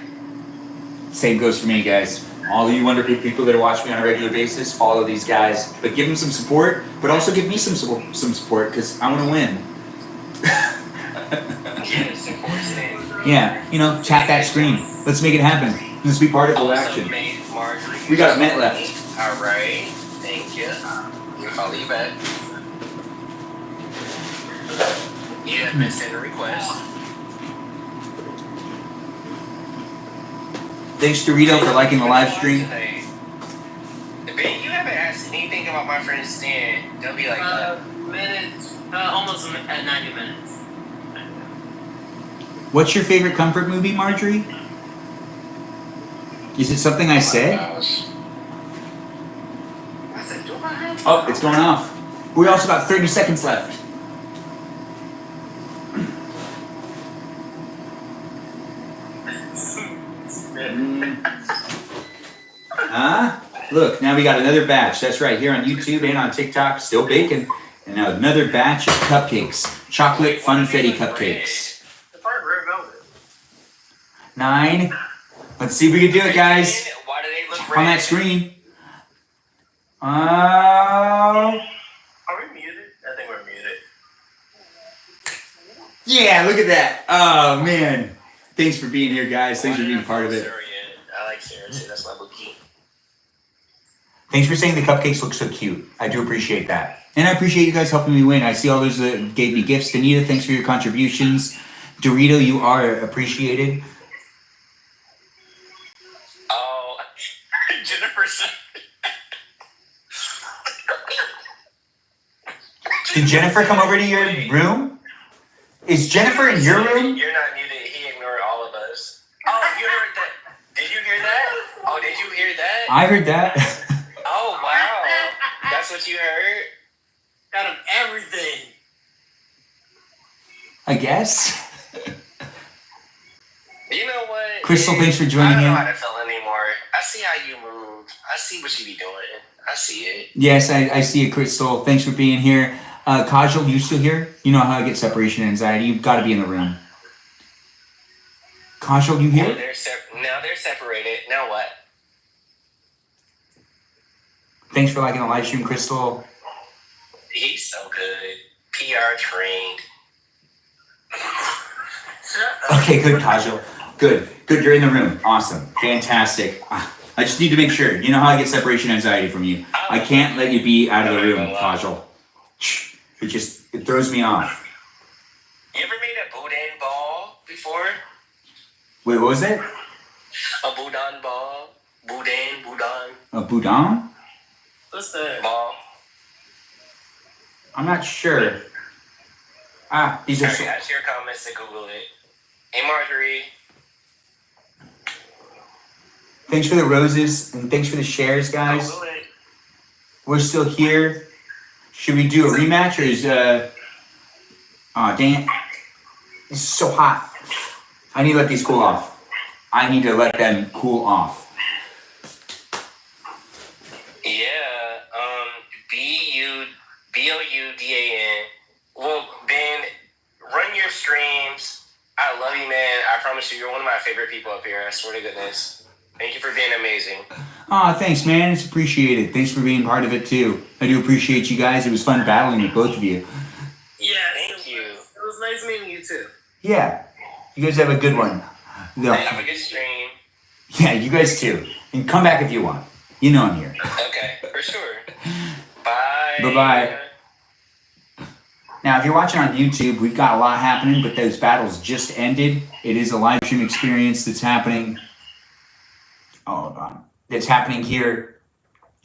Same goes for me, guys. All of you wonderful people that are watching me on a regular basis, follow these guys. But give them some support, but also give me some support because I want to win. Yes, of course, Stan. Yeah, tap that screen. Let's make it happen. Let's be part of the action. Marjorie, We got a minute left. All right, thank you. We'll follow you back. You have been sent a request. Thanks, Dorito, for liking the live stream. Ben, you haven't asked anything about my friend Stan. They'll be like, Minutes. Almost at 90 minutes. What's your favorite comfort movie, Marjorie? Is it something I said? I said, do I have? Oh, it's going off. We also got 30 seconds left. Look, now we got another batch. That's right, here on YouTube and on TikTok, still baking. And now another batch of cupcakes. Chocolate funfetti cupcakes. The part red velvet. 9. Let's see if we can do it, guys. Why do they look red? On that screen. Are we muted? I think we're muted. Yeah, look at that. Oh, man. Thanks for being here, guys. Thanks for being part of it. I like Sarah too. That's my bookie. Thanks for saying the cupcakes look so cute. I do appreciate that. And I appreciate you guys helping me win. I see all those that gave me gifts. Danita, thanks for your contributions. Dorito, you are appreciated. Oh, Jennifer said. Did Jennifer come over to your room? Is Jennifer in your room? You're not muted. He ignored all of us. Oh, you heard that? Did you hear that? Oh, did you hear that? I heard that. Oh, wow. That's what you heard? Out of everything. I guess. You know what? Crystal, thanks for I joining don't know in. how to feel anymore. I see how you move. I see what you be doing. I see it. Yes, I see it, Crystal. Thanks for being here. Kajal, you still here? You know how I get separation anxiety. You've got to be in the room. Kajal, you Well, here? now they're separated. Now what? Thanks for liking the live stream, Crystal. He's so good. PR trained. Okay, good, Kajal. Good, you're in the room. Awesome. Fantastic. I just need to make sure. You know how I get separation anxiety from you. I can't let you be out of the room, Kajal. It throws me off. You ever made a boudin ball before? Wait, what was that? A boudin ball? Boudin. A boudin? What's that? Ball. I'm not sure. These are Sorry, ask your comments to Google it. Hey, Marjorie. Thanks for the roses and thanks for the shares, guys. Google it. We're still here. Should we do a rematch or is dang it. This is so hot. I need to let these cool off. I need to let them cool off. Yeah, BOUDAN. Well, Ben, run your streams. I love you, man. I promise you, you're one of my favorite people up here. I swear to goodness. Thank you for being amazing. Thanks, man. It's appreciated. Thanks for being part of it, too. I do appreciate you guys. It was fun battling with both of you. Yeah, Thank you. It was nice meeting you too. Yeah. You guys have a good one. Have a good stream. Yeah, you guys, too. And come back if you want. You know I'm here. Okay, for sure. Bye. Bye-bye. Now, if you're watching on YouTube, we've got a lot happening, but those battles just ended. It is a live stream experience that's happening. Hold on. It's happening here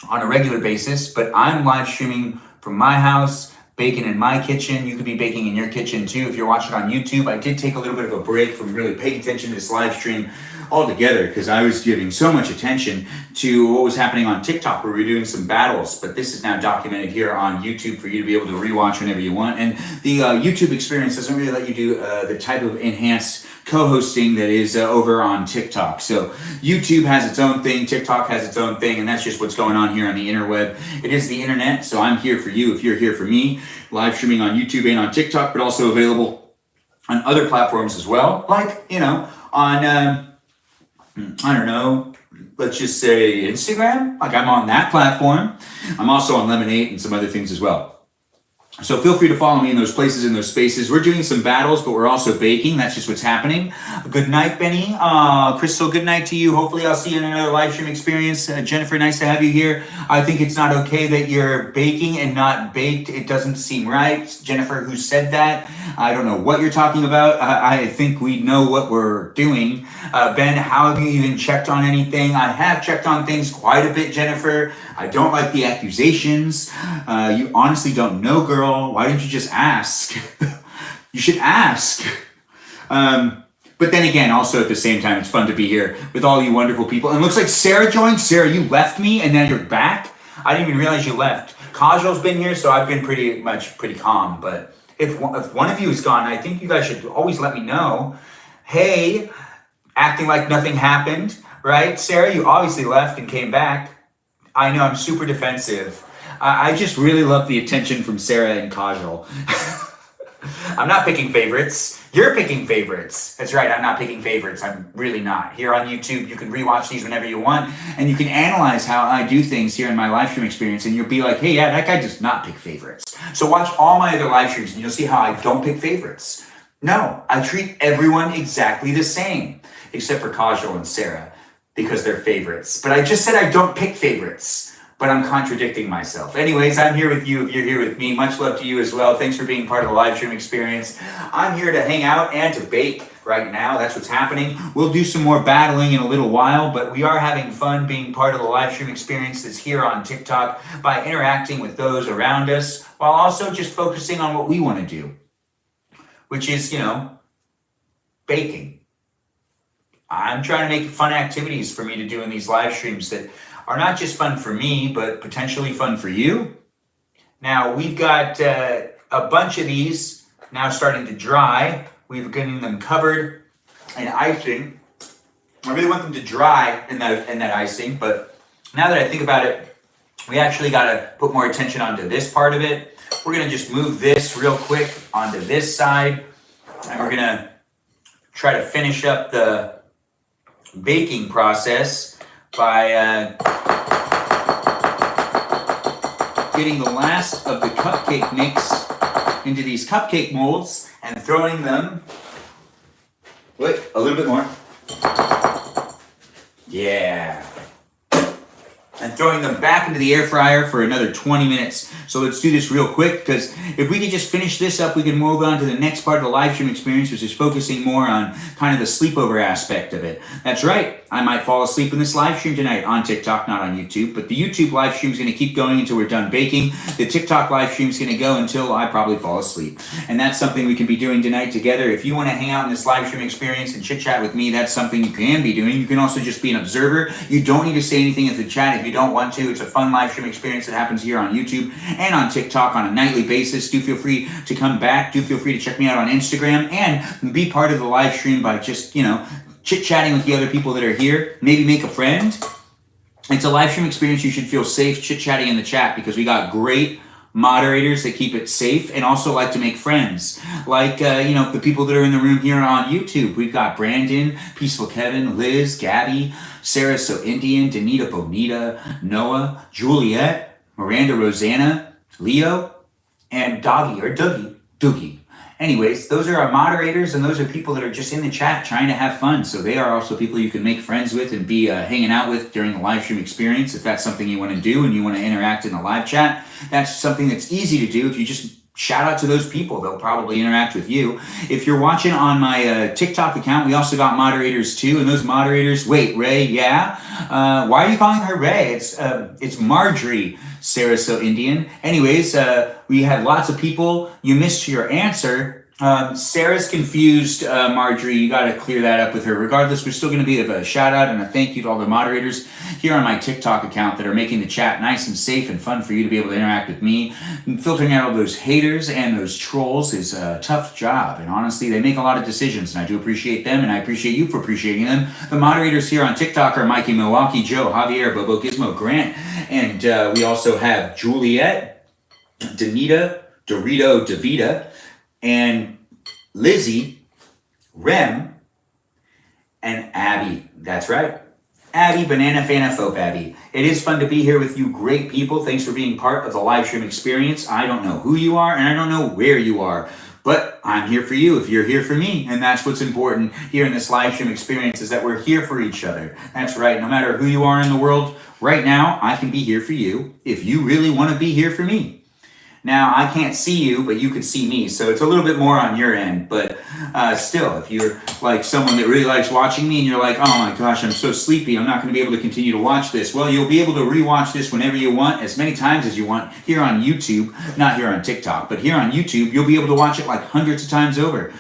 on a regular basis, but I'm live streaming from my house, baking in my kitchen. You could be baking in your kitchen too if you're watching on YouTube. I did take a little bit of a break from really paying attention to this live stream altogether because I was giving so much attention to what was happening on TikTok where we were doing some battles, but this is now documented here on YouTube for you to be able to rewatch whenever you want. And the YouTube experience doesn't really let you do the type of enhanced co-hosting that is over on TikTok. So YouTube has its own thing, TikTok has its own thing, and that's just what's going on here on the interweb. It is the internet, so I'm here for you if you're here for me, live streaming on YouTube and on TikTok, but also available on other platforms as well, like, on, I don't know, let's just say Instagram. Like I'm on that platform. I'm also on Lemonade and some other things as well. So feel free to follow me in those places, in those spaces. We're doing some battles, but we're also baking. That's just what's happening. Good night, Benny. Crystal, good night to you. Hopefully I'll see you in another live stream experience. Jennifer, nice to have you here. I think it's not okay that you're baking and not baked. It doesn't seem right. Jennifer, who said that? I don't know what you're talking about. I think we know what we're doing. Ben, how have you even checked on anything? I have checked on things quite a bit, Jennifer. I don't like the accusations. You honestly don't know, girl. Why didn't you just ask? You should ask. But then again, also at the same time, it's fun to be here with all you wonderful people. And it looks like Sarah joined. Sarah, you left me and now you're back? I didn't even realize you left. Kajal's been here, so I've been pretty calm. But if one of you is gone, I think you guys should always let me know. Hey, acting like nothing happened, right? Sarah, you obviously left and came back. I know, I'm super defensive. I just really love the attention from Sarah and Kajal. I'm not picking favorites. You're picking favorites. That's right, I'm not picking favorites. I'm really not. Here on YouTube, you can rewatch these whenever you want, and you can analyze how I do things here in my live stream experience, and you'll be like, hey, yeah, that guy does not pick favorites. So watch all my other live streams, and you'll see how I don't pick favorites. No, I treat everyone exactly the same, except for Kajal and Sarah, because they're favorites. But I just said I don't pick favorites. But I'm contradicting myself. Anyways, I'm here with you if you're here with me. Much love to you as well. Thanks for being part of the live stream experience. I'm here to hang out and to bake right now. That's what's happening. We'll do some more battling in a little while, but we are having fun being part of the live stream experience that's here on TikTok by interacting with those around us while also just focusing on what we want to do, which is, baking. I'm trying to make fun activities for me to do in these live streams that are not just fun for me, but potentially fun for you. Now, we've got a bunch of these now starting to dry. We're getting them covered in icing. I really want them to dry in that icing, but now that I think about it, we actually got to put more attention onto this part of it. We're going to just move this real quick onto this side, and we're going to try to finish up the baking process by getting the last of the cupcake mix into these cupcake molds and throwing them, wait, a little bit more. Yeah. And throwing them back into the air fryer for another 20 minutes. So let's do this real quick, because if we could just finish this up, we can move on to the next part of the live stream experience, which is focusing more on kind of the sleepover aspect of it. That's right, I might fall asleep in this live stream tonight on TikTok, not on YouTube, but the YouTube live stream is going to keep going until we're done baking. The TikTok live stream is going to go until I probably fall asleep. And that's something we can be doing tonight together. If you want to hang out in this live stream experience and chit chat with me, that's something you can be doing. You can also just be an observer. You don't need to say anything in the chat if you don't want to. It's a fun live stream experience that happens here on YouTube and on TikTok on a nightly basis. Do feel free to come back. Do feel free to check me out on Instagram and be part of the live stream by just, chit-chatting with the other people that are here. Maybe make a friend. It's a live stream experience. You should feel safe chit-chatting in the chat because we got great moderators that keep it safe and also like to make friends. Like, the people that are in the room here on YouTube. We've got Brandon, Peaceful Kevin, Liz, Gabby, Sarah So Indian, Danita Bonita, Noah, Juliet, Miranda Rosanna, Leo, and Doogie. Anyways, those are our moderators, and those are people that are just in the chat trying to have fun. So they are also people you can make friends with and be hanging out with during the live stream experience. If that's something you want to do and you want to interact in the live chat, that's something that's easy to do. If you just shout out to those people, they'll probably interact with you. If you're watching on my TikTok account, we also got moderators too, and those moderators, wait, Ray, yeah? Why are you calling her Ray? It's Marjorie, Sarah So Indian. Anyways, we had lots of people. You missed your answer. Sarah's confused, Marjorie. You got to clear that up with her. Regardless, we're still going to be a shout out and a thank you to all the moderators here on my TikTok account that are making the chat nice and safe and fun for you to be able to interact with me. And filtering out all those haters and those trolls is a tough job. And honestly, they make a lot of decisions, and I do appreciate them, and I appreciate you for appreciating them. The moderators here on TikTok are Mikey Milwaukee, Joe, Javier, Bobo, Gizmo, Grant, and we also have Juliet, Danita, Dorito, Davita, and Lizzie, Rem, and Abby. That's right. Abby, Banana Fanaphobe Abby. It is fun to be here with you great people. Thanks for being part of the live stream experience. I don't know who you are, and I don't know where you are, but I'm here for you if you're here for me, and that's what's important here in this live stream experience is that we're here for each other. That's right. No matter who you are in the world, right now, I can be here for you if you really want to be here for me. Now, I can't see you, but you can see me, so it's a little bit more on your end, but still, if you're like someone that really likes watching me and you're like, oh my gosh, I'm so sleepy, I'm not going to be able to continue to watch this, well, you'll be able to rewatch this whenever you want, as many times as you want, here on YouTube, not here on TikTok, but here on YouTube, you'll be able to watch it like hundreds of times over.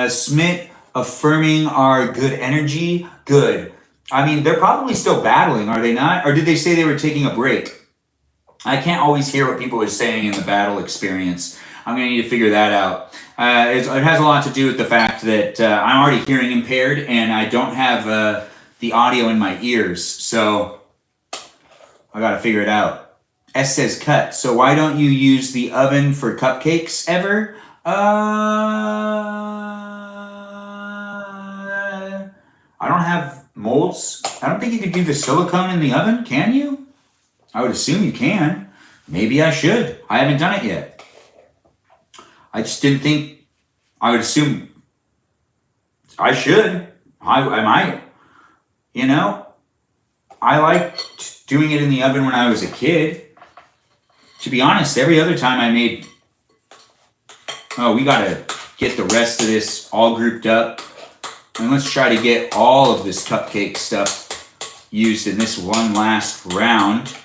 Smith affirming our good energy, good. I mean, they're probably still battling, are they not? Or did they say they were taking a break? I can't always hear what people are saying in the battle experience. I'm going to need to figure that out. It has a lot to do with the fact that I'm already hearing impaired and I don't have the audio in my ears. So I got to figure it out. S says cut. So why don't you use the oven for cupcakes ever? I don't have molds. I don't think you could do the silicone in the oven. Can you? I would assume you can. Maybe I should. I haven't done it yet. I just didn't think. I would assume I should. I might. You know, I liked doing it in the oven when I was a kid. To be honest, every other time I made. Oh, we gotta get the rest of this all grouped up. And let's try to get all of this cupcake stuff used in this one last round.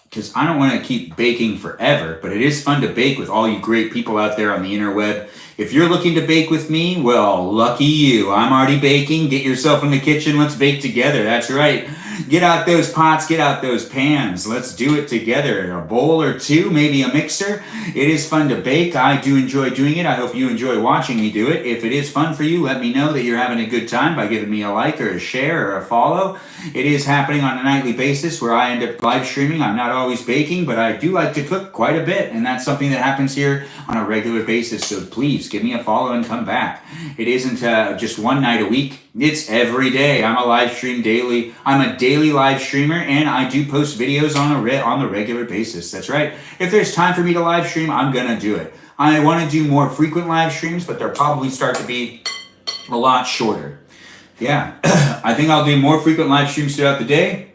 Because I don't want to keep baking forever, but it is fun to bake with all you great people out there on the interweb. If you're looking to bake with me, well, lucky you. I'm already baking. Get yourself in the kitchen. Let's bake together. That's right. Get out those pots. Get out those pans. Let's do it together. A bowl or two, maybe a mixer. It is fun to bake. I do enjoy doing it. I hope you enjoy watching me do it. If it is fun for you, let me know that you're having a good time by giving me a like or a share or a follow. It is happening on a nightly basis where I end up live streaming. I'm not always baking, but I do like to cook quite a bit, and that's something that happens here on a regular basis. So please give me a follow and come back. It isn't just one night a week. It's every day. I'm a live stream daily. I'm a daily live streamer, and I do post videos on the regular basis. That's right. If there's time for me to live stream, I'm gonna do it. I want to do more frequent live streams, but they'll probably start to be a lot shorter. Yeah, I think I'll do more frequent live streams throughout the day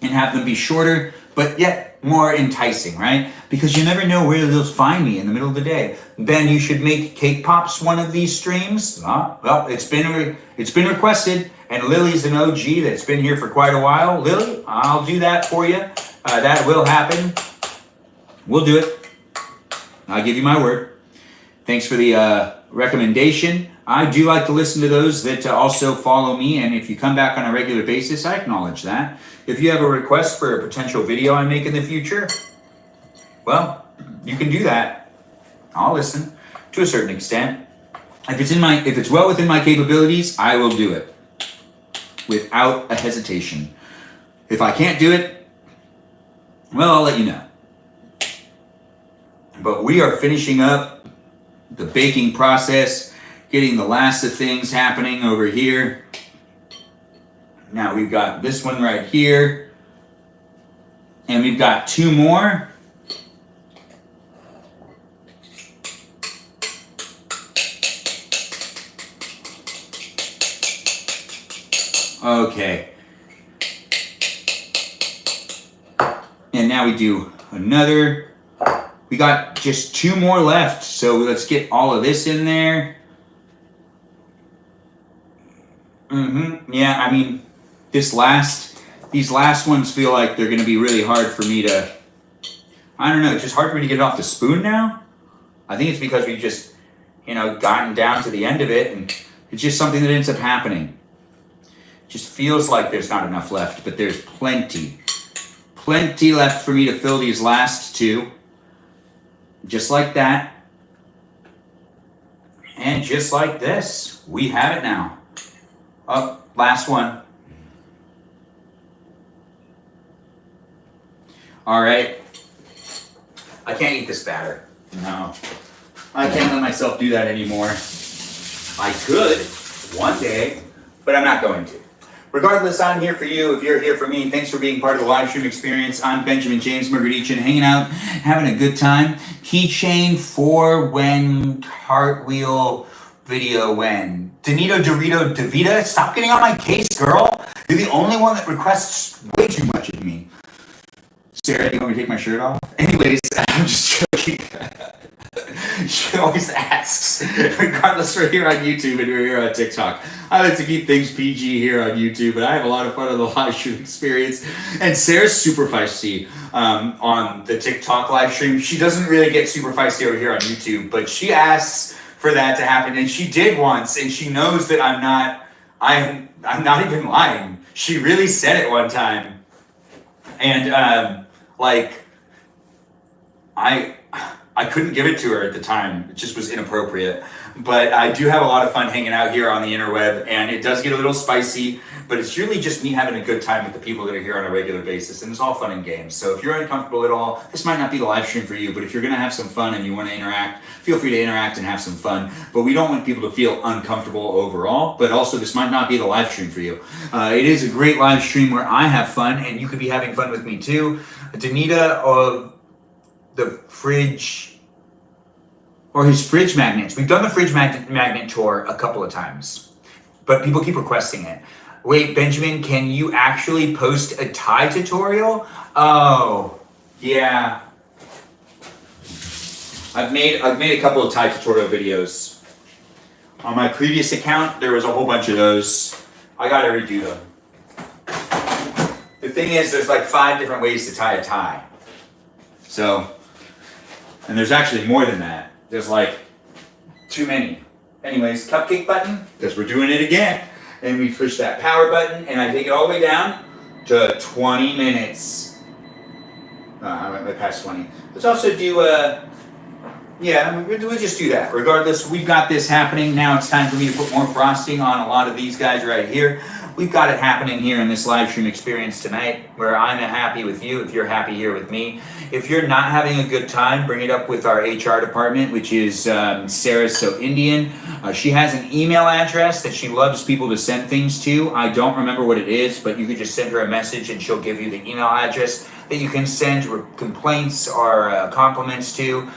and have them be shorter, but yet more enticing, right? Because you never know where they'll find me in the middle of the day. Ben, you should make Cake Pops one of these streams. Well, it's been requested, and Lily's an OG that's been here for quite a while. Lily, I'll do that for you. That will happen. We'll do it. I'll give you my word. Thanks for the recommendation. I do like to listen to those that also follow me, and if you come back on a regular basis, I acknowledge that. If you have a request for a potential video I make in the future, well, you can do that. I'll listen to a certain extent. If it's well within my capabilities, I will do it without a hesitation. If I can't do it, well, I'll let you know. But we are finishing up the baking process, getting the last of things happening over here. Now we've got this one right here, and we've got two more. Okay. And now we do another. We got just two more left, so let's get all of this in there. Yeah, I mean, these last ones feel like they're going to be really hard for me to, I don't know, it's just hard for me to get it off the spoon now. I think it's because we just gotten down to the end of it, and it's just something that ends up happening. It just feels like there's not enough left, but there's plenty left for me to fill these last two. Just like that. And just like this, we have it now. Oh, last one. All right. I can't eat this batter. No. I can't let myself do that anymore. I could one day, but I'm not going to. Regardless, I'm here for you. If you're here for me, thanks for being part of the live stream experience. I'm Benjamin James Magrdichian, hanging out, having a good time. Keychain for when cartwheel video when. Danito Dorito Davita, stop getting on my case, girl. You're the only one that requests way too much of me. Sarah, do you want me to take my shirt off? Anyways, I'm just joking. She always asks, regardless, we're here on YouTube and we're here on TikTok. I like to keep things PG here on YouTube, but I have a lot of fun on the live stream experience. And Sarah's super feisty on the TikTok live stream. She doesn't really get super feisty over here on YouTube, but she asks for that to happen, and she did once, and she knows that I'm not even lying. She really said it one time, and I couldn't give it to her at the time. It just was inappropriate. But I do have a lot of fun hanging out here on the interweb, and it does get a little spicy, but it's really just me having a good time with the people that are here on a regular basis, and it's all fun and games. So if you're uncomfortable at all, this might not be the live stream for you, but if you're gonna have some fun and you wanna interact, feel free to interact and have some fun. But we don't want people to feel uncomfortable overall, but also this might not be the live stream for you. It is a great live stream where I have fun, and you could be having fun with me too. Danita of the fridge, or his fridge magnets. We've done the fridge magnet tour a couple of times, but people keep requesting it. Wait, Benjamin, can you actually post a tie tutorial? Oh, yeah. I've made a couple of tie tutorial videos. On my previous account, there was a whole bunch of those. I gotta redo them. The thing is, there's like 5 different ways to tie a tie. So, and there's actually more than that. There's like too many. Anyways, cupcake button, because we're doing it again. And we push that power button, and I take it all the way down to 20 minutes. I went past 20. Let's also do, we'll just do that. Regardless, we've got this happening. Now it's time for me to put more frosting on a lot of these guys right here. We've got it happening here in this live stream experience tonight, where I'm happy with you if you're happy here with me. If you're not having a good time, bring it up with our HR department, which is Sarah So Indian. She has an email address that she loves people to send things to. I don't remember what it is, but you could just send her a message and she'll give you the email address that you can send complaints or compliments to.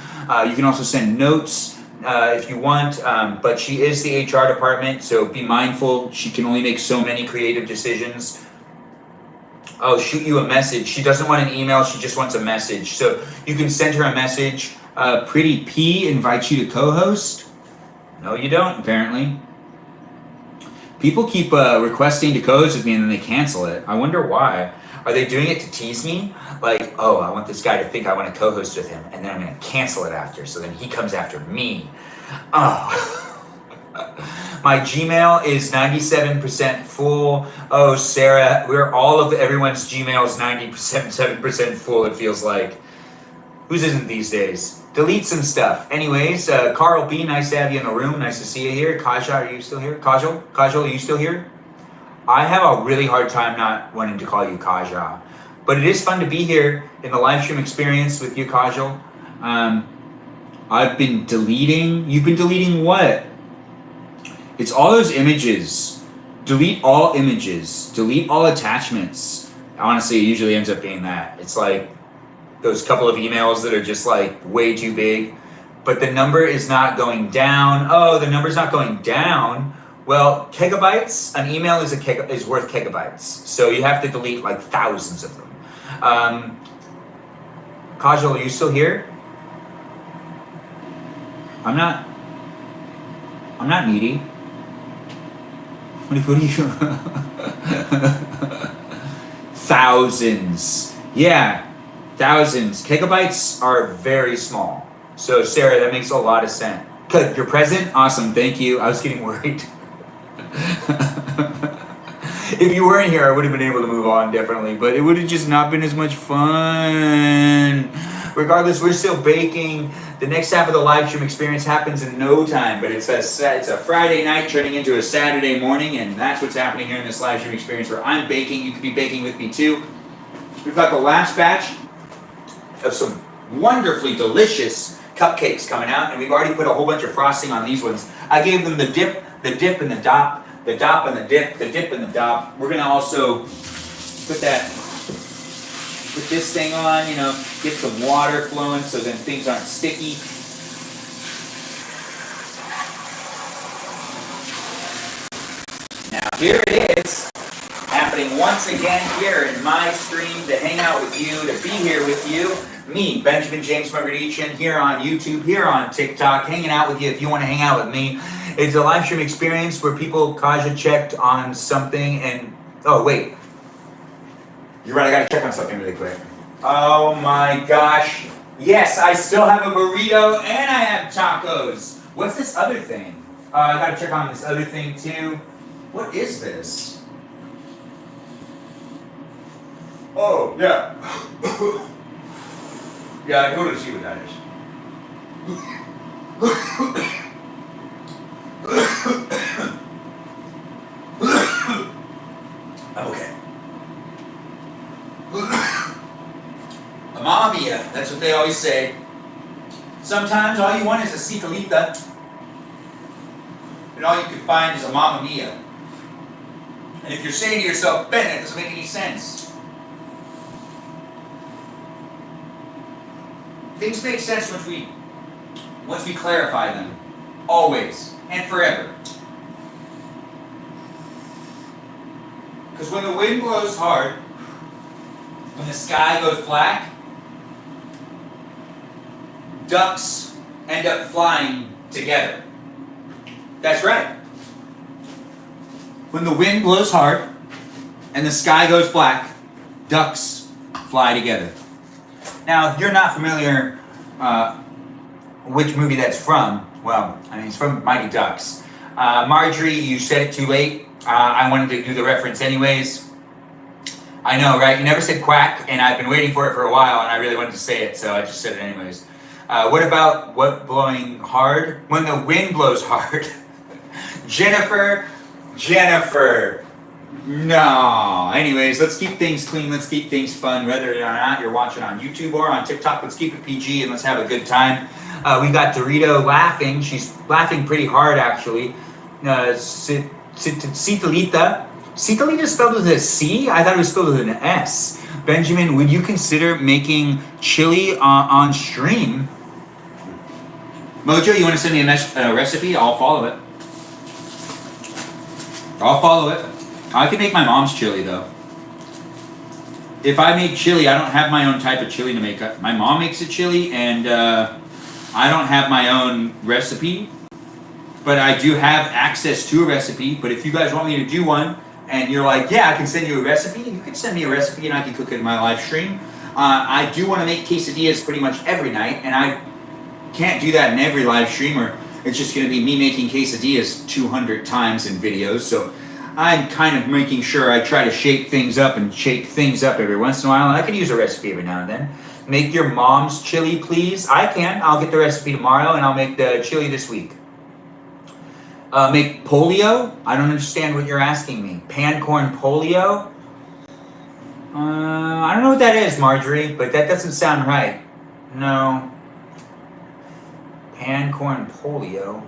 You can also send notes if you want, but she is the HR department, so be mindful. She can only make so many creative decisions. Oh, shoot you a message. She doesn't want an email, she just wants a message. So you can send her a message. Pretty P invites you to co-host. No, you don't, apparently. People keep requesting to co-host with me and then they cancel it. I wonder why. Are they doing it to tease me? Like, oh, I want this guy to think I want to co-host with him, and then I'm going to cancel it after, so then he comes after me. Oh. My Gmail is 97% full. Oh, Sarah, everyone's Gmail is 97% full, it feels like. Whose isn't these days? Delete some stuff. Anyways, Carl B, nice to have you in the room. Nice to see you here. Kaja, are you still here? Kajal, are you still here? I have a really hard time not wanting to call you Kaja. But it is fun to be here in the live stream experience with you, Kajal. I've been deleting. You've been deleting what? It's all those images. Delete all images. Delete all attachments. Honestly, it usually ends up being that. It's like those couple of emails that are just like way too big. But the number is not going down. Oh, the number's not going down. Well, gigabytes, an email is worth gigabytes. So you have to delete like thousands of them. Kajal, are you still here? I'm not needy. What are you? Thousands. Yeah, thousands. Gigabytes are very small. So Sarah, that makes a lot of sense. Good, you're present? Awesome, thank you. I was getting worried. If you weren't here, I would have been able to move on, definitely. But it would have just not been as much fun. Regardless, we're still baking. The next half of the live stream experience happens in no time. But it's a Friday night turning into a Saturday morning. And that's what's happening here in this live stream experience where I'm baking. You could be baking with me too. We've got the last batch of some wonderfully delicious cupcakes coming out. And we've already put a whole bunch of frosting on these ones. I gave them the dip, and the dop. The dop and the dip and the dop. We're gonna also put this thing on, get some water flowing so then things aren't sticky. Now here it is, happening once again here in my stream to hang out with you, to be here with you. Me, Benjamin James Magrdichian, here on YouTube, here on TikTok, hanging out with you if you want to hang out with me. It's a live stream experience where people Kaja checked on something and... Oh, wait. You're right, I gotta check on something really quick. Oh my gosh. Yes, I still have a burrito and I have tacos. What's this other thing? I gotta check on this other thing too. What is this? Oh, yeah. Yeah, I totally see what that is. Okay. A mamma mia, that's what they always say. Sometimes all you want is a citalita. And all you can find is a mamma mia. And if you're saying to yourself, Ben, that doesn't make any sense. Things make sense once we clarify them. Always and forever. Because when the wind blows hard, when the sky goes black, ducks end up flying together. That's right. When the wind blows hard and the sky goes black, ducks fly together. Now, if you're not familiar which movie that's from, well, I mean, it's from Mighty Ducks. Marjorie, you said it too late. I wanted to do the reference anyways. I know, right? You never said quack, and I've been waiting for it for a while, and I really wanted to say it, so I just said it anyways. What about what blowing hard? When the wind blows hard. Jennifer. No. Anyways, let's keep things clean. Let's keep things fun. Whether or not you're watching on YouTube or on TikTok, let's keep it PG and let's have a good time. We got Dorito laughing. She's laughing pretty hard, actually. Citalita. Citalita spelled with a C? I thought it was spelled with an S. Benjamin, would you consider making chili on stream? Mojo, you want to send me a recipe? I'll follow it. I can make my mom's chili, though. If I make chili, I don't have my own type of chili to make. My mom makes a chili, and I don't have my own recipe. But I do have access to a recipe. But if you guys want me to do one, and you're like, yeah, I can send you a recipe, you can send me a recipe, and I can cook it in my live stream. I do want to make quesadillas pretty much every night, and I can't do that in every live stream, or it's just going to be me making quesadillas 200 times in videos. So I'm kind of making sure I try to shake things up every once in a while, and I can use a recipe every now and then. Make your mom's chili, please. I can. I'll get the recipe tomorrow, and I'll make the chili this week. Make polio? I don't understand what you're asking me. Pan corn polio? I don't know what that is, Marjorie, but that doesn't sound right. No. Pan corn polio.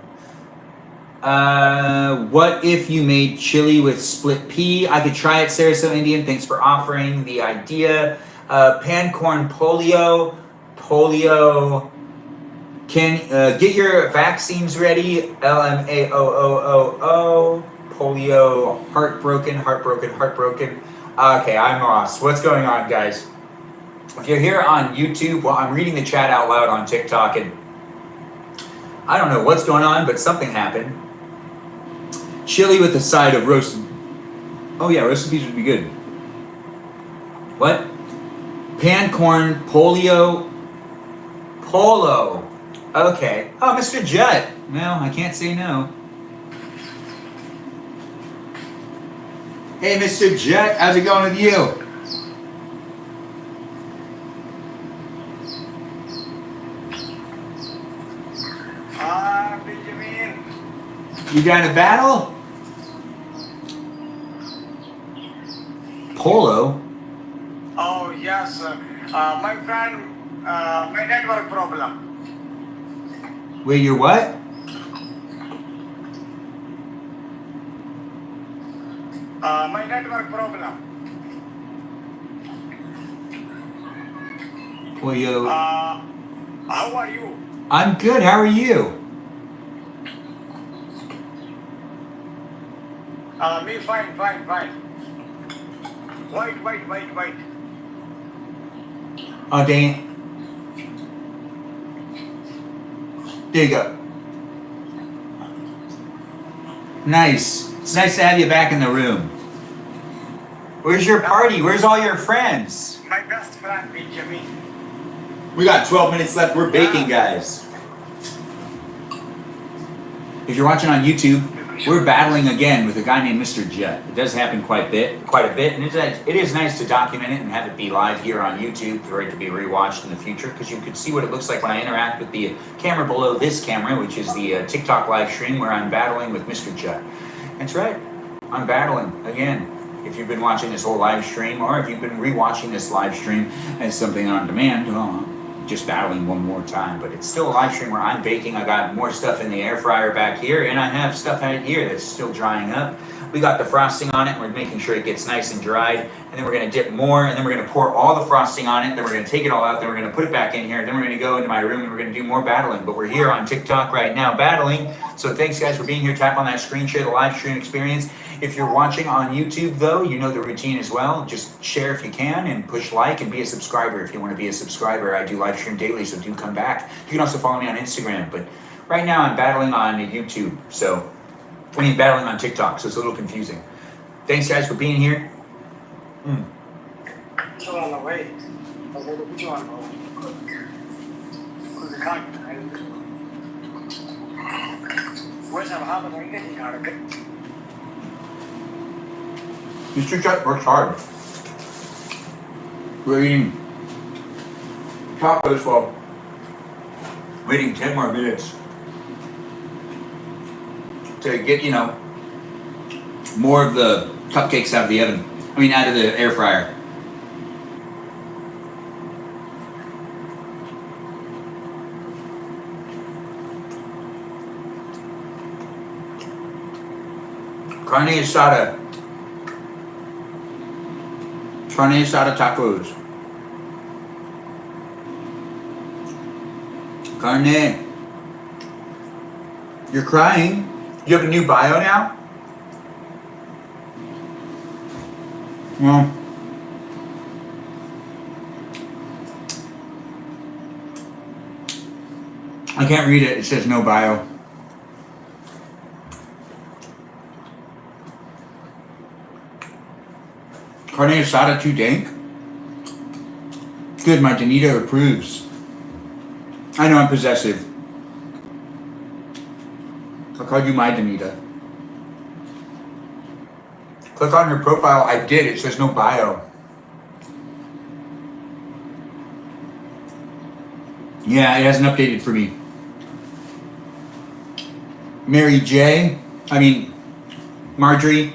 What if you made chili with split pea? I could try it, Sarasota Indian. Thanks for offering the idea. Pan corn polio. Can get your vaccines ready. LMAOOOO. Polio. Heartbroken. Okay, I'm lost. What's going on, guys? If you're here on YouTube, well, I'm reading the chat out loud on TikTok, and I don't know what's going on, but something happened. Chili with a side of roasted. Oh yeah, roasted peas would be good. What? Pan corn polio. Polo. Okay. Oh, Mr. Judd. Well, I can't say no. Hey, Mr. Judd, how's it going with you? Benjamin. You got a battle? Polo? Oh, yes. My friend, my network problem. Wait, you're what? My network problem. Well, yo. How are you? I'm good. How are you? Me fine. Wait. Oh, dang it. There you go. Nice. It's nice to have you back in the room. Where's your party? Where's all your friends? My best friend, Benjamin. We got 12 minutes left. We're baking, guys. If you're watching on YouTube, we're battling again with a guy named Mr. Judd. It does happen quite a bit, and it is nice to document it and have it be live here on YouTube for it to be rewatched in the future, because you can see what it looks like when I interact with the camera below this camera, which is the TikTok live stream where I'm battling with Mr. Judd. That's right, I'm battling again. If you've been watching this whole live stream, or if you've been rewatching this live stream as something on demand, well, just battling one more time. But it's still a live stream where I'm baking. I got more stuff in the air fryer back here, and I have stuff out here that's still drying up. We got the frosting on it. We're making sure it gets nice and dried, and then we're going to dip more, and then we're going to pour all the frosting on it. Then we're going to take it all out. Then we're going to put it back in here. Then we're going to go into my room, and we're going to do more battling. But we're here on TikTok right now battling. So thanks, guys, for being here. Tap on that screen, share the live stream experience. If you're watching on YouTube, though, you know the routine as well. Just share if you can, and push like, and be a subscriber if you want to be a subscriber. I do live stream daily, so do come back. You can also follow me on Instagram, but right now I'm battling on YouTube, battling on TikTok, so it's a little confusing. Thanks, guys, for being here. Put you on the way. I'm going to put you on the way. Where's our habit? I'm getting out of it. Mr. Judd works hard. We're eating tacos while waiting 10 more minutes to get, more of the cupcakes out of the oven. Out of the air fryer. Carne asada. Carne asada tacos. Carne. You're crying? You have a new bio now? Well, I can't read it. It says no bio. Carne asada too dank? Good, my Danita approves. I know I'm possessive. I called you my Danita. Click on her profile. I did. It says no bio. Yeah, it hasn't updated for me. Marjorie.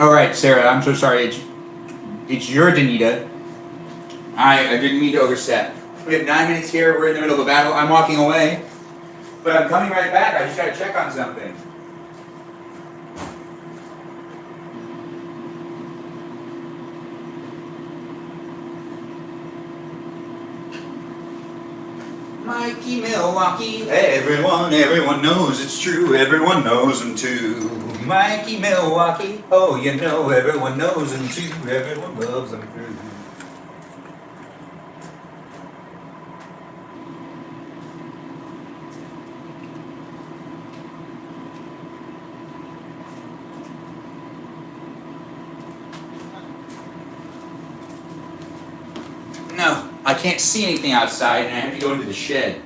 All right, Sarah. I'm so sorry. It's your Danita. I didn't mean to overstep. We have 9 minutes here. We're in the middle of a battle. I'm walking away, but I'm coming right back. I just got to check on something. Mikey Milwaukee, everyone knows it's true, everyone knows him too. Mikey Milwaukee, oh everyone knows him too, everyone loves him too. No, I can't see anything outside, and I have to go into the shed.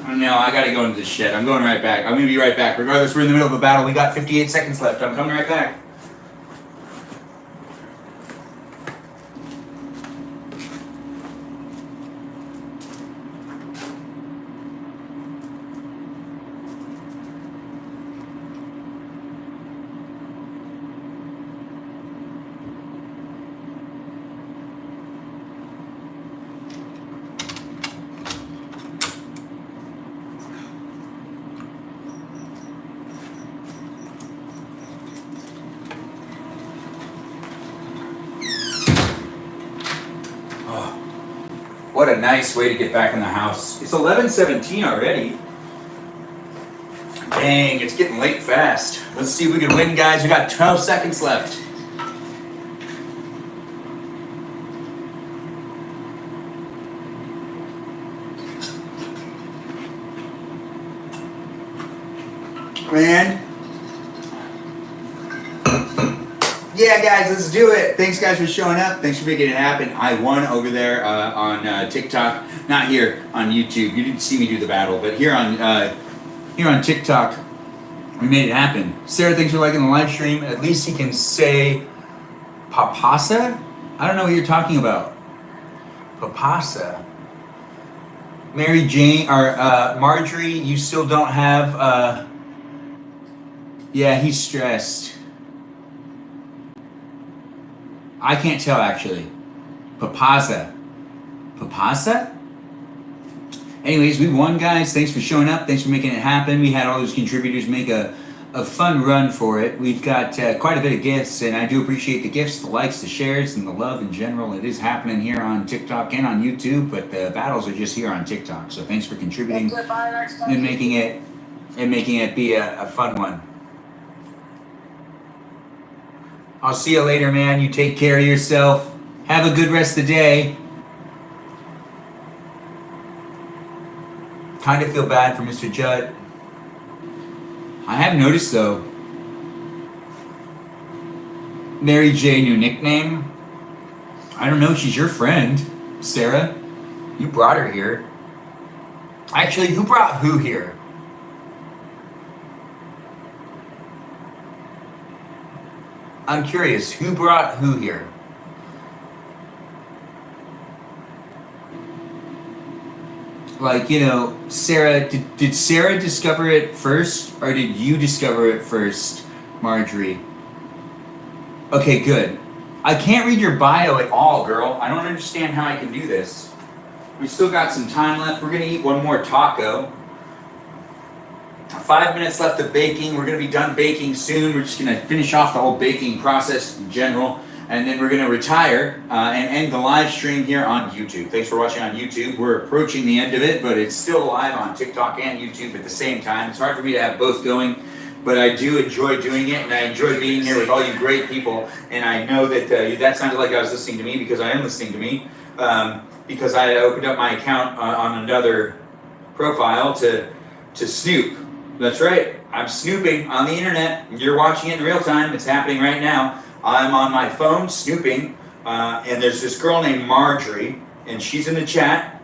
No, I gotta go into the shed. I'm going right back. I'm gonna be right back. Regardless, we're in the middle of a battle. We got 58 seconds left. I'm coming right back. What a nice way to get back in the house. It's 11:17 already. Dang, it's getting late fast. Let's see if we can win, guys. We got 12 seconds left. Man. Yeah, guys, let's do it. Thanks, guys, for showing up. Thanks for making it happen. I won over there on TikTok. Not here on YouTube. You didn't see me do the battle, but here on TikTok, we made it happen. Sarah, thanks for liking the live stream. At least he can say papasa. I don't know what you're talking about. Papasa. Mary Jane or Marjorie, you still don't have. Yeah, he's stressed. I can't tell, actually. Papasa. Papasa? Anyways, we won, guys. Thanks for showing up. Thanks for making it happen. We had all those contributors make a fun run for it. We've got quite a bit of gifts, and I do appreciate the gifts, the likes, the shares, and the love in general. It is happening here on TikTok and on YouTube, but the battles are just here on TikTok. So thanks for contributing and making it be a fun one. I'll see you later, man. You take care of yourself. Have a good rest of the day. Kind of feel bad for Mr. Judd. I have noticed, though, Mary J, new nickname. I don't know, she's your friend, Sarah. You brought her here. Actually, who brought who here? I'm curious, who brought who here? Like, you know, Sarah, did Sarah discover it first, or did you discover it first, Marjorie? Okay, good. I can't read your bio at all, girl. I don't understand how I can do this. We still got some time left. We're gonna eat one more taco. 5 minutes left of baking. We're going to be done baking soon. We're just going to finish off the whole baking process in general. And then we're going to retire and end the live stream here on YouTube. Thanks for watching on YouTube. We're approaching the end of it, but it's still live on TikTok and YouTube at the same time. It's hard for me to have both going, but I do enjoy doing it, and I enjoy being here with all you great people. And I know that that sounded like I was listening to me, because I am listening to me, because I opened up my account on another profile to snoop. That's right. I'm snooping on the internet. You're watching it in real time. It's happening right now. I'm on my phone snooping, and there's this girl named Marjorie, and she's in the chat.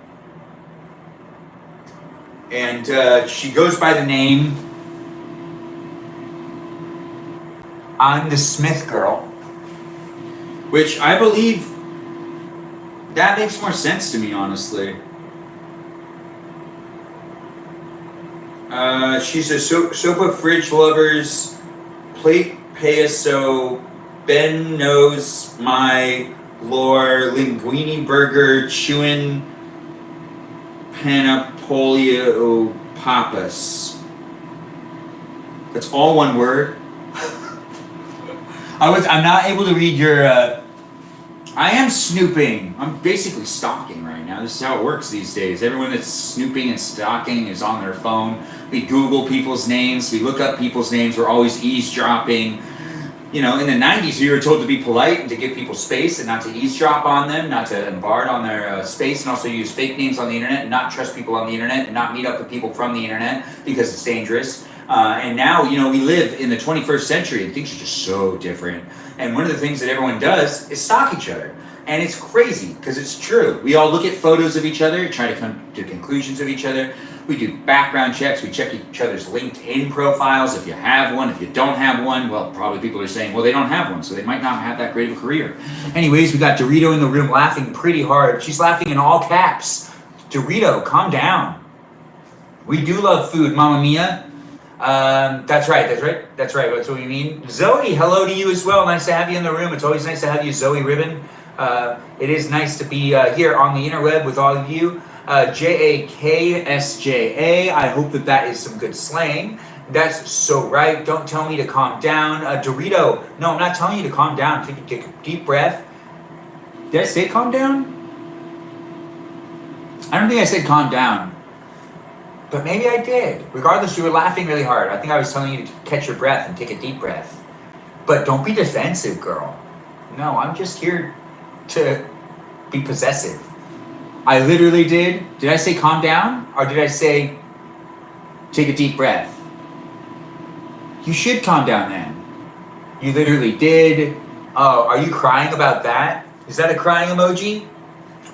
And she goes by the name I'm the Smith Girl, which I believe that makes more sense to me, honestly. She's a Sopa Fridge Lovers, Plate Peso, Ben Knows My Lore, Linguini Burger, Chewin' Panapolio Papas. That's all one word. I'm not able to read your, I am snooping. I'm basically stalking right now. This is how it works these days. Everyone that's snooping and stalking is on their phone. We Google people's names. We look up people's names. We're always eavesdropping. You know, in the 90s, we were told to be polite and to give people space and not to eavesdrop on them, not to embark on their space, and also use fake names on the internet and not trust people on the internet and not meet up with people from the internet because it's dangerous. And now, you know, we live in the 21st century and things are just so different. And one of the things that everyone does is stalk each other. And it's crazy because it's true. We all look at photos of each other, try to come to conclusions of each other. We do background checks. We check each other's LinkedIn profiles. If you have one, if you don't have one, well, probably people are saying, well, they don't have one, so they might not have that great of a career. Anyways, we got Dorito in the room laughing pretty hard. She's laughing in all caps. Dorito, calm down. We do love food, Mamma Mia. That's right. That's what we mean. Zoe, hello to you as well. Nice to have you in the room. It's always nice to have you, Zoe Ribbon. It is nice to be here on the interweb with all of you. JAKSJA, I hope that is some good slang. That's so right. Don't tell me to calm down. Dorito, no, I'm not telling you to calm down. Take a deep breath. Did I say calm down? I don't think I said calm down. But maybe I did. Regardless, you were laughing really hard. I think I was telling you to catch your breath and take a deep breath. But don't be defensive, girl. No, I'm just here to be possessive. I literally did. Did I say calm down? Or did I say take a deep breath? You should calm down then. You literally did. Oh, are you crying about that? Is that a crying emoji?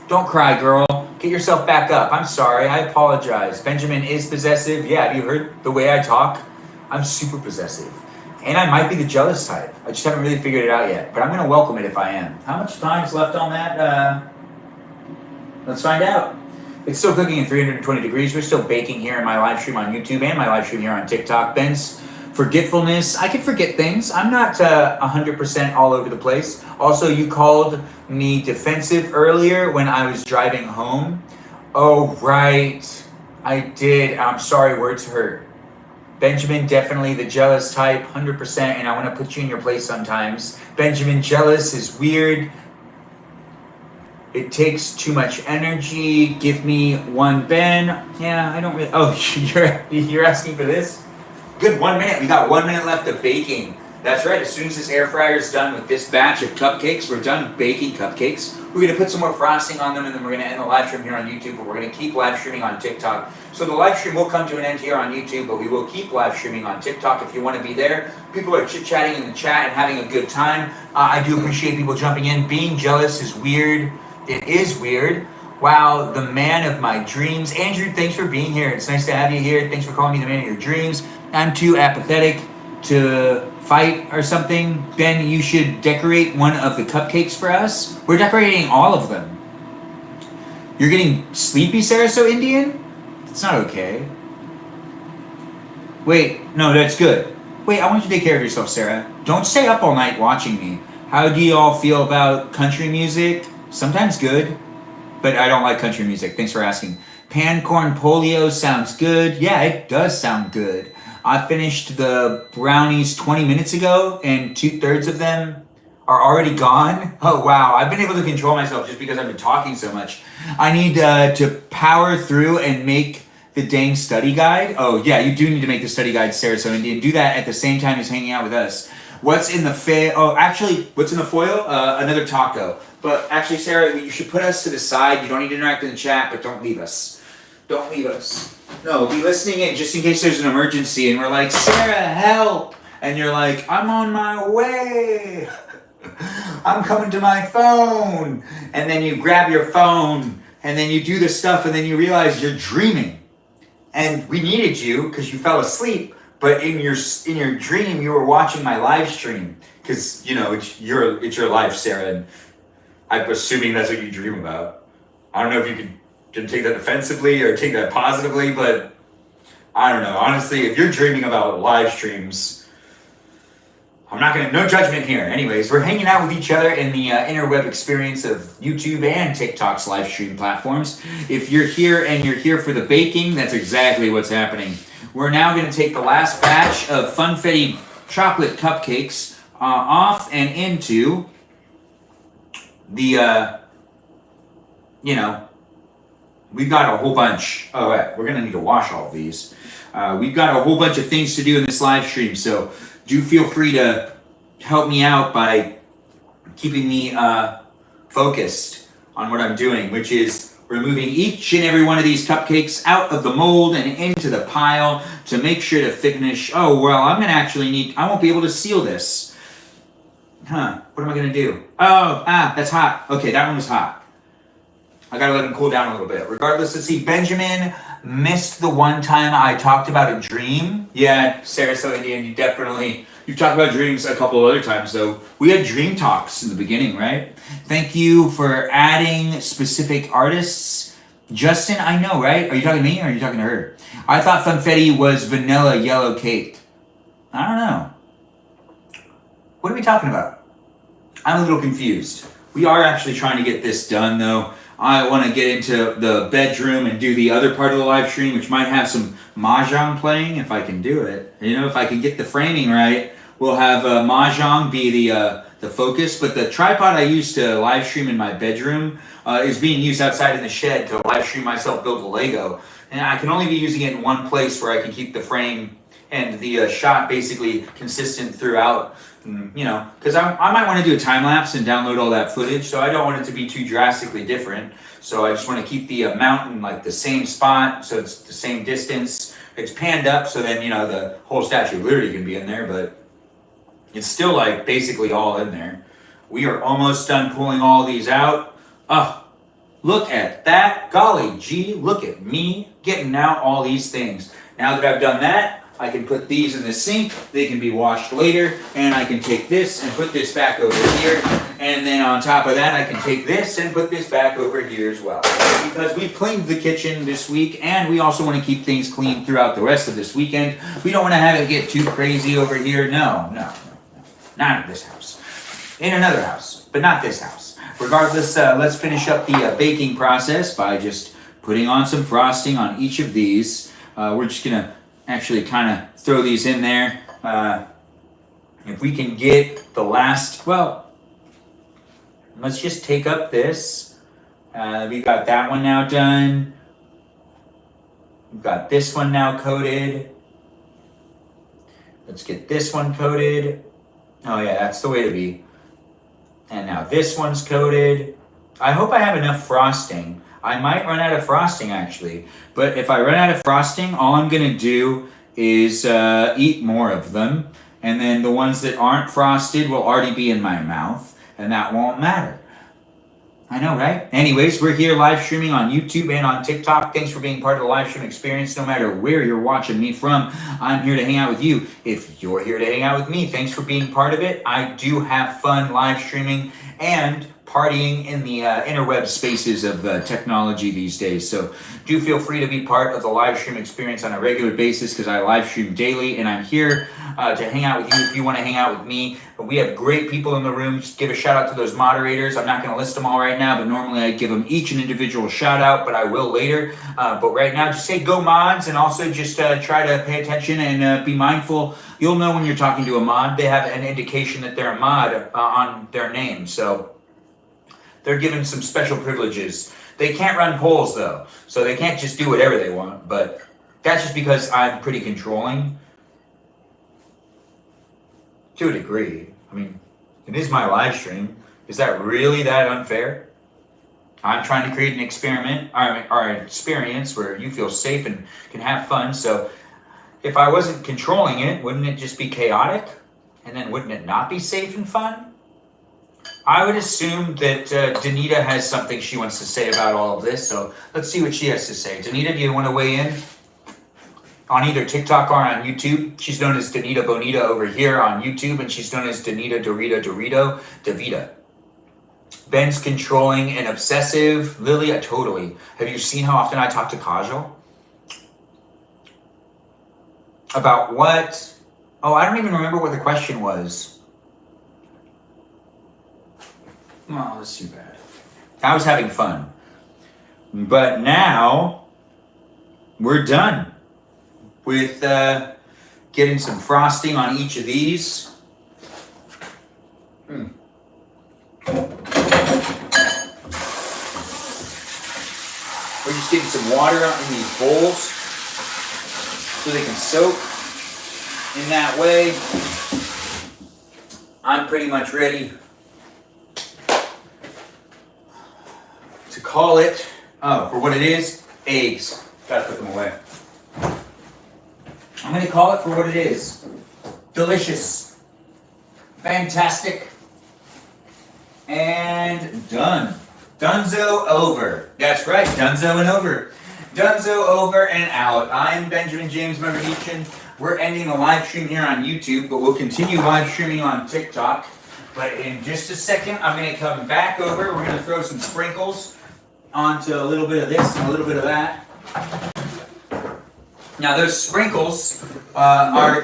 Don't cry, girl. Get yourself back up. I'm sorry. I apologize. Benjamin is possessive. Yeah, have you heard the way I talk? I'm super possessive. And I might be the jealous type. I just haven't really figured it out yet. But I'm going to welcome it if I am. How much time's left on that? Let's find out. It's still cooking at 320 degrees. We're still baking here in my live stream on YouTube and my live stream here on TikTok. Ben's forgetfulness. I can forget things. I'm not 100% all over the place. Also, you called me defensive earlier when I was driving home. Oh, right. I did. I'm sorry. Words hurt. Benjamin, definitely the jealous type, 100%. And I want to put you in your place sometimes. Benjamin, jealous is weird. It takes too much energy. Give me one, Ben. Yeah, I don't really. Oh, you're asking for this? Good, 1 minute. We got 1 minute left of baking. That's right. As soon as this air fryer is done with this batch of cupcakes, we're done baking cupcakes. We're going to put some more frosting on them, and then we're going to end the live stream here on YouTube, but we're going to keep live streaming on TikTok. So the live stream will come to an end here on YouTube, but we will keep live streaming on TikTok if you want to be there. People are chit-chatting in the chat and having a good time. I do appreciate people jumping in. Being jealous is weird. It is weird. Wow, the man of my dreams. Andrew, thanks for being here. It's nice to have you here. Thanks for calling me the man of your dreams. I'm too apathetic to fight or something. Ben, you should decorate one of the cupcakes for us. We're decorating all of them. You're getting sleepy, Sarah, so Indian? It's not okay. Wait, no, that's good. Wait, I want you to take care of yourself, Sarah. Don't stay up all night watching me. How do you all feel about country music? Sometimes good, but I don't like country music. Thanks for asking. Pancorn polio sounds good. Yeah, it does sound good. I finished the brownies 20 minutes ago, and 2/3 of them are already gone. Oh, wow. I've been able to control myself just because I've been talking so much. I need to power through and make the dang study guide. Oh, yeah, you do need to make the study guide, Sarah. So Indian, do that at the same time as hanging out with us. What's in the what's in the foil? Another taco. But actually, Sarah, you should put us to the side. You don't need to interact in the chat, but don't leave us. Don't leave us. No, be listening in just in case there's an emergency and we're like, Sarah, help! And you're like, I'm on my way. I'm coming to my phone. And then you grab your phone and then you do the stuff and then you realize you're dreaming. And we needed you because you fell asleep. But in your dream, you were watching my live stream because it's your life, Sarah. And I'm assuming that's what you dream about. I don't know if you can take that offensively or take that positively, but I don't know. Honestly, if you're dreaming about live streams, no judgment here. Anyways, we're hanging out with each other in the interweb experience of YouTube and TikTok's live stream platforms. If you're here and you're here for the baking, that's exactly what's happening. We're now going to take the last batch of Funfetti chocolate cupcakes off and into the, we've got a whole bunch. Oh, right. We're going to need to wash all of these. We've got a whole bunch of things to do in this live stream, so do feel free to help me out by keeping me focused on what I'm doing, which is removing each and every one of these cupcakes out of the mold and into the pile to make sure to finish. Oh, well, I won't be able to seal this. What am I gonna do? Oh, that's hot. Okay, that one was hot. I gotta let him cool down a little bit. Regardless, let's see. Benjamin missed the one time I talked about a dream. Yeah, Sarasota, Indian, you've talked about dreams a couple of other times, though. We had dream talks in the beginning, right? Thank you for adding specific artists. Justin, I know, right? Are you talking to me or are you talking to her? I thought Funfetti was vanilla yellow cake. I don't know. What are we talking about? I'm a little confused. We are actually trying to get this done, though. I want to get into the bedroom and do the other part of the live stream, which might have some mahjong playing if I can do it. You know, if I can get the framing right, we'll have mahjong be the focus. But the tripod I use to live stream in my bedroom is being used outside in the shed to live stream myself build a Lego. And I can only be using it in one place where I can keep the frame and the shot basically consistent throughout. You know, because I might want to do a time lapse and download all that footage, so I don't want it to be too drastically different. So I just want to keep the mountain like the same spot, so it's the same distance. It's panned up, so then you know the whole Statue of Liberty can be in there, but it's still like basically all in there. We are almost done pulling all these out. Oh, look at that! Golly gee, look at me getting out all these things. Now that I've done that, I can put these in the sink, they can be washed later, and I can take this and put this back over here, and then on top of that I can take this and put this back over here as well. Because we've cleaned the kitchen this week, and we also want to keep things clean throughout the rest of this weekend. We don't want to have it get too crazy over here, no. Not at this house. In another house, but not this house. Regardless, let's finish up the baking process by just putting on some frosting on each of these. We're just gonna actually kind of throw these in there. If we can get the last, well, let's just take up this. We got that one now done. We've got this one now coated. Let's get this one coated. Oh yeah, that's the way to be. And now this one's coated. I hope I have enough frosting. I might run out of frosting actually, but if I run out of frosting, all I'm gonna do is eat more of them, and then the ones that aren't frosted will already be in my mouth, and that won't matter. I know, right? Anyways, we're here live streaming on YouTube and on TikTok. Thanks for being part of the live stream experience, no matter where you're watching me from. I'm here to hang out with you. If you're here to hang out with me, thanks for being part of it. I do have fun live streaming and partying in the interweb spaces of technology these days. So do feel free to be part of the live stream experience on a regular basis, because I live stream daily, and I'm here to hang out with you if you want to hang out with me. But we have great people in the room. Just give a shout out to those moderators. I'm not going to list them all right now, but normally I give them each an individual shout out, but I will later. But right now, just say go mods, and also just try to pay attention and be mindful. You'll know when you're talking to a mod. They have an indication that they're a mod on their name. So they're given some special privileges. They can't run polls though, so they can't just do whatever they want, but that's just because I'm pretty controlling. To a degree. I mean, it is my live stream. Is that really that unfair? I'm trying to create an experiment, or an experience where you feel safe and can have fun, so if I wasn't controlling it, wouldn't it just be chaotic? And then wouldn't it not be safe and fun? I would assume that Danita has something she wants to say about all of this, so let's see what she has to say. Danita, do you want to weigh in? On either TikTok or on YouTube. She's known as Danita Bonita over here on YouTube, and she's known as Danita Dorito Davita. Ben's controlling and obsessive. Lily, totally. Have you seen how often I talk to Kajal? About what? Oh, I don't even remember what the question was. Oh, that's too bad. I was having fun. But now, we're done with getting some frosting on each of these. We're just getting some water in these bowls so they can soak. In that way, I'm pretty much ready to call it, for what it is, eggs. Gotta put them away. I'm gonna call it for what it is. Delicious. Fantastic. And done. Dunzo over. That's right, Dunzo and over. Dunzo over and out. I'm Benjamin James Magrdichian. We're ending the live stream here on YouTube, but we'll continue live streaming on TikTok. But in just a second, I'm going to come back over. We're going to throw some sprinkles onto a little bit of this and a little bit of that. Now those sprinkles are,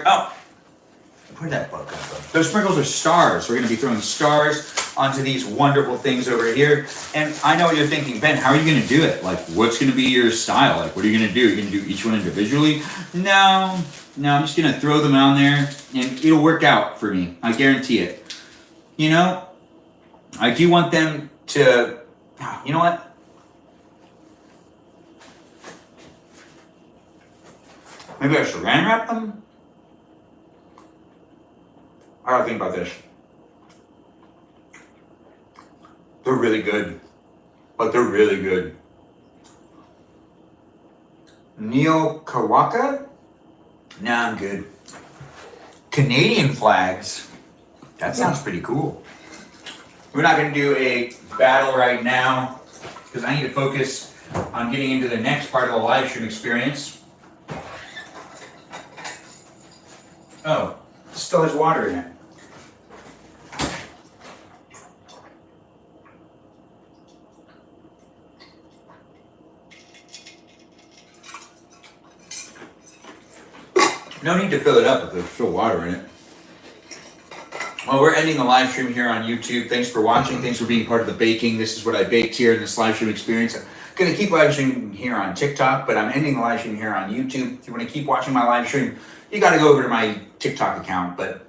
where'd that bug come from? Those sprinkles are stars. We're going to be throwing stars onto these wonderful things over here. And I know what you're thinking, Ben, how are you going to do it? Like, what's going to be your style? Like, what are you going to do? You're going to do each one individually? No, I'm just going to throw them on there and it'll work out for me. I guarantee it. You know, I do want them to, you know what? Maybe I saran wrap them? I gotta think about this. They're really good. Like, they're really good. Neil Kawaka? Nah, I'm good. Canadian flags? That sounds pretty cool. We're not gonna do a battle right now because I need to focus on getting into the next part of the live stream experience. Oh, it still has water in it. No need to fill it up if there's still water in it. Well, we're ending the live stream here on YouTube. Thanks for watching. Thanks for being part of the baking. This is what I baked here in this live stream experience. I'm going to keep live streaming here on TikTok, but I'm ending the live stream here on YouTube. If you want to keep watching my live stream, you got to go over to my TikTok account. But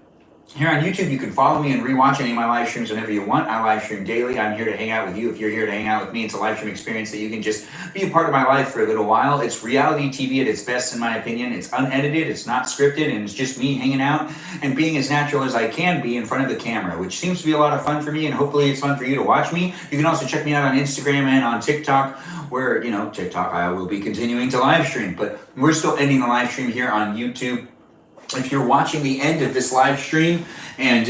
here on YouTube, you can follow me and rewatch any of my live streams whenever you want. I live stream daily. I'm here to hang out with you. If you're here to hang out with me, it's a live stream experience that you can just be a part of my life for a little while. It's reality TV at its best, in my opinion. It's unedited, it's not scripted, and it's just me hanging out and being as natural as I can be in front of the camera, which seems to be a lot of fun for me, and hopefully it's fun for you to watch me. You can also check me out on Instagram and on TikTok, where, you know, TikTok I will be continuing to live stream, but we're still ending the live stream here on YouTube. If you're watching the end of this live stream and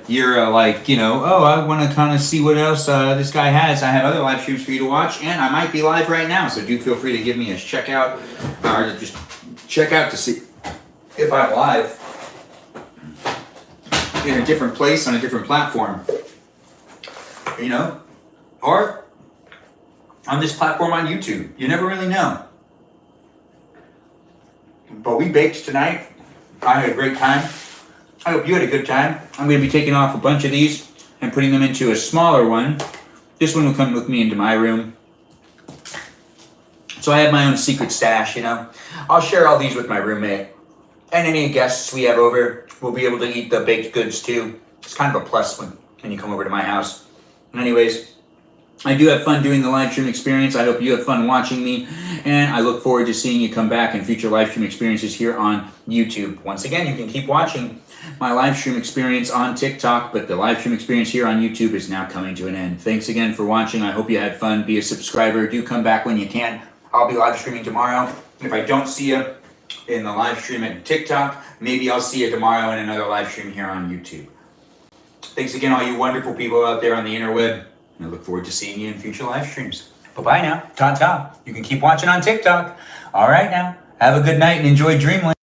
you're like, you know, oh, I want to kind of see what else this guy has, I have other live streams for you to watch, and I might be live right now, so do feel free to give me a check out, or just check out to see if I'm live in a different place on a different platform, you know, or on this platform on YouTube. You never really know. But we baked tonight. I had a great time. I hope you had a good time. I'm going to be taking off a bunch of these and putting them into a smaller one. This one will come with me into my room. So I have my own secret stash, you know. I'll share all these with my roommate. And any guests we have over will be able to eat the baked goods too. It's kind of a plus when you come over to my house. And anyways, I do have fun doing the live stream experience. I hope you have fun watching me, and I look forward to seeing you come back in future live stream experiences here on YouTube. Once again, you can keep watching my live stream experience on TikTok, but the live stream experience here on YouTube is now coming to an end. Thanks again for watching. I hope you had fun. Be a subscriber. Do come back when you can. I'll be live streaming tomorrow. If I don't see you in the live stream at TikTok, maybe I'll see you tomorrow in another live stream here on YouTube. Thanks again, all you wonderful people out there on the interweb. I look forward to seeing you in future live streams. Bye-bye now. Ta-ta. You can keep watching on TikTok. All right now. Have a good night and enjoy Dreamland.